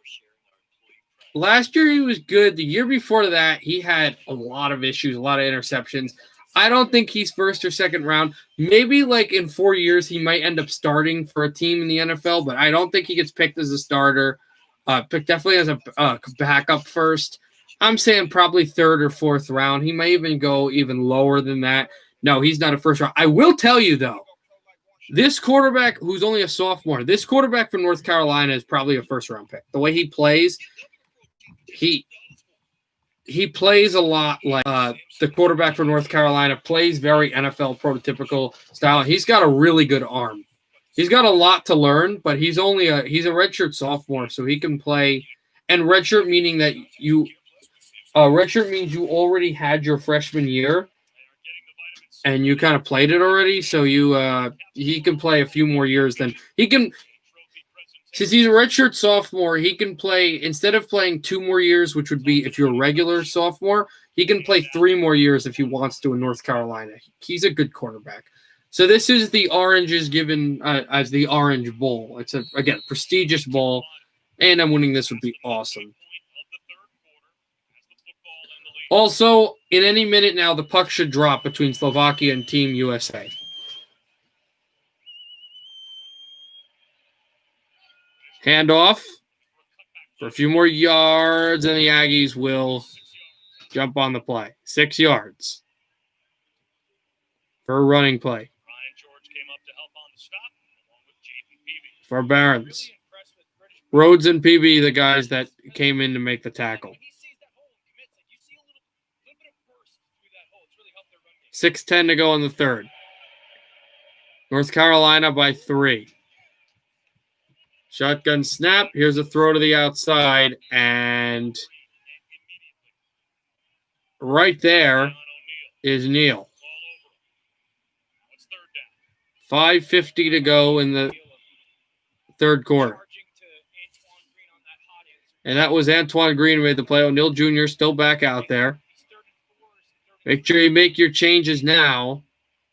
last year he was good. The year before that, he had a lot of issues, a lot of interceptions. I don't think he's first or second round. Maybe like in 4 years, he might end up starting for a team in the NFL, but I don't think he gets picked as a starter. Picked definitely as a backup first. I'm saying probably third or fourth round. He may even go even lower than that. No, he's not a first round. I will tell you, though, this quarterback who's only a sophomore, this quarterback from North Carolina is probably a first-round pick. The way he plays, he plays a lot like the quarterback from North Carolina, plays very NFL prototypical style. He's got a really good arm. He's got a lot to learn, but he's a redshirt sophomore, so he can play. And redshirt meaning that redshirt means you already had your freshman year, and you kind of played it already. So he can play a few more years than he can. Since he's a redshirt sophomore, he can play instead of playing 2 more years, which would be if you're a regular sophomore. He can play 3 more years if he wants to in North Carolina. He's a good quarterback. So this is the Oranges given as the Orange Bowl. It's again prestigious bowl, and I'm winning this would be awesome. Also, in any minute now, the puck should drop between Slovakia and Team USA. Handoff for a few more yards, and the Aggies will jump on the play. 6 yards for a running play. Ryan George came up to help on the stop, along with Jaden Peavy. For Barons. Rhodes and PB, the guys that came in to make the tackle. 6:10 to go in the third. North Carolina by 3. Shotgun snap. Here's a throw to the outside. And right there is Neal. 5:50 to go in the third quarter. And that was Antoine Green who made the play. O'Neal Jr. still back out there. Make sure you make your changes now,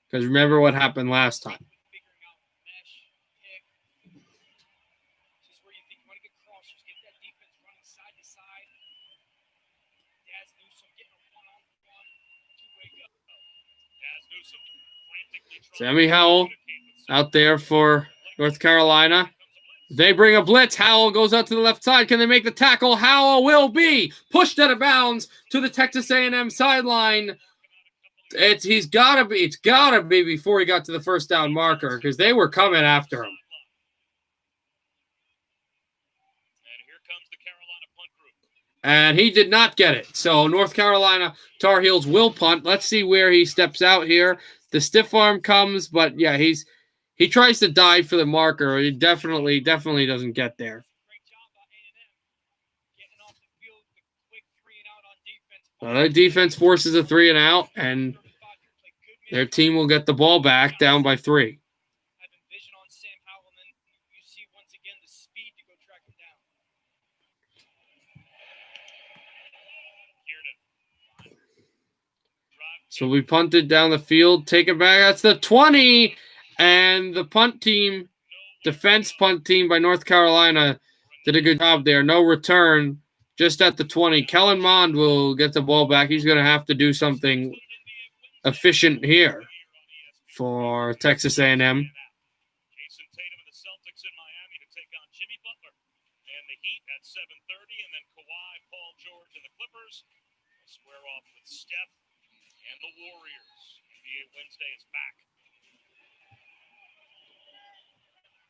because remember what happened last time. Newsom frantically trying Sammy to Howell communicate with out there for North Carolina. They bring a blitz. Howell goes out to the left side. Can they make the tackle? Howell will be pushed out of bounds to the Texas A&M sideline. It's gotta be before he got to the first down marker because they were coming after him. And here comes the Carolina punt group. And he did not get it. So North Carolina Tar Heels will punt. Let's see where he steps out here. The stiff arm comes, but yeah, he tries to dive for the marker. He definitely doesn't get there. Great job by A&M getting off the field with a quick 3 and out on defense. Their defense forces a 3 and out, and their team will get the ball back down by 3. Having vision on Sam Howell, and then you see once again the speed to go track him down. Kiernan. Drive So we punted down the field, take it back. That's the 20. And the punt team, defense punt team by North Carolina, did a good job there. No return, just at the 20. Kellen Mond will get the ball back. He's going to have to do something efficient here for Texas A&M. Jason Tatum and the Celtics in Miami to take on Jimmy Butler and the Heat at 7:30, and then Kawhi, Paul George, and the Clippers will square off with Steph and the Warriors. NBA Wednesday is back.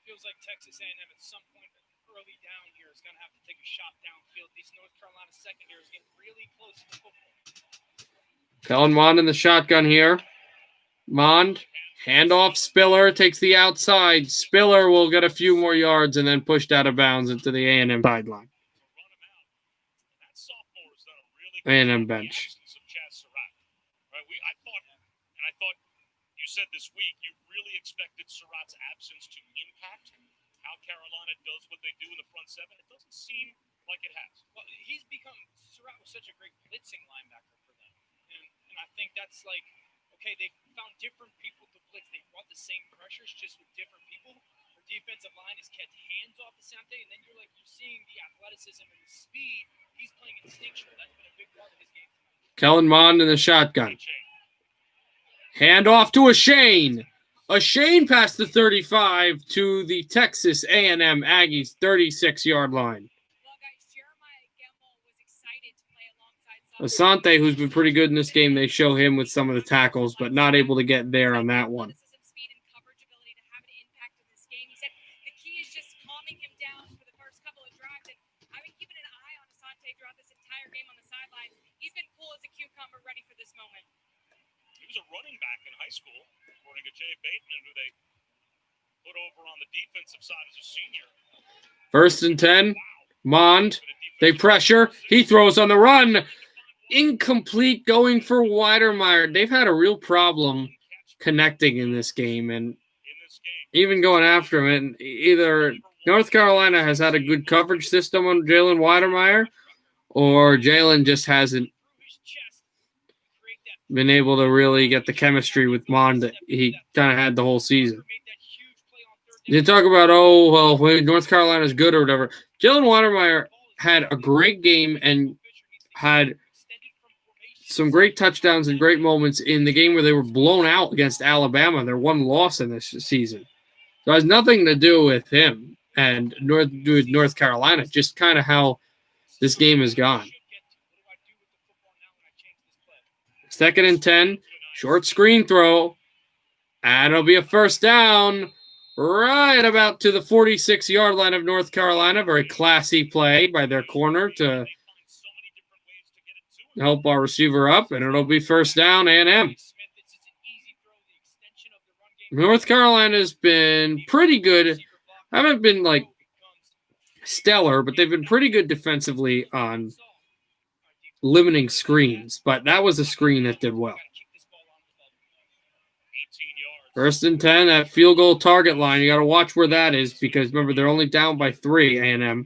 Feels like Texas A&M at some point early down here is going to have to take a shot downfield. These North Carolina secondaries getting really close to the football. Kellen Mond in the shotgun here. Mond, handoff. Spiller takes the outside. Spiller will get a few more yards and then pushed out of bounds into the A&M sideline. Run him out. That sophomore has done a really good A&M job in the bench. absence of Chaz Surratt. Right, I thought you said this week you really expected Surratt's absence to impact how Carolina does what they do in the front seven. It doesn't seem like it has. Well, Surratt was such a great blitzing linebacker for them. And I think that's like, okay, they found different people to blitz. They brought the same pressures just with different people. Their defensive line has kept hands off Asante, and then you're seeing the athleticism and the speed. He's playing instinctual. That's been a big part of his game. Kellen Mond in the shotgun. Hand off to Ashane. Ashane past the 35 to the Texas A&M Aggies 36-yard line. Well, guys, Jeremiah Gemmel was excited to play alongside Asante, who's been pretty good in this game, they show him with some of the tackles, but not able to get there on that one. Speed and coverage ability to have an impact in this game. He said the key is just calming him down for the first couple of drives. And I've been keeping an eye on Asante throughout this entire game on the sidelines. He's been cool as a cucumber, ready for this moment. He was a running back in high school, according to Jay Bateman, who they put over on the defensive side as a senior. 1st and 10. Mond. They pressure. He throws on the run. Incomplete, going for Weidermeyer. They've had a real problem connecting in this game and even going after him. And either North Carolina has had a good coverage system on Jalen Weidermeyer, or Jalen just hasn't been able to really get the chemistry with Mond that he kind of had the whole season. You talk about, North Carolina's good or whatever. Jalen Weidermeyer had a great game and had some great touchdowns and great moments in the game where they were blown out against Alabama. Their one loss in this season. So it has nothing to do with him and North Carolina, just kind of how this game has gone. 2nd and 10, short screen throw, and it'll be a first down right about to the 46-yard line of North Carolina. Very classy play by their corner to help our receiver up, and it'll be first down A&M. North Carolina's been pretty good. Haven't been stellar, but they've been pretty good defensively on limiting screens, but that was a screen that did well. 1st and 10 at field goal target line. You got to watch where that is because remember they're only down by 3. A&M.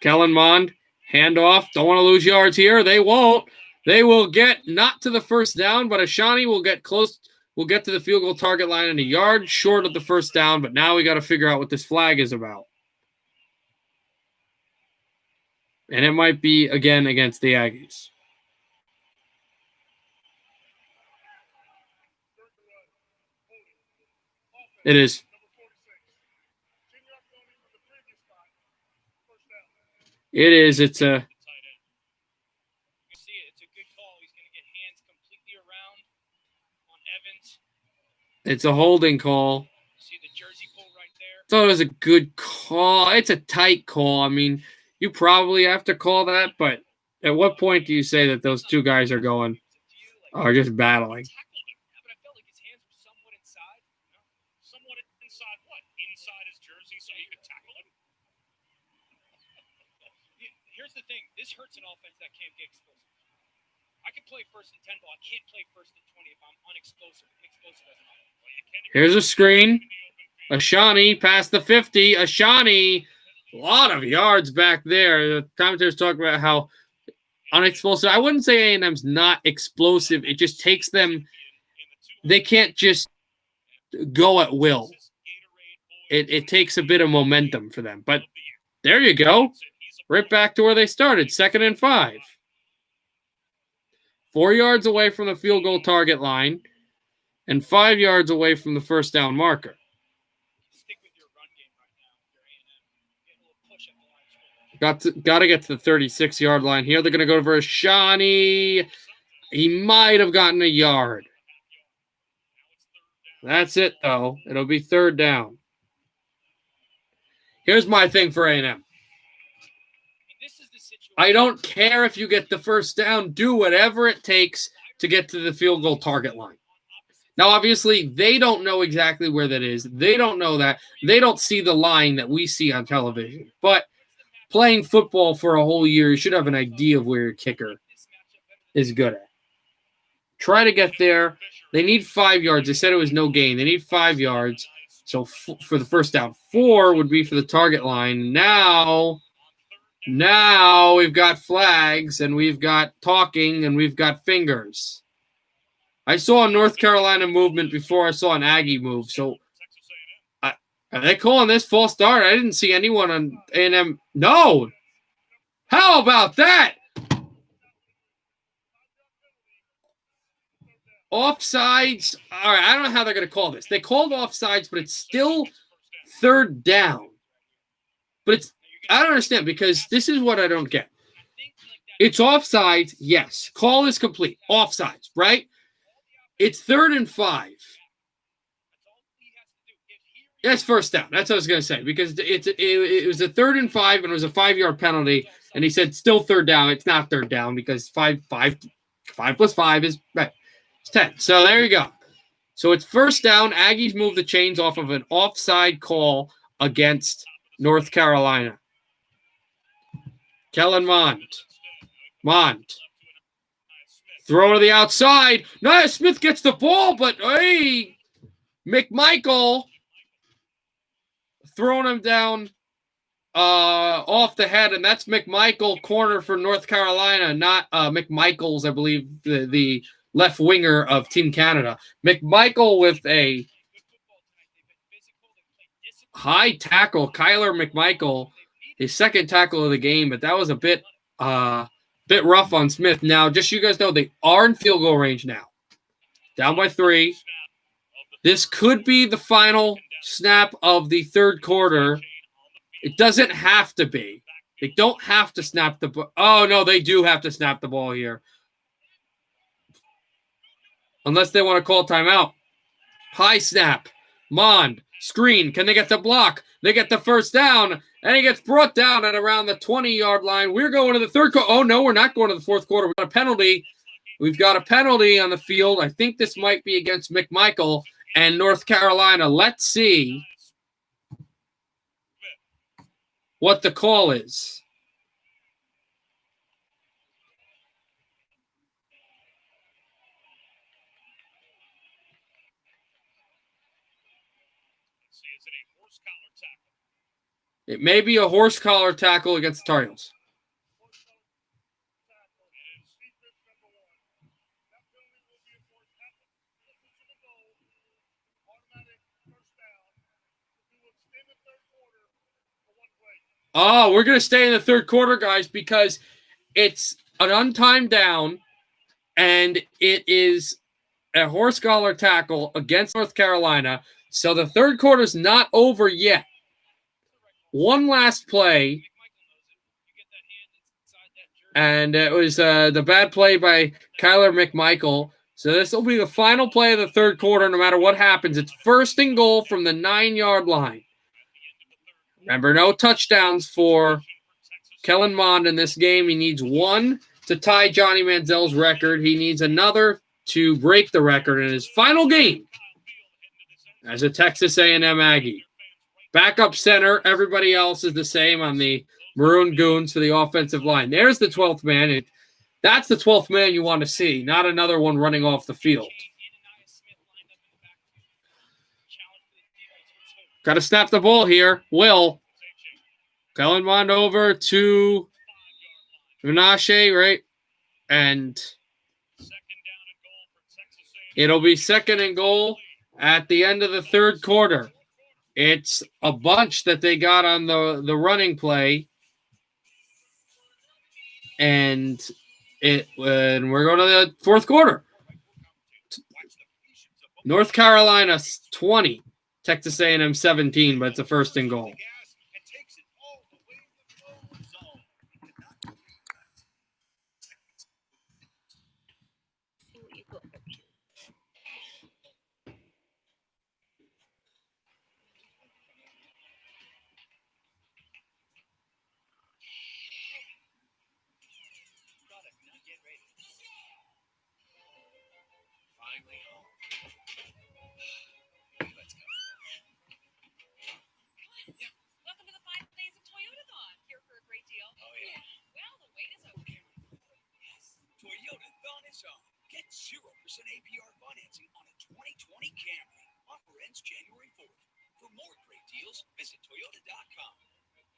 Kellen Mond, handoff. Don't want to lose yards here. They won't. They will get not to the first down, but Ashani will get close. Will get to the field goal target line and a yard short of the first down. But now we got to figure out what this flag is about. And it might be, again, against the Aggies. It is. It is. It's a. You see it. It's a good call. He's going to get hands completely around on Evans. It's a holding call. See the jersey pull right there. Thought it was a good call. It's a tight call. I mean, you probably have to call that, but at what point do you say that those two guys are just battling? Yeah, but I felt like his hands were somewhat inside. Somewhat inside what? Inside his jersey so you could tackle him? Here's the thing. This hurts an offense that can't get explosive. I can play first and 10 ball. I can't play first and 20 if I'm unexplosive. Explosive as an offense. Here's a screen. Ashani past the 50. Ashani, a lot of yards back there. The commentators talk about how unexplosive. I wouldn't say A&M's not explosive. It just takes them. They can't just go at will. It takes a bit of momentum for them. But there you go. Right back to where they started. 2nd and 5. 4 yards away from the field goal target line and 5 yards away from the first down marker. Stick with your run game right now. You're A&M. Get a little push at the line. Got to get to the 36-yard line here. They're going to go for Ashani. He might have gotten a yard. That's it, though. It'll be 3rd down. Here's my thing for A&M. I don't care if you get the first down. Do whatever it takes to get to the field goal target line. Now, obviously, they don't know exactly where that is. They don't know that. They don't see the line that we see on television. But playing football for a whole year, you should have an idea of where your kicker is good at. Try to get there. They need 5 yards. They said it was no gain. They need 5 yards. So for the first down, 4 would be for the target line. Now we've got flags and we've got talking and we've got fingers. I saw a North Carolina movement before I saw an Aggie move. So are they calling this false start? I didn't see anyone on A&M. No. How about that? Offsides. All right, I don't know how they're going to call this. They called offsides, but it's still 3rd down. But I don't understand because this is what I don't get. It's offsides, yes. Call is complete. Offsides, right? It's 3rd and 5. That's first down. That's what I was going to say because it was a 3rd and 5 and it was a 5-yard penalty. And he said still 3rd down. It's not 3rd down because 5 plus 5 is right. It's 10. So there you go. So it's first down. Aggies move the chains off of an offside call against North Carolina. Kellen Mond. Throw to the outside. Nia Smith gets the ball, but hey, McMichael throwing him down off the head, and that's McMichael, corner for North Carolina, not McMichaels, I believe, the left winger of Team Canada. McMichael with a high tackle, Kyler McMichael, his 2nd tackle of the game, but that was a bit rough on Smith. Now, just so you guys know, they are in field goal range now. Down by 3. This could be the final snap of the 3rd quarter. It doesn't have to be. They don't have to snap the ball. Oh, no, they do have to snap the ball here. Unless they want to call timeout. High snap. Mond. Screen. Can they get the block? They get the first down. And he gets brought down at around the 20-yard line. We're going to the 3rd quarter. Oh, no, we're not going to the 4th quarter. We've got a penalty. We've got a penalty on the field. I think this might be against McMichael and North Carolina. Let's see what the call is. It may be a horse collar tackle against the Tar Heels. Oh, we're going to stay in the 3rd quarter, guys, because it's an untimed down, and it is a horse collar tackle against North Carolina. So the third quarter is not over yet. One last play, and it was the bad play by Kyler McMichael. So this will be the final play of the third quarter, no matter what happens. It's 1st and goal from the 9-yard line. Remember, no touchdowns for Kellen Mond in this game. He needs one to tie Johnny Manziel's record. He needs another to break the record in his final game as a Texas A&M Aggie. Backup center, everybody else is the same on the Maroon Goons for the offensive line. There's the 12th man. That's the 12th man you want to see, not another one running off the field. Got to snap the ball here. Will. Kellen Mond over to Menashe, right? And it'll be 2nd and goal at the end of the third quarter. It's a bunch that they got on the running play. And we're going to the fourth quarter. North Carolina 20, Texas A&M 17, but it's a 1st and goal. Get 0% APR financing on a 2020 Camry. Offer ends January 4th. For more great deals, visit Toyota.com.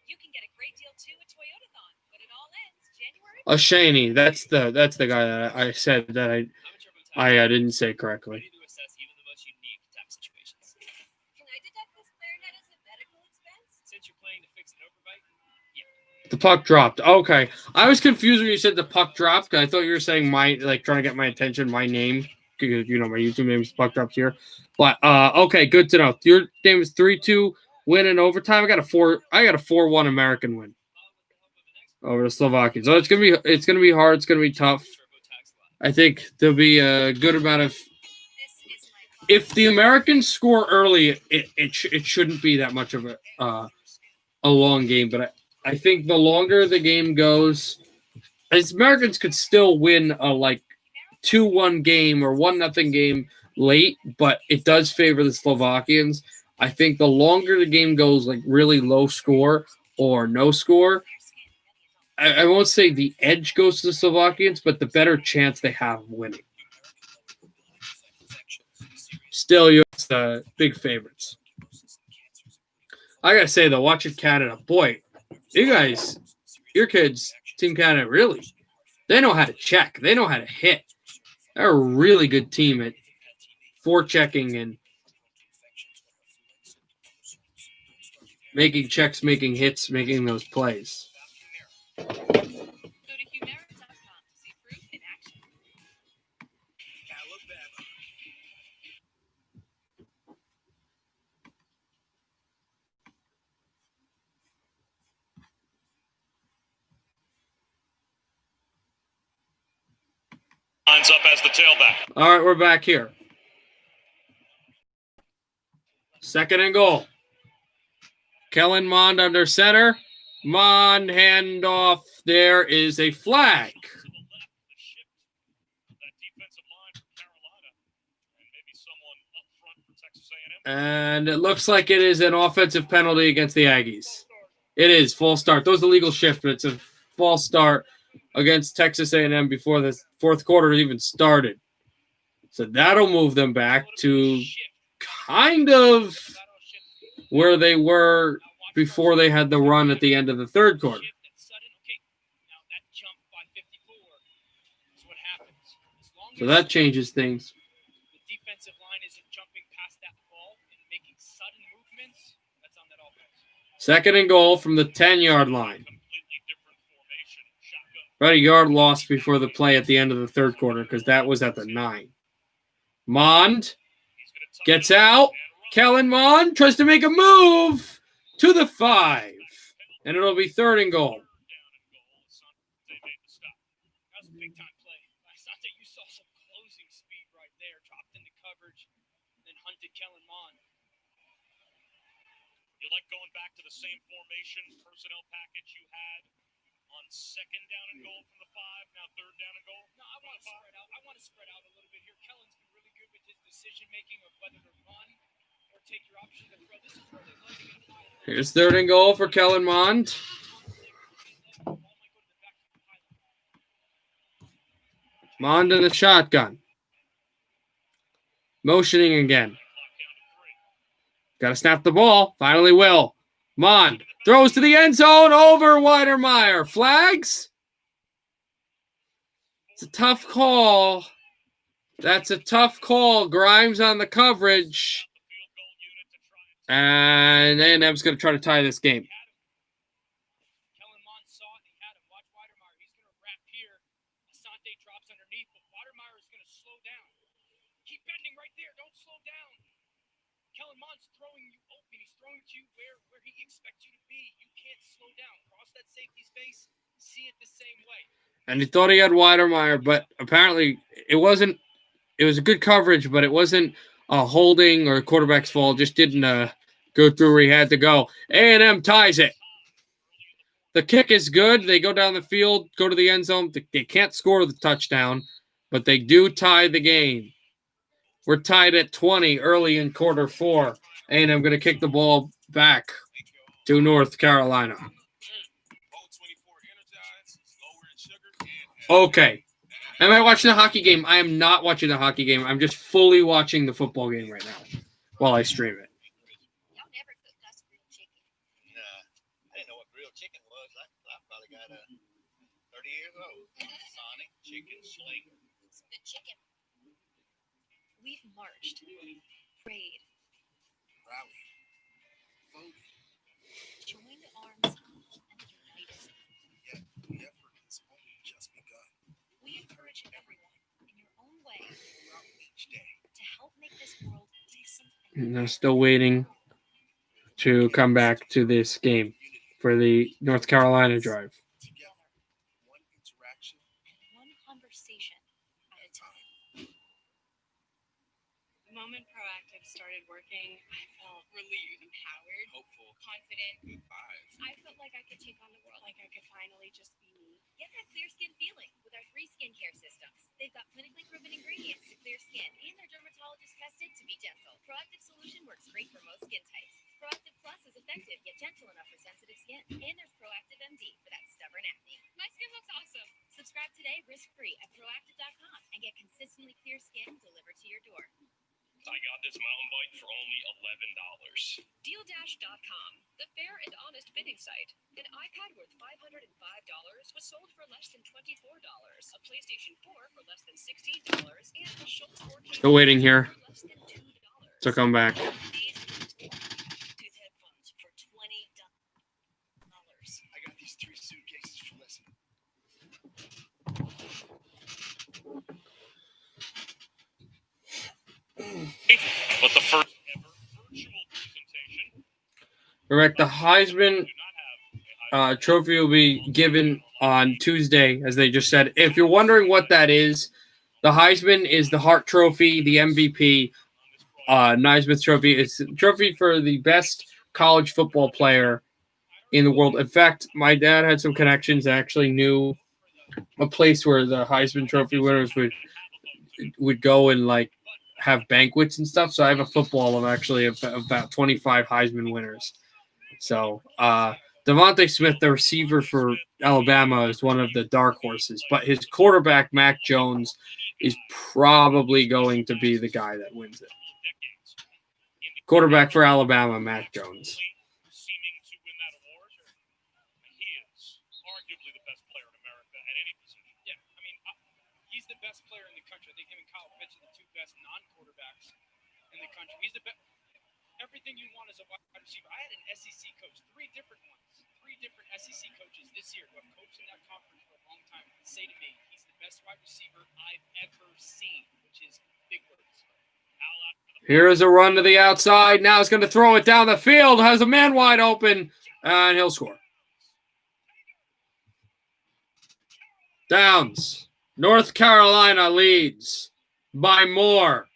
You can get a great deal too at Toyotathon, but it all ends January. O'Shaney, that's the guy that I said that I didn't say correctly. Can I deduct this clarinet as a medical expense? Since you're playing to fix an overbite, The puck dropped. Okay. I was confused when you said the puck dropped because I thought you were saying trying to get my attention, my name. You know, my YouTube name is Puck Dropped here. But, okay, good to know. Your name is 3-2 win in overtime. I got a 4-1 American win over the Slovakians. So it's gonna be hard. It's gonna be tough. I think there'll be a good amount of. If the Americans score early, it shouldn't be that much of a long game. But I think the longer the game goes, as Americans could still win a 2-1 game or 1-0 game late, but it does favor the Slovakians. I think the longer the game goes, really low score or no score, I won't say the edge goes to the Slovakians, but the better chance they have of winning. Still, U.S. Big favorites. I gotta say though, watching Canada, boy, you guys, your kids, Team Canada, really, they know how to check. They know how to hit. They're a really good team at forechecking and making checks, making hits, making those plays. Go to Humera.com to see proof in action. Alabama. Lines up as the tailback. All right, we're back here. 2nd and goal. Kellen Mond under center. Mond handoff. There is a flag. And it looks like it is an offensive penalty against the Aggies. It is false start. Those illegal shift, but it's a false start against Texas A&M before the fourth quarter even started. So that'll move them back to kind of where they were before they had the run at the end of the third quarter. So that changes things. The defensive line isn't jumping past that ball and making sudden movements. That's on that offense. 2nd and goal from the 10-yard line. About a yard lost before the play at the end of the third quarter because that was at the 9. Mond gets out, Kellen Mond tries to make a move to the 5. And it'll be 3rd and goal. That was a big time play. Asante, you saw some closing speed right there. Dropped into coverage, then hunted Kellen Mond. You like going back to the same formation, personnel package you had on 2nd down and goal from the 5, now 3rd down and goal? No, I want to spread out. I want to spread out a little bit here. Kellen's been really good with his decision making of whether to run or take your option to throw. This is where they're letting it fly. Here's 3rd and goal for Kellen Mond. Mond in the shotgun. Motioning again. Got to snap the ball. Finally will. Mond throws to the end zone over Weidermeyer. Flags? It's a tough call. That's a tough call. Grimes on the coverage. And A&M's going to try to tie this game. Kellen Mond saw it. He had him. Watch Weidermeyer. He's going to wrap here. Asante drops underneath, but Weidermeyer is going to slow down. Keep bending right there. Don't slow down. Kellen Mond's throwing you open. He's throwing to you where he expects you to be. You can't slow down. Cross that safety's face. See it the same way. And he thought he had Weidermeyer, but apparently it wasn't. It was a good coverage, but it wasn't a holding or a quarterback's fault. Just didn't go through where he had to go. A&M ties it. The kick is good. They go down the field, go to the end zone. They can't score the touchdown, but they do tie the game. We're tied at 20 early in quarter 4. And I'm going to kick the ball back to North Carolina. Okay. Am I watching the hockey game? I am not watching the hockey game. I'm just fully watching the football game right now while I stream it. Y'all never cooked us grilled chicken. Nah, I didn't know what grilled chicken was. I probably got 30 years old. Sonic chicken sling. It's good chicken. We've marched, prayed, Rallied. Voted. joined arms, and united. Yet the effort has only just begun. We encourage everyone, in your own way, Throughout each day. to help make this world decent And I'm still waiting to come back to this game for the North Carolina drive. Together. One interaction and one conversation at a time. The moment Proactive started working, I felt relieved, empowered, hopeful. confident. Good vibes. I felt like I could take on the world. Like I could finally just be me. Get that clear skin feeling with our 3 skincare systems. They've got clinically proven ingredients to clear skin, and they're dermatologist tested to be gentle. Proactive Solution works great for most skin types. Proactive Plus is effective yet gentle enough for sensitive skin. And there's Proactive MD for that stubborn acne. My skin looks awesome. Subscribe today risk-free at proactive.com and get consistently clear skin delivered to your door. I got this mountain bike for only $11. DealDash.com, the fair and honest bidding site. An iPad worth $505 was sold for less than $24. A PlayStation 4 for less than $16, and a Schultz 4K Still waiting here for less than $2. to come back. These Bluetooth headphones for $20. I got these 3 suitcases for less. But the first ever virtual presentation. Correct. The Heisman trophy will be given on Tuesday, as they just said. If you're wondering what that is, the Heisman is the Hart Trophy, the MVP, Naismith Trophy. It's a trophy for the best college football player in the world. In fact, my dad had some connections and actually knew a place where the Heisman Trophy winners would go and like have banquets and stuff. So I have a football of actually about 25 Heisman winners. So Devontae Smith, the receiver for Alabama, is one of the dark horses, but his quarterback, Mac Jones, is probably going to be the guy that wins it. Quarterback for Alabama, Mac Jones. Seeming to win that award. He is arguably the best player in America at any position. Yeah, I mean, he's the best player in the country. I think him and Kyle Pitts are the 2 best non-quarterbacks in the country. He's the best. Everything you want as a wide receiver. I had an SEC coach, 3 different ones, 3 different SEC coaches this year who have coached in that conference for a long time say to me, he's the best wide receiver I've ever seen, which is big words. Here's a run to the outside. Now he's going to throw it down the field. Has a man wide open, and he'll score. Downs. North Carolina leads by more.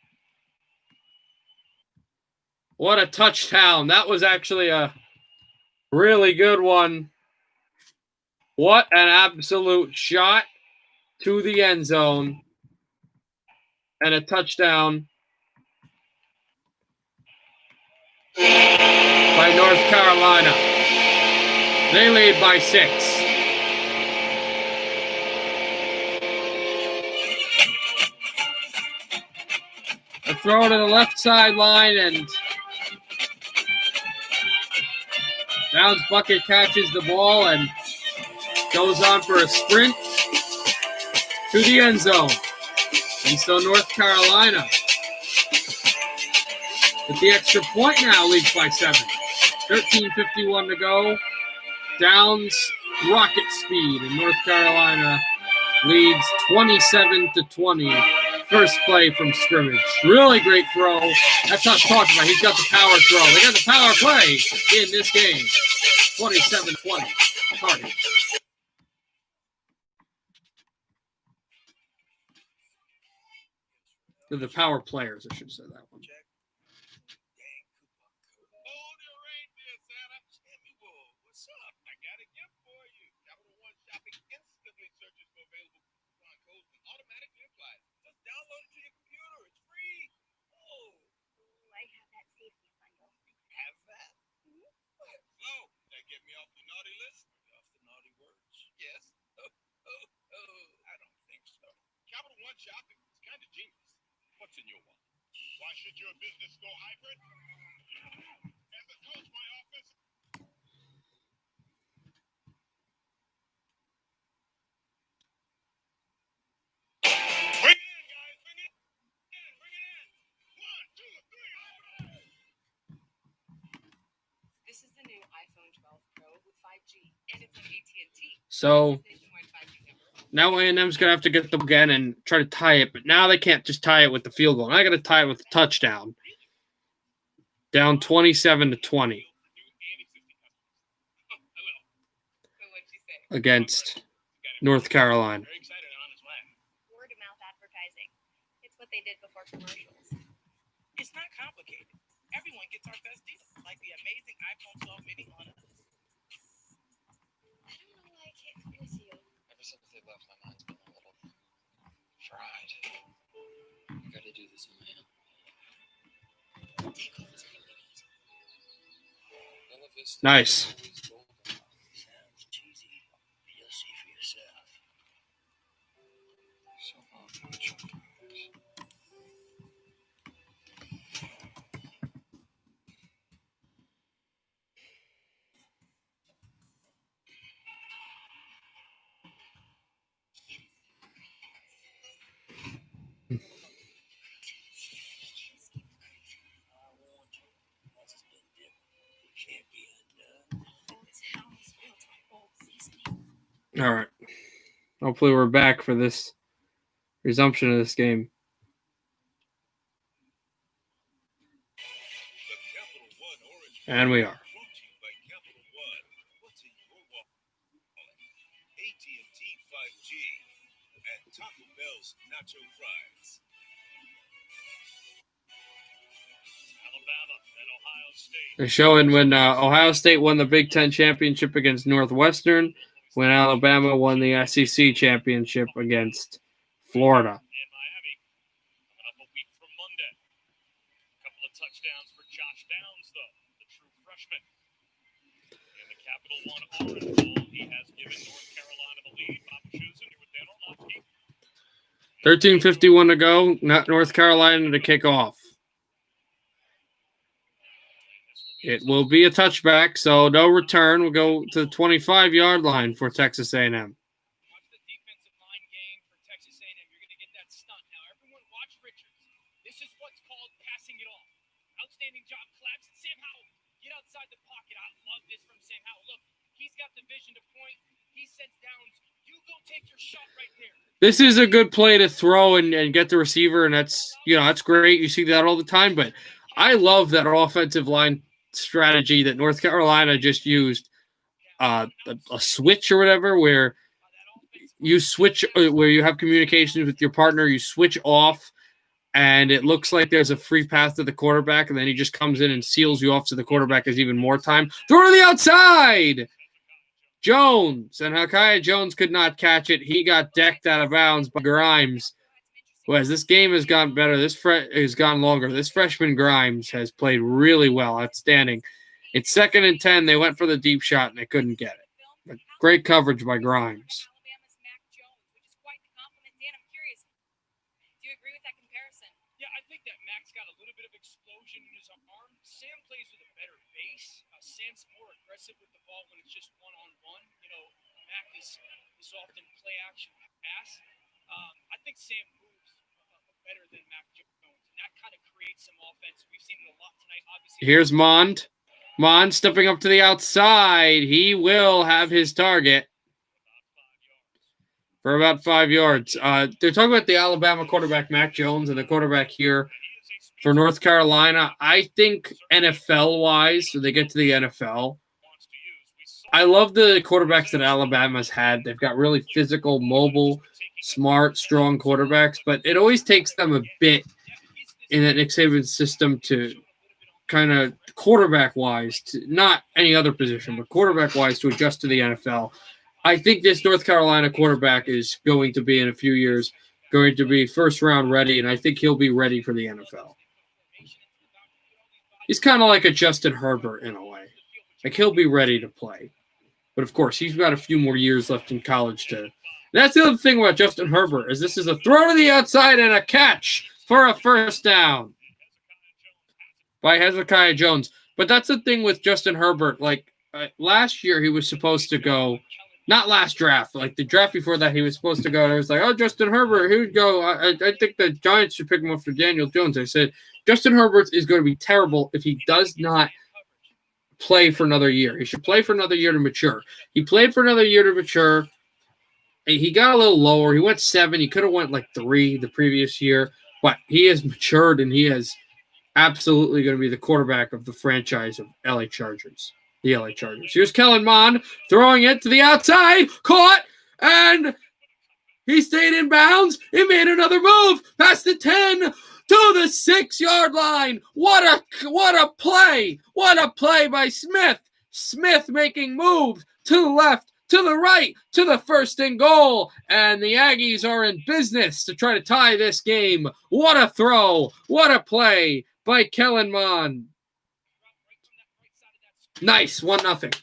What a touchdown. That was actually a really good one. What an absolute shot to the end zone. And a touchdown by North Carolina. They lead by 6. A throw to the left sideline, and Downs Bucket catches the ball and goes on for a sprint to the end zone. And so North Carolina, with the extra point now, leads by 7. 13:51 to go. Downs rocket speed, and North Carolina leads 27-20. First play from scrimmage. Really great throw. That's what I'm talking about. He's got the power throw. They got the power play in this game. 27-20. Target. They're the power players, I should say that one. Hold your reindeer, Santa. Samuel, what's up? I got a gift for you. Capital One Shopping instantly searches for available coupon codes and automatically applies. Just download it to your computer. It's free. Oh, I have that safety bundle. have that? So, that get me off the naughty list? Off the naughty words? Yes. I don't think so. Capital One Shopping is kind of genius. What's in your wallet? Why should your business go hybrid? As a coach, my office. Bring it in, guys. Bring it in. Bring it in. 1, 2, 3. This is the new iPhone 12 Pro with 5G, and it's on AT&T. So Nationwide 5G number. now A&M's going to have to get them again and try to tie it. But now they can't just tie it with the field goal. Now they got to tie it with the touchdown. Down 27-20 So what'd you say? against North Carolina. Very excited and on his way. Word of mouth advertising. It's what they did before commercials. It's not complicated. Everyone gets our best deal, like the amazing iPhone 12 mini on us. I don't know why I can't come with you. Ever since they left, my mind's been a little fried. I gotta do this on my own. Take all the time you need. None of this Nice. is golden. Sounds cheesy. You'll see for yourself. So long for the children. I warned you. Once it's been dipped, it can't be undone. Oats house built on old seasoning. All right. Hopefully we're back for this resumption of this game. The Capital One Orange And we are. brought to you by Capital One. What's in your wallet? AT&T 5G and Taco Bell's Nacho Fries. Alabama and Ohio State. They're showing when Ohio State won the Big Ten championship against Northwestern, when Alabama won the SEC championship against Florida. In Miami, coming up a week from Monday. A couple of touchdowns for Josh Downs, though, the true freshman. In the Capital One Orange Bowl, he has given North Carolina the lead. Bob Schusen with Dan Orlovsky. 13:51 to go. Not North Carolina to kick off. It will be a touchback, so no return. We'll go to the 25-yard line for Texas A&M. Watch the defensive line game for Texas A&M. You're going to get that stunt. Now, everyone watch Richards. This is what's called passing it off. Outstanding job, Claps. Sam Howell, get outside the pocket. I love this from Sam Howell. Look, he's got the vision to point, he sets downs. You go take your shot right there. This is a good play to throw and get the receiver, and that's great. You see that all the time, but I love that offensive line strategy that North Carolina just used, a switch or whatever, where you switch, where you have communications with your partner, you switch off, and it looks like there's a free pass to the quarterback, and then he just comes in and seals you off so the quarterback has even more time. Throw to the outside! Jones, and Hekiah Jones could not catch it. He got decked out of bounds by Grimes. Well, as this game has gone better, has gone longer. This freshman Grimes has played really well, outstanding. It's 2nd and 10. They went for the deep shot, and they couldn't get it. But great coverage by Grimes. Alabama's Mac Jones, which is quite the compliment. Dan, I'm curious. Do you agree with that comparison? Yeah, I think that Mac's got a little bit of explosion in his arm. Sam plays with a better base. Sam's more aggressive with the ball when it's just one-on-one. You know, Mac is often play-action pass. I think Sam moves better than Mac Jones, and that kind of creates some offense. We've seen it a lot tonight. Obviously, here's Mond. Mond stepping up to the outside. He will have his target for about 5 yards. They're talking about the Alabama quarterback, Mac Jones, and the quarterback here for North Carolina. I think NFL-wise, so they get to the NFL, I love the quarterbacks that Alabama's had. They've got really physical, mobile, smart, strong quarterbacks, but it always takes them a bit in that Nick Saban system to kind of quarterback-wise, not any other position, but quarterback-wise to adjust to the NFL. I think this North Carolina quarterback is going to be, in a few years, going to be first-round ready, and I think he'll be ready for the NFL. He's kind of like a Justin Herbert in a way. Like, he'll be ready to play. But, of course, he's got a few more years left in college to. That's the other thing about Justin Herbert, is this is a throw to the outside and a catch for a first down by Hezekiah Jones. But that's the thing with Justin Herbert. Like, last year he was supposed to go, not last draft, like the draft before that he was supposed to go, and I was like, oh, Justin Herbert, he would go. I think the Giants should pick him up for Daniel Jones. I said, Justin Herbert is going to be terrible if he does not play for another year. He should play for another year to mature. He played for another year to mature. He got a little lower. He went 7. He could have went like 3 the previous year, but he has matured, and he is absolutely going to be the quarterback of the franchise of LA Chargers. The LA Chargers. Here's Kellen Mond throwing it to the outside. Caught, and he stayed in bounds. He made another move past the 10 to the 6-yard line. What a play. What a play by Smith. Smith making moves to the left, to the right, to the 1st and goal. And the Aggies are in business to try to tie this game. What a throw. What a play by Kellen Mond. Nice. 1-0.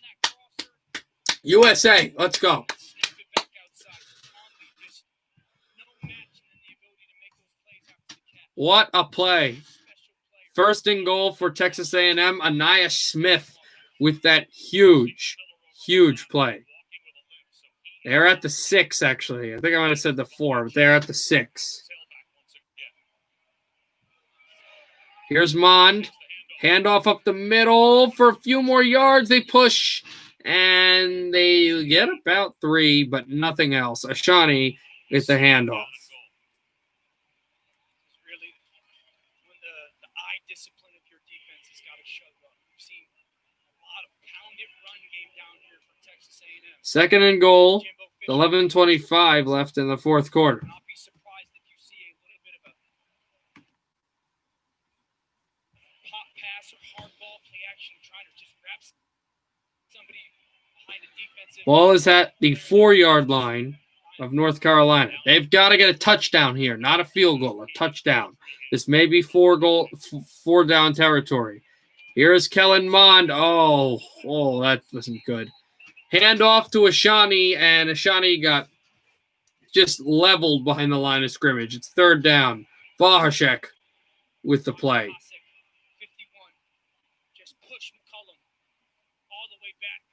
USA. Let's go. What a play. 1st and goal for Texas A&M. Anaya Smith with that huge, huge play. They're at the 6, actually. I think I might have said the 4, but they're at the 6. Here's Mond. Handoff up the middle for a few more yards. They push, and they get about 3, but nothing else. Ashani with the handoff. Really, when the eye discipline of your defense has got to show up. We've seen a lot of pounded run game down here for Texas A&M. 2nd and goal. 11:25 left in the 4th quarter. I'll be surprised if you see a little bit of a pop pass or hard ball play action trying to just grab somebody behind a defensive. Ball is at the 4-yard line of North Carolina. They've got to get a touchdown here, not a field goal, a touchdown. This may be 4-down territory. Here's Kellen Mond. Oh, that wasn't good. Hand off to Ashani, and Ashani got just leveled behind the line of scrimmage. It's 3rd down. Vahashek with the play. 51. Just push McCollum all the way back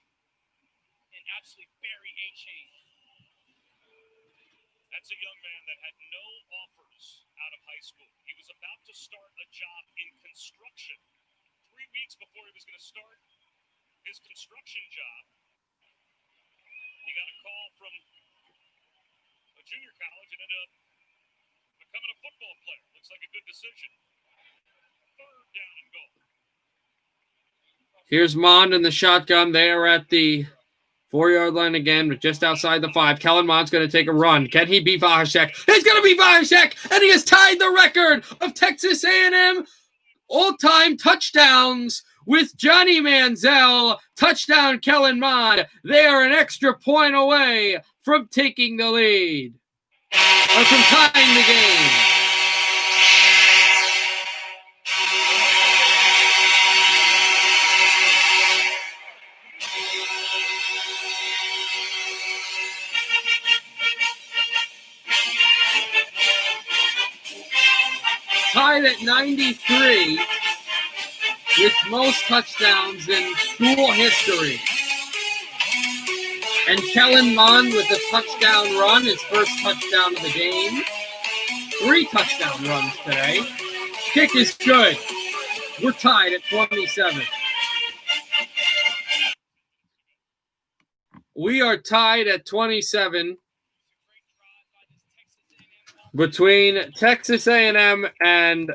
and absolutely bury A-Chain. That's a young man that had no offers out of high school. He was about to start a job in construction. 3 weeks before he was going to start his construction job, from a junior college and ended up becoming a football player. Looks like a good decision. 3rd down and goal. Here's Mond in the shotgun. They are at the 4-yard line again, but just outside the 5. Kellen Mond's going to take a run. Can he beat Vahashek? He's going to beat Vahashek, and he has tied the record of Texas A&M all-time touchdowns with Johnny Manziel. Touchdown, Kellen Mond. They are an extra point away from taking the lead, or from tying the game. Tied at 93 with most touchdowns in school history. And Kellen Mond with a touchdown run, his first touchdown of the game. 3 touchdown runs today. Kick is good. We're tied at 27. We are tied at 27 between Texas A&M and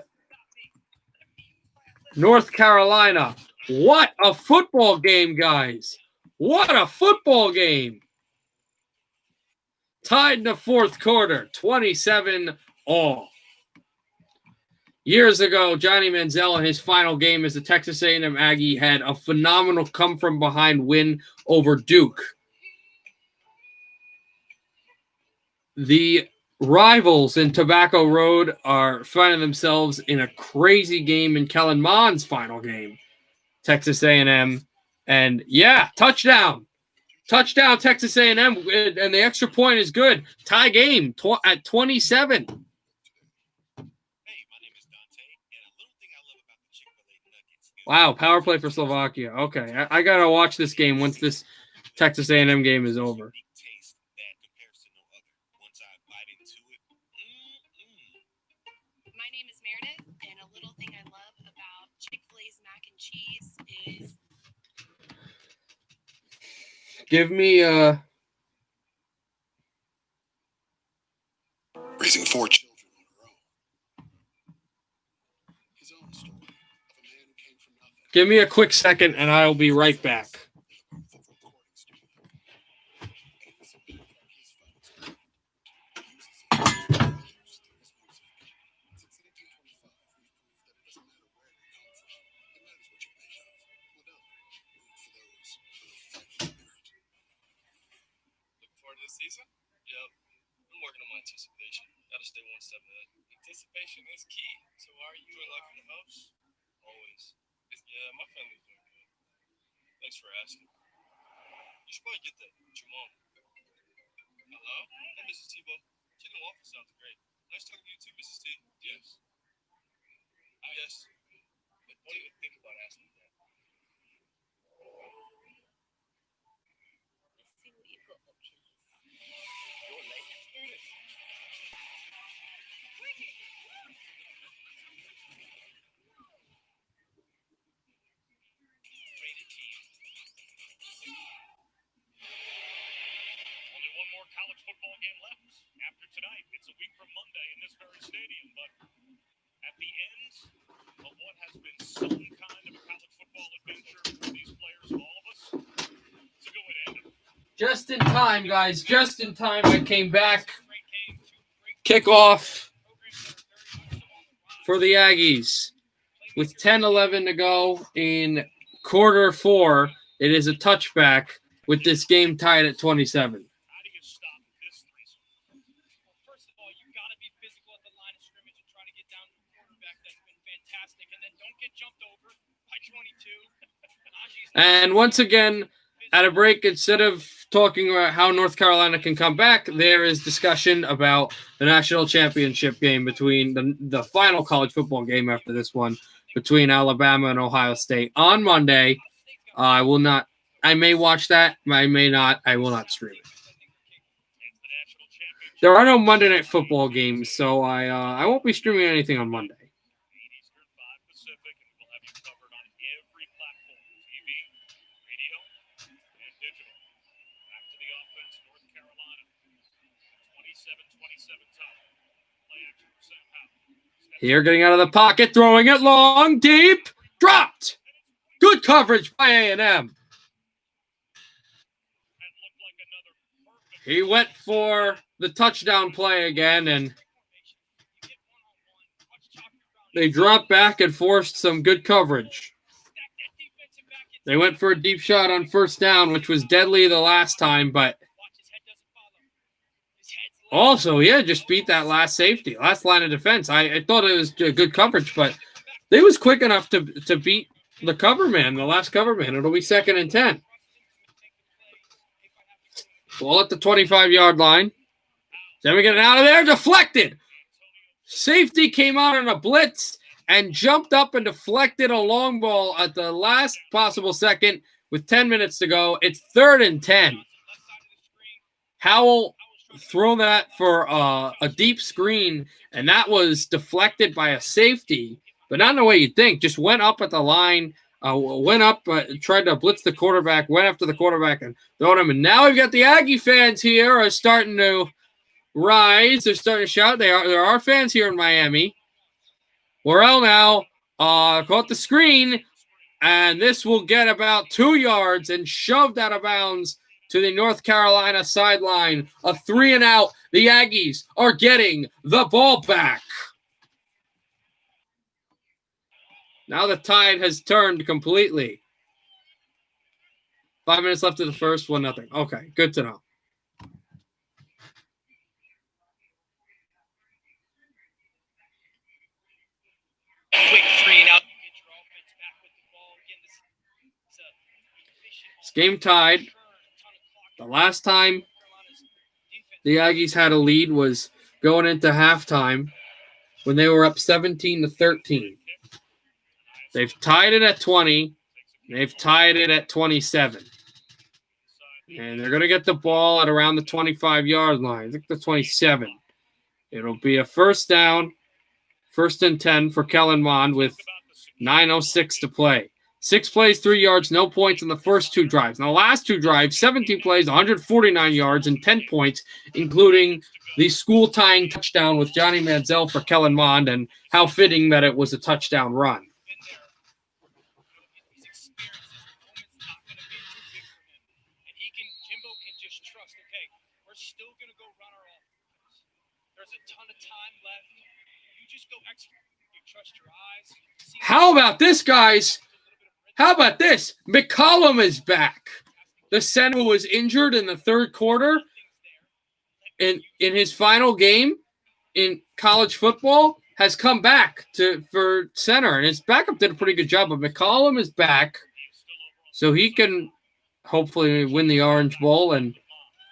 North Carolina. What a football game, guys. What a football game. Tied in the 4th quarter, 27-all. Years ago, Johnny Manziel in his final game as a Texas A&M Aggie had a phenomenal come-from-behind win over Duke. The rivals in Tobacco Road are finding themselves in a crazy game in Kellen Mond's final game. Texas A&M. And, yeah, touchdown. Touchdown, Texas A&M. And the extra point is good. Tie game at 27. Wow, power play for Slovakia. Okay, I got to watch this game once this Texas A&M game is over. My name is Meredith, and a little thing I love about Chick-fil-A's mac and cheese is... Give me raising 4 children on her own. His own story of a man who came from nothing. Give me a quick second, and I'll be right back. Season? Yep. I'm working on my anticipation. Gotta stay one step ahead. Anticipation is key. So are you in life in the house? Always. Yeah, my family's doing good. Thanks for asking. You should probably get that with your mom. Hello? Hey, Mrs. Tebow. Chicken and waffle sounds great. Nice talking to you too, Mrs. T. Yes. Yes. But don't even think about asking that. Only one more college football game left after tonight. It's a week from Monday in this very stadium, but at the end of what has been some kind of a college football adventure for these players and all of us, it's a good way to end it. Just in time, guys. Just in time. I came back. Kickoff for the Aggies. With 10-11 to go in quarter 4, it is a touchback with this game tied at 27. How do you stop this threesome? Well, first of all, you got to be physical at the line of scrimmage and try to get down to the quarterback. That's been fantastic. And then don't get jumped over by 22. And once again, at a break, instead of talking about how North Carolina can come back, there is discussion about the national championship game between the final college football game after this one between Alabama and Ohio State on Monday. I may watch that. I may not. I will not stream it. There are no Monday Night Football games, so I won't be streaming anything on Monday. TV, radio, and digital. Back to the offense, North Carolina. 37-27 top. Play action for Sam Howell. Here, getting out of the pocket, throwing it long, deep, dropped. Good coverage by A&M. That looked like another perfect He went for the touchdown play again, and they dropped back and forced some good coverage. They went for a deep shot on first down, which was deadly the last time, but also, yeah, just beat that last safety, last line of defense. I thought it was a good coverage, but they was quick enough to beat the cover man, the last cover man. It'll be 2nd and 10. Ball at the 25-yard line. Then we get it out of there, deflected. Safety came out on a blitz and jumped up and deflected a long ball at the last possible second with 10 minutes to go. It's 3rd and 10. Howell throw that for a deep screen, and that was deflected by a safety, but not in the way you'd think. Just went up at the line, went up, tried to blitz the quarterback, went after the quarterback and throwed him. And now we've got the Aggie fans here are starting to rise. They're starting to shout. There are fans here in Miami. Worrell now caught the screen, and this will get about 2 yards and shoved out of bounds to the North Carolina sideline. A 3 and out. The Aggies are getting the ball back. Now the tide has turned completely. 5 minutes left of the first, 1-0. Okay, good to know. Quick 3 and out. This game tied. The last time the Aggies had a lead was going into halftime when they were up 17-13. They've tied it at 20. They've tied it at 27. And they're going to get the ball at around the 25-yard line. I think the 27. It'll be a first down, 1st and 10 for Kellen Mond with 9:06 to play. 6 plays, 3 yards, no points in the first 2 drives. In the last 2 drives, 17 plays, 149 yards, and 10 points, including the school-tying touchdown with Johnny Manziel for Kellen Mond, and how fitting that it was a touchdown run. How about this, guys? How about this? McCollum is back. The center who was injured in the 3rd quarter in his final game in college football has come back for center, and his backup did a pretty good job. But McCollum is back, so he can hopefully win the Orange Bowl and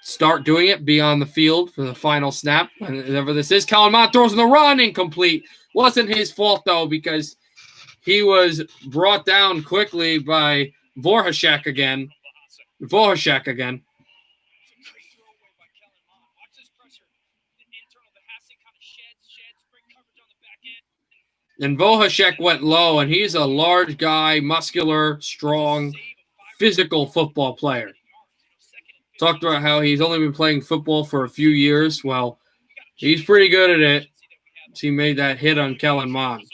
start doing it, be on the field for the final snap, whenever this is. Kellen Mond throws in the run, incomplete. Wasn't his fault, though, because he was brought down quickly by Vorhashek again. And Vorhashek went low, and he's a large guy, muscular, strong, physical football player. Talked about how he's only been playing football for a few years. Well, he's pretty good at it. He made that hit on Kellen Mond.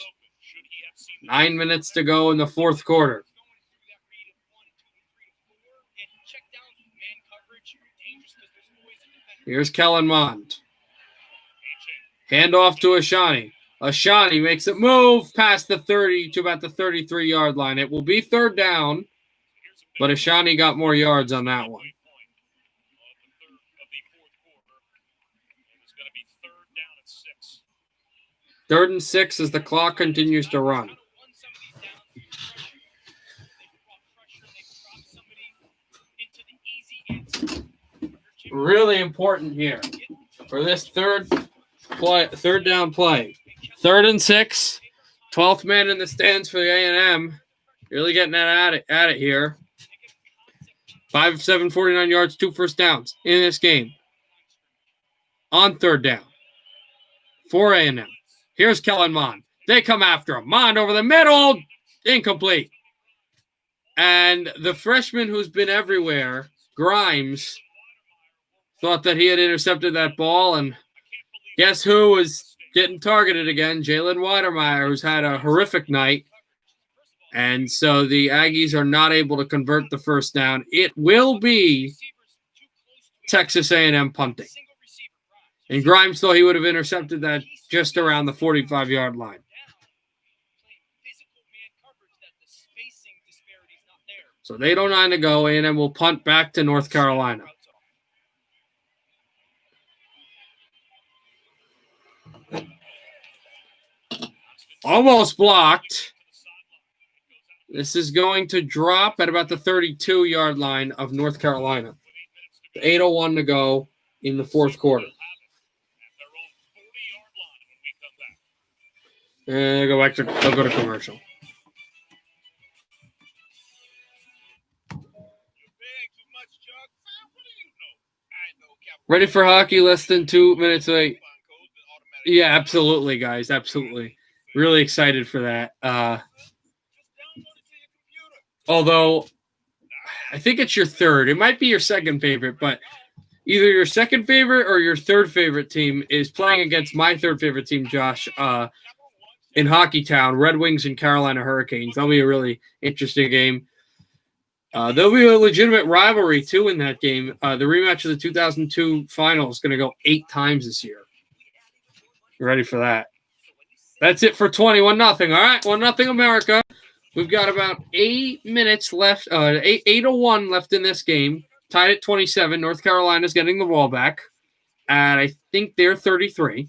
9 minutes to go in the 4th quarter. Here's Kellen Mond. Hand off to Ashani. Ashani makes it move past the 30 to about the 33-yard line. It will be 3rd down, but Ashani got more yards on that one. Third and 6 as the clock continues to run. Really important here for this third down play. 3rd and 6, 12th man in the stands for the A&M. Really getting at it here. 5 of 7, 49 yards, 2 first downs in this game. On 3rd down for A&M. Here's Kellen Mond. They come after him. Mond over the middle. Incomplete. And the freshman who's been everywhere, Grimes, thought that he had intercepted that ball, and guess who was getting targeted again? Jalen Weidermeyer, who's had a horrific night. And so the Aggies are not able to convert the first down. It will be Texas A&M punting. And Grimes thought he would have intercepted that just around the 45-yard line. So they don't mind to go. A&M will punt back to North Carolina. Almost blocked. This is going to drop at about the 32-yard line of North Carolina. 8:01 to go in the fourth quarter. And they'll go to commercial. Ready for hockey, less than 2 minutes late. Yeah, absolutely, guys. Absolutely. Really excited for that. Although, I think it's your third. It might be your second favorite, but either your second favorite or your third favorite team is playing against my third favorite team, Josh, in Hockey Town, Red Wings and Carolina Hurricanes. That'll be a really interesting game. There'll be a legitimate rivalry, too, in that game. The rematch of the 2002 final is going to go 8 times this year. You ready for that? That's it for 21-0. All right, 1-0 America. We've got about 8 minutes left, 8:01 left in this game. Tied at 27. North Carolina's getting the ball back. And I think they're 33.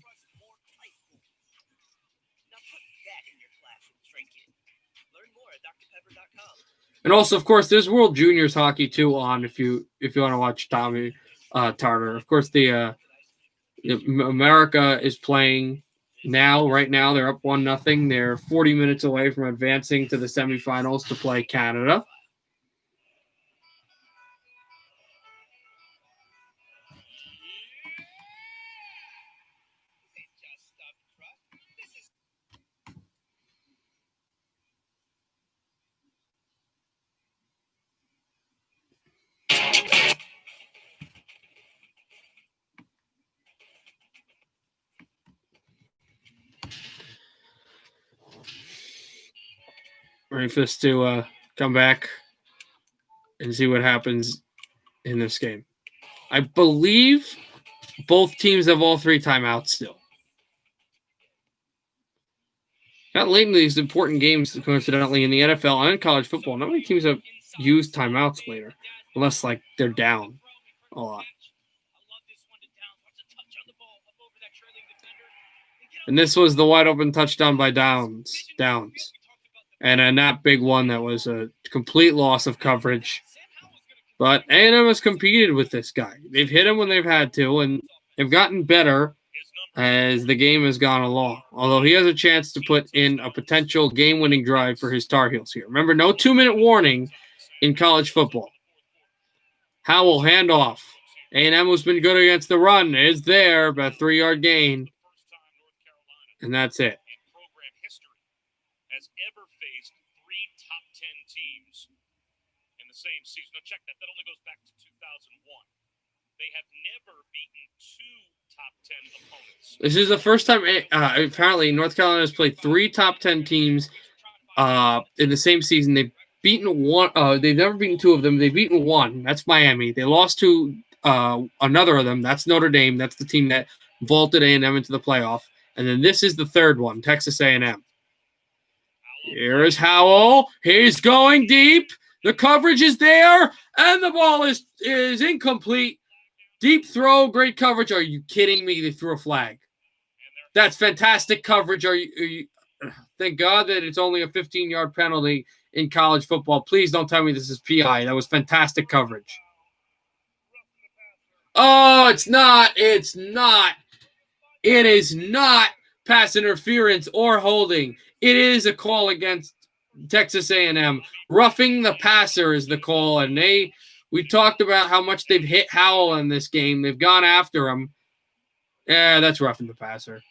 And also, of course, there's World Juniors hockey too on if you want to watch Tommy Tartar. Of course, the America is playing now. Right now, they're up 1-0. They're 40 minutes away from advancing to the semifinals to play Canada. Ready for this to come back and see what happens in this game. I believe both teams have all 3 timeouts still. Not late in these important games, coincidentally, in the NFL and college football. Not many teams have used timeouts later, unless like they're down a lot. And this was the wide open touchdown by Downs. And a not big one that was a complete loss of coverage. But A&M has competed with this guy. They've hit him when they've had to, and they've gotten better as the game has gone along. Although he has a chance to put in a potential game-winning drive for his Tar Heels here. Remember, no 2-minute warning in college football. Howell handoff. A&M has been good against the run. Is there, about a 3-yard gain. And that's it. Same season. Now check that. That only goes back to 2001. They have never beaten 2 top 10 opponents. This is the first time, apparently, North Carolina has played 3 top 10 teams in the same season. They've beaten 1. They've never beaten 2 of them. They've beaten 1. That's Miami. They lost to another of them. That's Notre Dame. That's the team that vaulted A&M into the playoff. And then this is the third one, Texas A&M. Here is Howell. He's going deep. The coverage is there, and the ball is incomplete. Deep throw, great coverage. Are you kidding me? They threw a flag. That's fantastic coverage. Are you thank God that it's only a 15-yard penalty in college football. Please don't tell me this is PI. That was fantastic coverage. Oh, it's not. It's not. It is not pass interference or holding. It is a call against Texas A&M. Roughing the passer is the call, and we talked about how much they've hit Howell in this game. They've gone after him. Yeah, that's roughing the passer.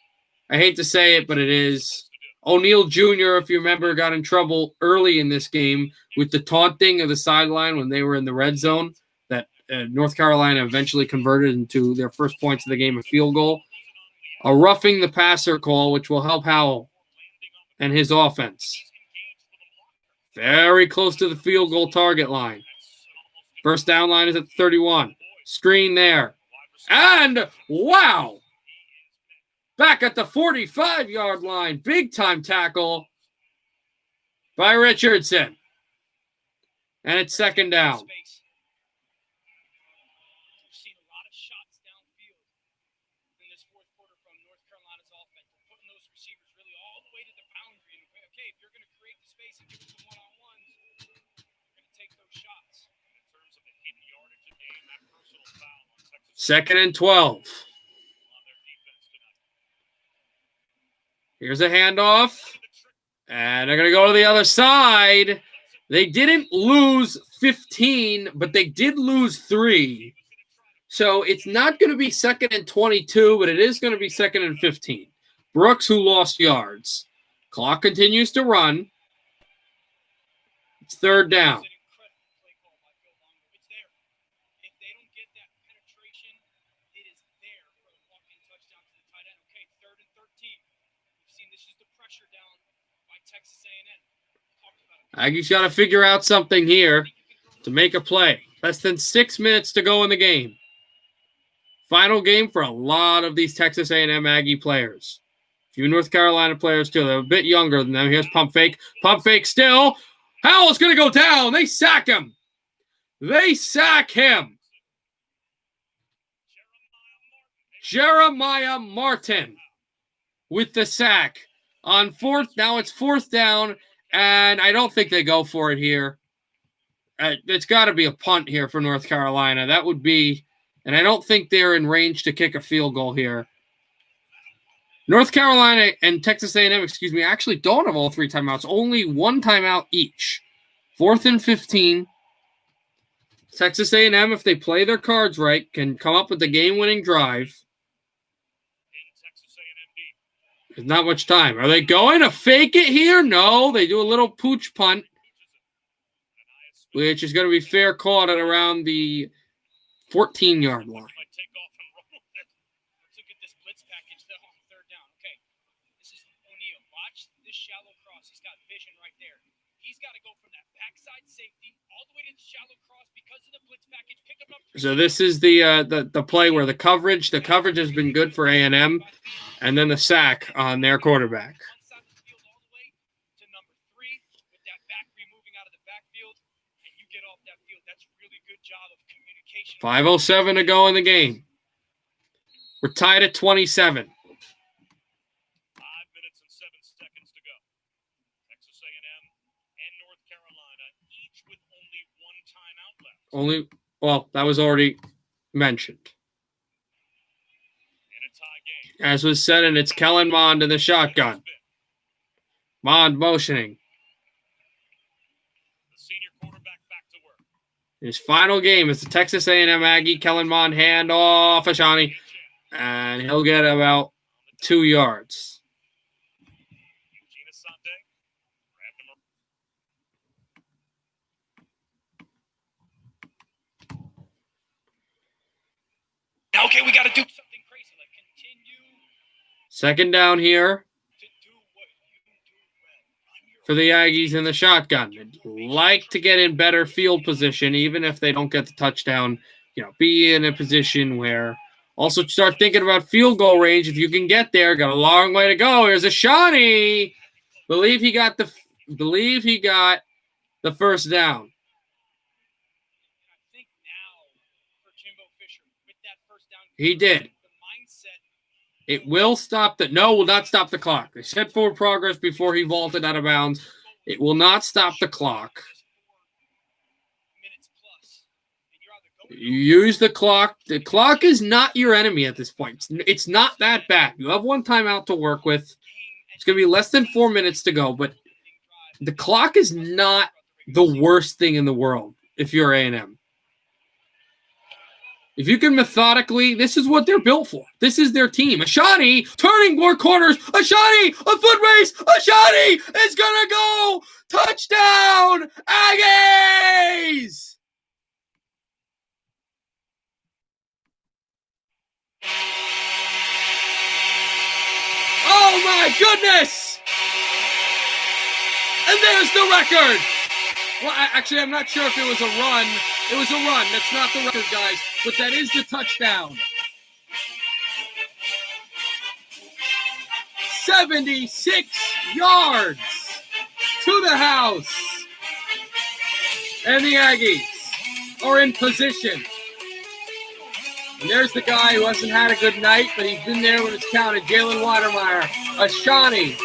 I hate to say it, but it is. O'Neal Jr., if you remember, got in trouble early in this game with the taunting of the sideline when they were in the red zone that North Carolina eventually converted into their first points of the game, a field goal. A roughing the passer call, which will help Howell and his offense. Very close to the field goal target line. First down line is at 31. Screen there. And wow! Back at the 45-yard line. Big time tackle by Richardson. And it's second down. We've seen a lot of shots downfield in this fourth quarter from North Carolina's offense. They're putting those receivers really all the way to the boundary. And okay, if you're going to create the space and give them some one-on-ones, you're going to take those shots. In terms of the hidden yardage of the game, that personal foul on Texas Second and 12. on their defense tonight. Here's a handoff. And they're going to go to the other side. They didn't lose 15, but they did lose 3. So it's not going to be second and 22, but it is going to be second and 15. Brooks, who lost yards. Clock continues to run. It's third down. It's an incredible play call by Phil Longo. It's there. If they don't get that penetration, it is there for a walk-in touchdown to the tight end. Okay, third and 13. We've seen this is the pressure down by Texas A&M. Talked about it. Aggie's got to figure out something here to make a play. Less than 6 minutes to go in the game. Final game for a lot of these Texas A&M Aggie players. A few North Carolina players too. They're a bit younger than them. Here's pump fake. Pump fake still. Howell's going to go down. They sack him. They sack him. Jeremiah Martin with the sack. On fourth, now it's fourth down, and I don't think they go for it here. It's got to be a punt here for North Carolina. That would be, and I don't think they're in range to kick a field goal here. North Carolina and Texas A&M, actually don't have all 3 timeouts. Only 1 timeout each. 4th and 15. Texas A&M, if they play their cards right, can come up with the game-winning drive. In Texas A&M deep. There's not much time. Are they going to fake it here? No, they do a little pooch punt, which is going to be fair caught at around the 14-yard line. Might take off and run with it. Let's look at this blitz package though on third down. Okay, this is O'Neal. Watch this shallow cross. He's got vision right there. He's got to go from that backside safety all the way to the shallow cross because of the blitz package. Pick him up. So this is the play where the coverage has been good for A&M, and then the sack on their quarterback. One side of the field all the way to number 3 with that back removing out of the backfield, and you get off that field. That's a really good job of communication. 5:07 to go in the game. We're tied at 27. 5 minutes and 7 seconds to go. Texas A&M and North Carolina, each with only 1 timeout left. That was already mentioned. In a tie game. As was said, and it's Kellen Mond in the shotgun. Mond motioning. The senior quarterback back to work. His final game is the Texas A&M Aggie. Kellen Mond hand off Ashani, and he'll get about 2 yards. Eugene Asante grabbed him up. Okay, we got to do something crazy, like continue Second down here to do what you do well on your for the Aggies in the shotgun. They'd like to get in better field position, even if they don't get the touchdown. Be in a position where also start thinking about field goal range. If you can get there, got a long way to go. Here's Ashani. Believe he got the first down. I think now for Jimbo Fisher with that first down. He did. The mindset. It will stop will not stop the clock. They set forward progress before he vaulted out of bounds. It will not stop the clock. Minutes plus. And you're either going You use the clock. The clock is not your enemy at this point. It's not that bad. You have 1 timeout to work with. It's going to be less than 4 minutes to go, but the clock is not the worst thing in the world if you're A&M. If you can methodically, this is what they're built for. This is their team. Ashani turning more corners. Ashani, a foot race. Ashani is going to go. Touchdown, Aggies! my goodness! And there's the record! Well, actually, I'm not sure if it was a run. It was a run. That's not the record, guys. But that is the touchdown. 76 yards to the house. And the Aggies are in position. And there's the guy who hasn't had a good night, but he's been there when it's counted. Jalen Weidermeyer, Ashani,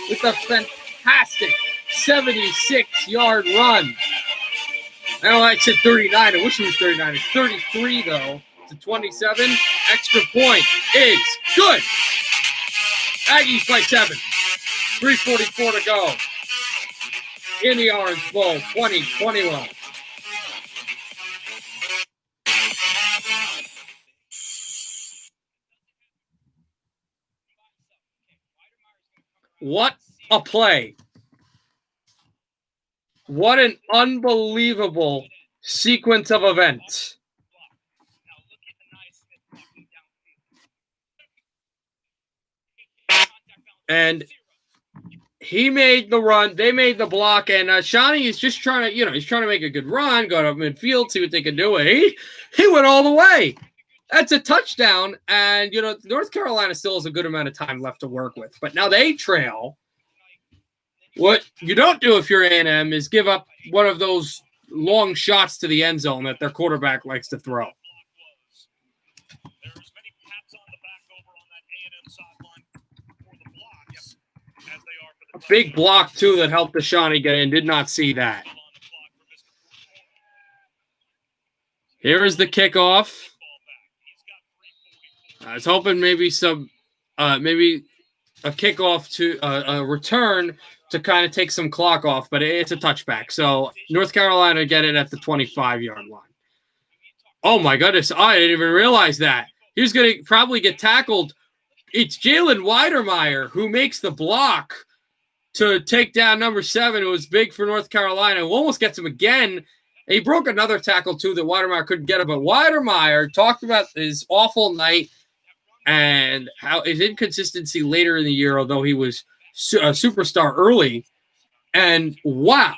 with a fantastic 76-yard run. I know I said 39. I wish it was 39. It's 33, though, to 27. Extra point is good. Aggies by 7. 3:44 to go. In the Orange Bowl, 2021. What a play. What an unbelievable sequence of events. And he made the run. They made the block. And Shawnee is just trying to, he's trying to make a good run, go to midfield, see what they can do. He went all the way. That's a touchdown. And, North Carolina still has a good amount of time left to work with. But now they trail. What you don't do if you're A&M is give up one of those long shots to the end zone that their quarterback likes to throw. There's many pats on the back over on that A&M sideline for the blocks as they are for the A big block, too, that helped Ashani get in. Did not see that. Here is the kickoff. I was hoping maybe maybe a kickoff to a return to kind of take some clock off, but it's a touchback. So North Carolina get it at the 25-yard line. Oh, my goodness. I didn't even realize that. He was going to probably get tackled. It's Jalen Weidermeyer who makes the block to take down number 7. It was big for North Carolina. Who almost gets him again. He broke another tackle, too, that Weidermeyer couldn't get him. But Weidermeyer talked about his awful night and how his inconsistency later in the year, although he was a superstar early. And, wow,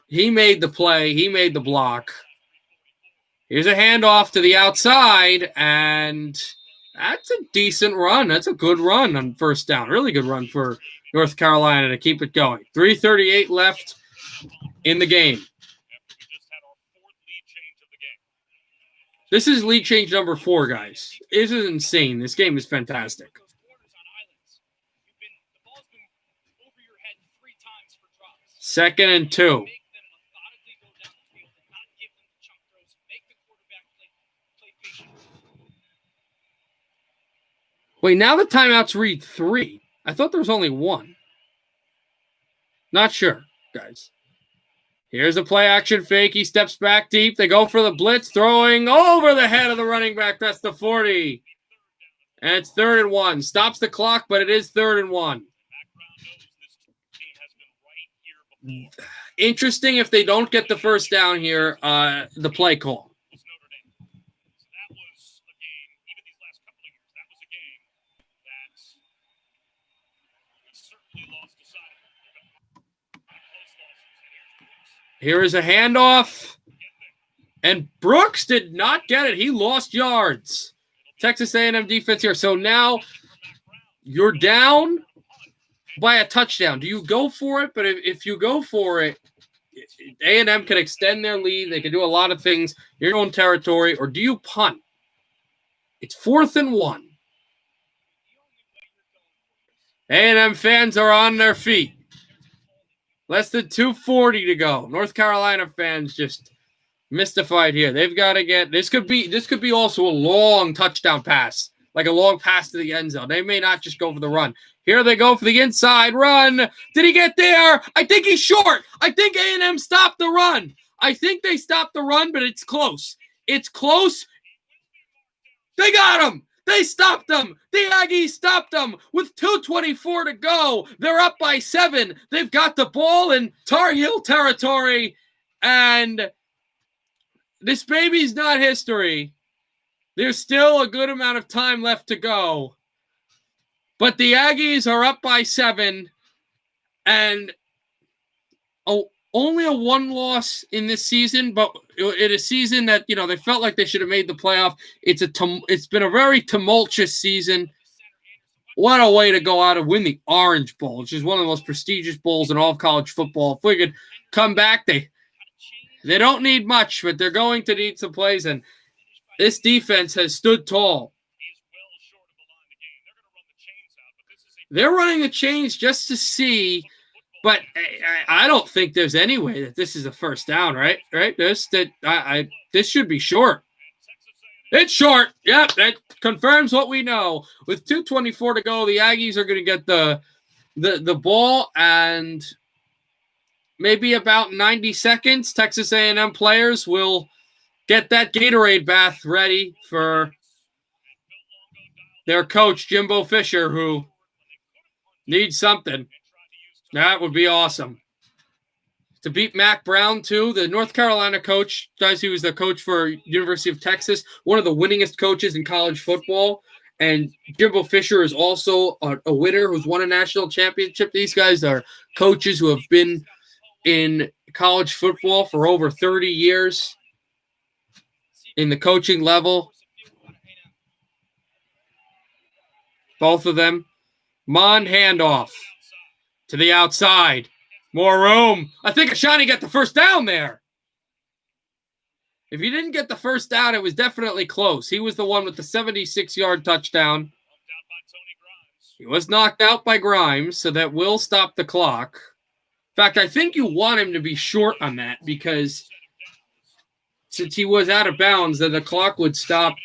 he made the play. He made the block. Here's a handoff to the outside, and that's a decent run. That's a good run on first down. Really good run for North Carolina to keep it going. 3:38 left in the game. This is lead change number 4, guys. This is insane. This game is fantastic. Second and 2. Wait, now the timeouts read 3. I thought there was only 1. Not sure, guys. Here's a play action fake. He steps back deep. They go for the blitz, throwing over the head of the running back. That's the 40. And it's 3rd and 1. Stops the clock, but it is 3rd and 1. Interesting if they don't get the first down here, the play call. Here is a handoff, and Brooks did not get it. He lost yards. Texas A&M defense here. So now you're down by a touchdown. Do you go for it? But if you go for it, A&M can extend their lead. They can do a lot of things in your own territory. Or do you punt? It's 4th and 1. A&M fans are on their feet. Less than 2:40 to go. North Carolina fans just mystified here. They've got to get this could be also a long touchdown pass, like a long pass to the end zone. They may not just go for the run. Here they go for the inside run. Did he get there? I think he's short. I think A&M stopped the run. I think they stopped the run, but it's close. It's close. They got him. They stopped them. The Aggies stopped them with 2:24 to go. They're up by 7. They've got the ball in Tar Heel territory. And this baby's not history. There's still a good amount of time left to go. But the Aggies are up by 7, and only a 1 loss in this season, but in a season that, they felt like they should have made the playoff. It's been a very tumultuous season. What a way to go out and win the Orange Bowl, which is one of the most prestigious bowls in all of college football. If we could come back, they don't need much, but they're going to need some plays, and this defense has stood tall. They're running the chains just to see, but I don't think there's any way that this is a first down, right? This should be short. It's short. Yep, that confirms what we know. With 2:24 to go, the Aggies are going to get the ball, and maybe about 90 seconds, Texas A&M players will get that Gatorade bath ready for their coach, Jimbo Fisher, who needs something. That would be awesome. To beat Mac Brown, too, the North Carolina coach, guys, he was the coach for University of Texas, one of the winningest coaches in college football. And Jimbo Fisher is also a winner who's won a national championship. These guys are coaches who have been in college football for over 30 years in the coaching level. Both of them. Mond handoff to the outside. More room. I think Ashani got the first down there. If he didn't get the first down, it was definitely close. He was the one with the 76-yard touchdown. He was knocked out by Grimes, so that will stop the clock. In fact, I think you want him to be short on that because since he was out of bounds, then the clock would stop,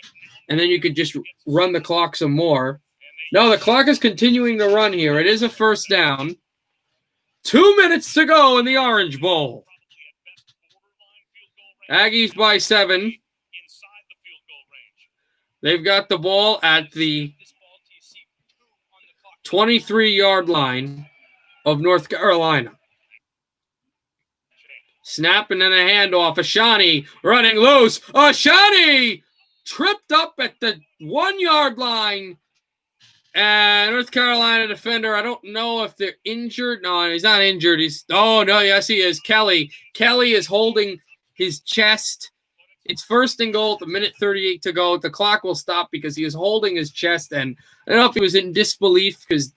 and then you could just run the clock some more. No, the clock is continuing to run here. It is a first down. 2 minutes to go in the Orange Bowl. Aggies by 7. They've got the ball at the 23-yard line of North Carolina. Snap and then a handoff. Ashani running loose. Ashani tripped up at the 1-yard line. And North Carolina defender, I don't know if they're injured. No, he's not injured. Yes, he is. Kelly is holding his chest. It's 1st and goal at 1:38 to go. The clock will stop because he is holding his chest. And I don't know if he was in disbelief because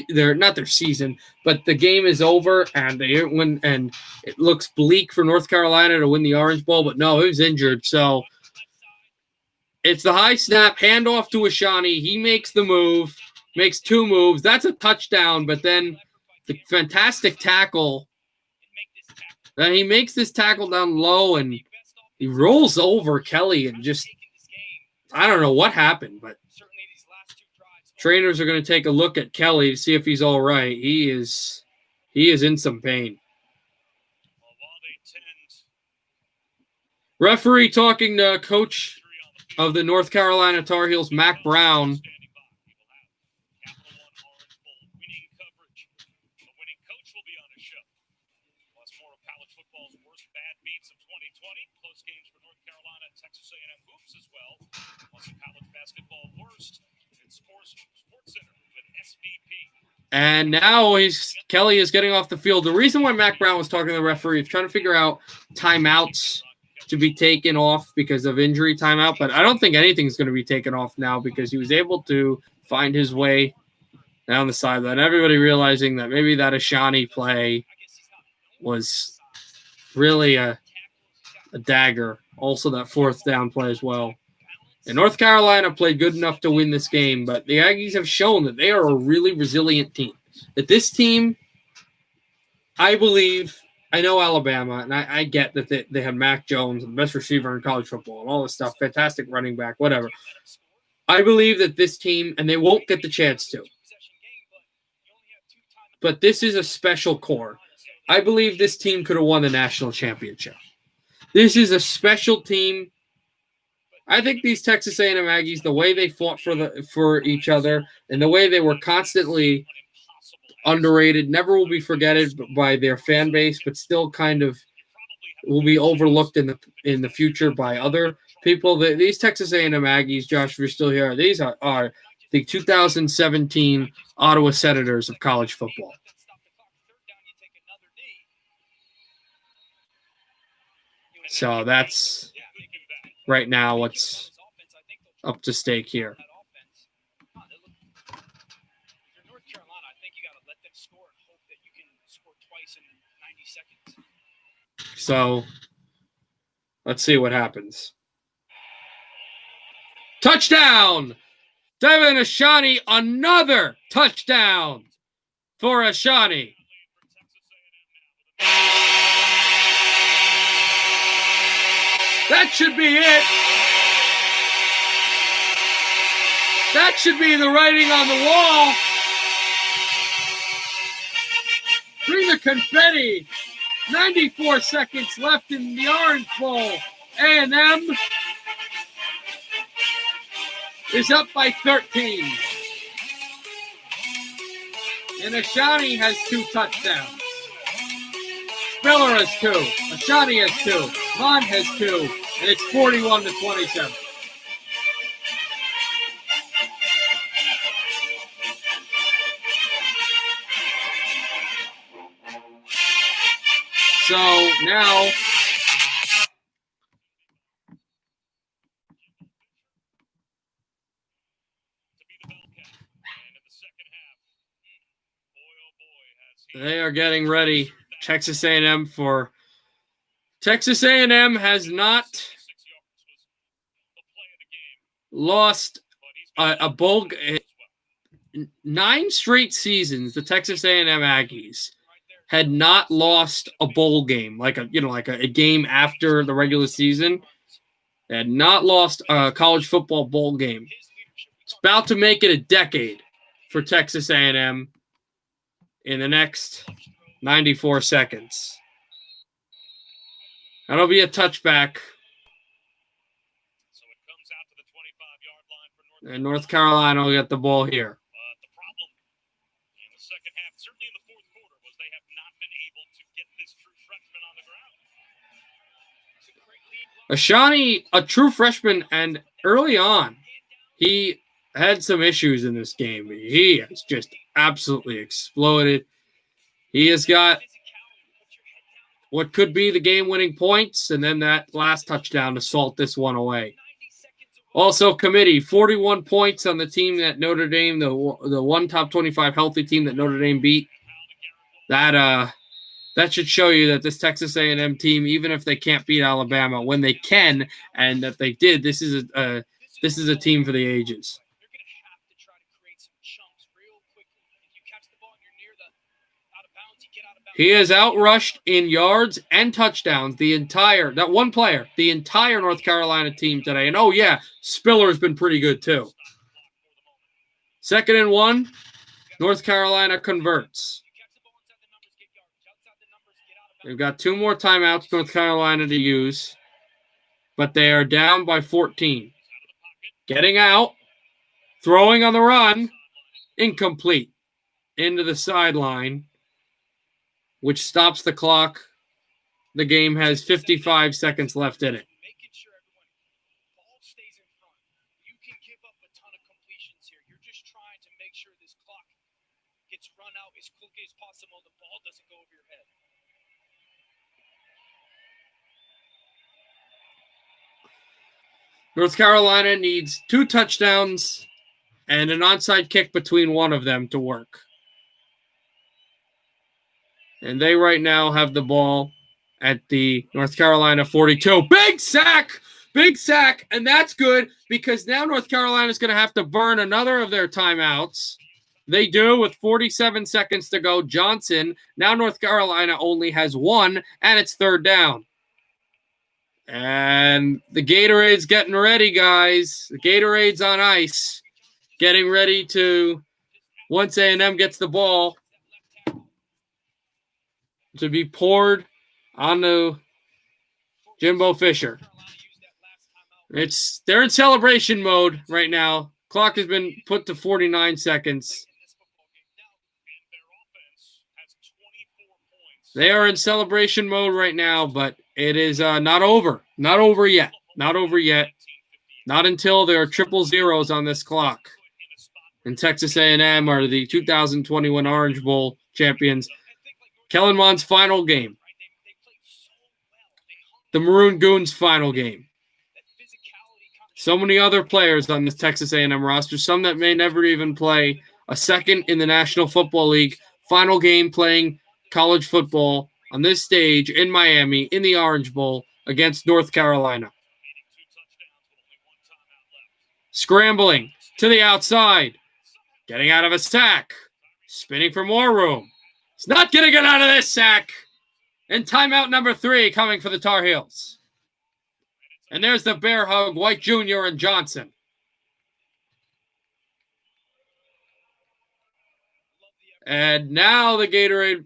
they're not their season, but the game is over and and it looks bleak for North Carolina to win the Orange Bowl. But no, he was injured. So it's the high snap, handoff to Ashani. He makes the move, makes 2 moves. That's a touchdown, but then the fantastic tackle. Then he makes this tackle down low, and he rolls over Kelly and just – I don't know what happened, but trainers are going to take a look at Kelly to see if he's all right. He is in some pain. Referee talking to Coach of the North Carolina Tar Heels, Mac Brown. And now Kelly is getting off the field. The reason why Mac Brown was talking to the referee is trying to figure out timeouts to be taken off because of injury timeout, but I don't think anything's going to be taken off now because he was able to find his way down the sideline. Everybody realizing that maybe that Ashani play was really a dagger. Also that 4th down play as well. And North Carolina played good enough to win this game, but the Aggies have shown that they are a really resilient team. That this team, I believe, I know Alabama, and I get that they had Mac Jones, the best receiver in college football, and all this stuff, fantastic running back, whatever. I believe that this team, and they won't get the chance to, but this is a special core. I believe this team could have won the national championship. This is a special team. I think these Texas A&M Aggies, the way they fought for each other and the way they were constantly underrated, never will be forgotten by their fan base, but still kind of will be overlooked in the future by other people. These Texas A&M Aggies, Josh, if you're still here, these are the 2017 Ottawa Senators of college football. So that's right now what's up to stake here. North Carolina, I think you got to let them score and hope that you can score twice in 90 seconds. So let's see what happens. Touchdown! Devin Ashani, another touchdown for Ashani. That should be it. That should be the writing on the wall. Bring the confetti. 94 seconds left in the Orange Bowl. A&M is up by 13. And Ashani has 2 touchdowns. Spiller has 2. Ashani has 2. Vaughn has 2. And it's 41-27. So now they are getting ready. Texas A&M for Texas A&M has not lost a bowl. 9 straight seasons. The Texas A&M Aggies had not lost a bowl game, like a game after the regular season. They had not lost a college football bowl game. It's about to make it a decade for Texas A&M in the next 94 seconds. That'll be a touchback. And North Carolina will get the ball here. The problem in the second half, certainly in the fourth quarter, was they have not been able to get this true freshman on the ground. Ashani, a true freshman, and early on, he had some issues in this game. He has just absolutely exploded. He has got what could be the game-winning points, and then that last touchdown to salt this one away. Also, committee, 41 points on the team that Notre Dame, the one top 25 healthy team that Notre Dame beat. That should show you that this Texas A&M team, even if they can't beat Alabama, when they can, and that they did, this is a team for the ages. You're going to have to try to create some chunks real quickly. If you catch the ball and you're near the out of bounds, you get out of bounds. He has outrushed in yards and touchdowns the entire North Carolina team today. And, oh, yeah, Spiller's been pretty good too. 2nd and 1, North Carolina converts. They've got 2 more timeouts, North Carolina, to use. But they are down by 14. Getting out, throwing on the run, incomplete. Into the sideline, which stops the clock. The game has 55 seconds left in it. Making sure everyone ball stays in front. You can give up a ton of completions here. You're just trying to make sure this clock gets run out as quickly as possible. The ball doesn't go over your head. North Carolina needs 2 touchdowns and an onside kick between one of them to work. And they right now have the ball at the North Carolina 42. Big sack! Big sack! And that's good because now North Carolina is going to have to burn another of their timeouts. They do with 47 seconds to go. Johnson. Now North Carolina only has 1, and it's 3rd down. And the Gatorade's getting ready, guys. The Gatorade's on ice. Getting ready to, once A&M gets the ball, to be poured onto Jimbo Fisher. They're in celebration mode right now. Clock has been put to 49 seconds. They are in celebration mode right now, but it is not over. Not over yet. Not over yet. Not until there are 000 on this clock. and Texas A&M are the 2021 Orange Bowl champions. Kellen Mond's final game. The Maroon Goons' final game. So many other players on this Texas A&M roster, some that may never even play a second in the National Football League. Final game playing college football on this stage in Miami in the Orange Bowl against North Carolina. Scrambling to the outside. Getting out of a sack. Spinning for more room. He's not going to get out of this sack. And timeout number 3 coming for the Tar Heels. And there's the bear hug, White Jr. and Johnson. And now the Gatorade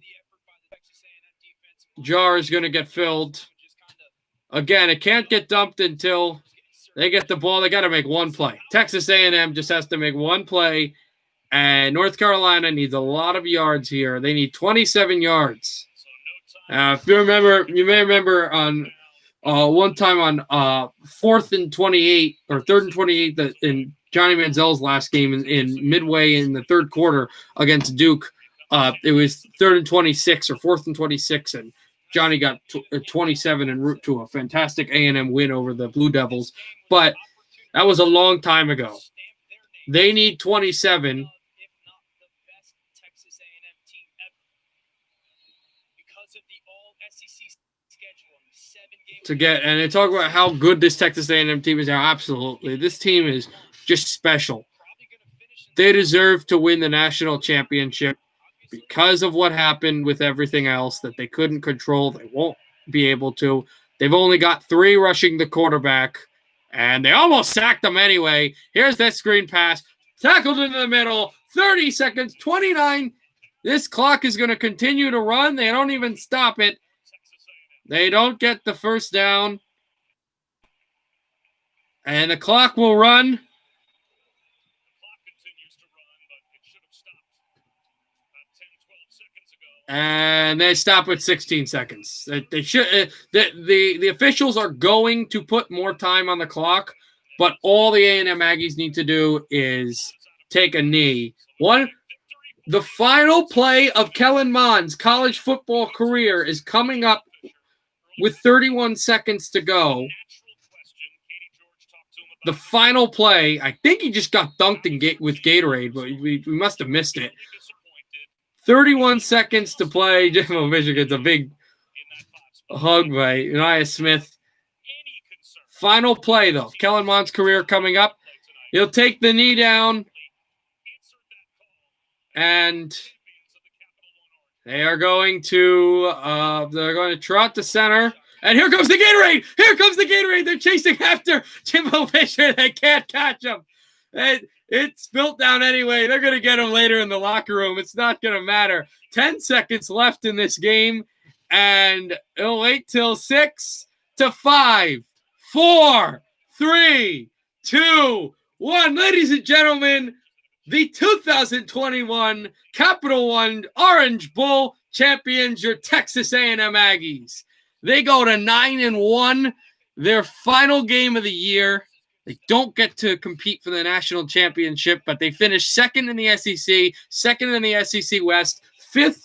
jar is going to get filled. Again, it can't get dumped until they get the ball. They got to make one play. Texas A&M just has to make one play. And North Carolina needs a lot of yards here. They need 27 yards. If you remember, you may remember on one time on 4th and 28 or 3rd and 28 that in Johnny Manziel's last game in midway in the third quarter against Duke. It was 3rd and 26 or 4th and 26, and Johnny got 27 en route to a fantastic A&M win over the Blue Devils. But that was a long time ago. They need 27. To get, and they talk about how good this Texas A&M team is now. Absolutely. This team is just special. They deserve to win the national championship because of what happened with everything else that they couldn't control. They won't be able to. They've only got 3 rushing the quarterback, and they almost sacked them anyway. Here's that screen pass. Tackled into the middle. 30 seconds, 29. This clock is going to continue to run. They don't even stop it. They don't get the first down. And the clock will run. And they stop at 16 seconds. They should. The officials are going to put more time on the clock, but all the A&M Aggies need to do is take a knee. The final play of Kellen Mond's college football career is coming up with 31 seconds to go. The final play, I think he just got dunked with Gatorade, but we must have missed it. 31 seconds to play. Jimbo Fisher gets a big hug by Uriah Smith. Final play, though. Kellen Mond's career coming up. He'll take the knee down. And they are going to trot to center. And here comes the Gatorade. Here comes the Gatorade. They're chasing after Jimbo Fisher. They can't catch him. It's spilt down anyway. They're going to get him later in the locker room. It's not going to matter. 10 seconds left in this game. And it'll wait till 6 to 5, 4, 3, 2, 1. Ladies and gentlemen, the 2021 Capital One Orange Bowl champions, your Texas A&M Aggies. They go to 9-1, their final game of the year. They don't get to compete for the national championship, but they finish second in the SEC, second in the SEC West, 5th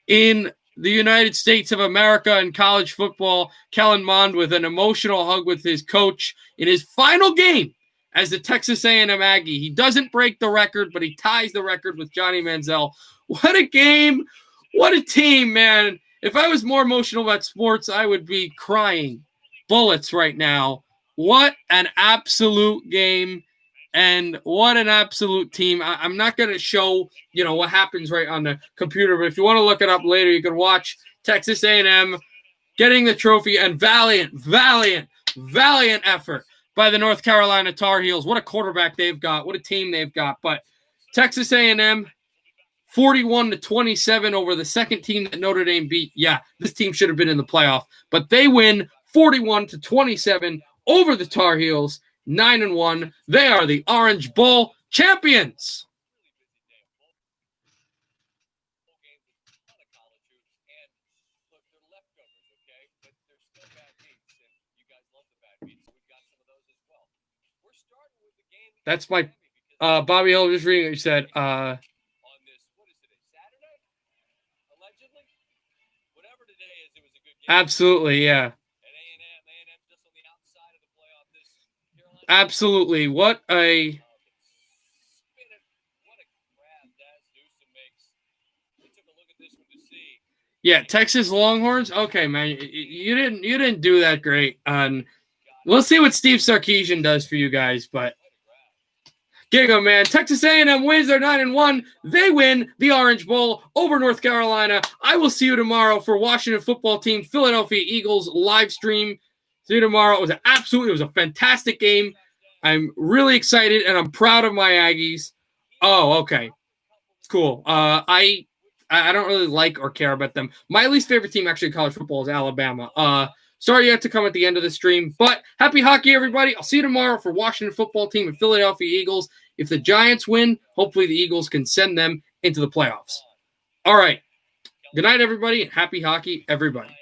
in the United States of America in college football. Kellen Mond with an emotional hug with his coach in his final game as the Texas A&M Aggie. He doesn't break the record, but he ties the record with Johnny Manziel. What a game. What a team, man. If I was more emotional about sports, I would be crying bullets right now. What an absolute game, and what an absolute team. I'm not going to show, what happens right on the computer, but if you want to look it up later, you can watch Texas A&M getting the trophy, and valiant effort by the North Carolina Tar Heels. What a quarterback they've got. What a team they've got. But Texas A&M, 41-27 over the second team that Notre Dame beat. Yeah, this team should have been in the playoff, but they win 41-27 over the Tar Heels, 9-1. They are the Orange Bowl champions. That's my Bobby Hill just reading what you said. On this, what is today? Saturday? Allegedly? Whatever today is, it was a good game. Absolutely, yeah. At A&M just on the outside of the playoff this Carolina. Absolutely. What a What a grab Daz Newsome makes. We took a look at this one to see. yeah, Texas Longhorns. Okay, man, you didn't do that great. We'll see what Steve Sarkisian does for you guys, but Giga, man, Texas A&M wins. They're 9-1. They win the Orange Bowl over North Carolina. I will see you tomorrow for Washington Football Team Philadelphia Eagles live stream. See you tomorrow. It was a fantastic game. I'm really excited and I'm proud of my Aggies. Oh, okay, cool. I don't really like or care about them. My least favorite team actually in college football is Alabama. Sorry you had to come at the end of the stream, but happy hockey, everybody. I'll see you tomorrow for Washington Football Team and Philadelphia Eagles. If the Giants win, hopefully the Eagles can send them into the playoffs. All right. Good night, everybody, and happy hockey, everybody.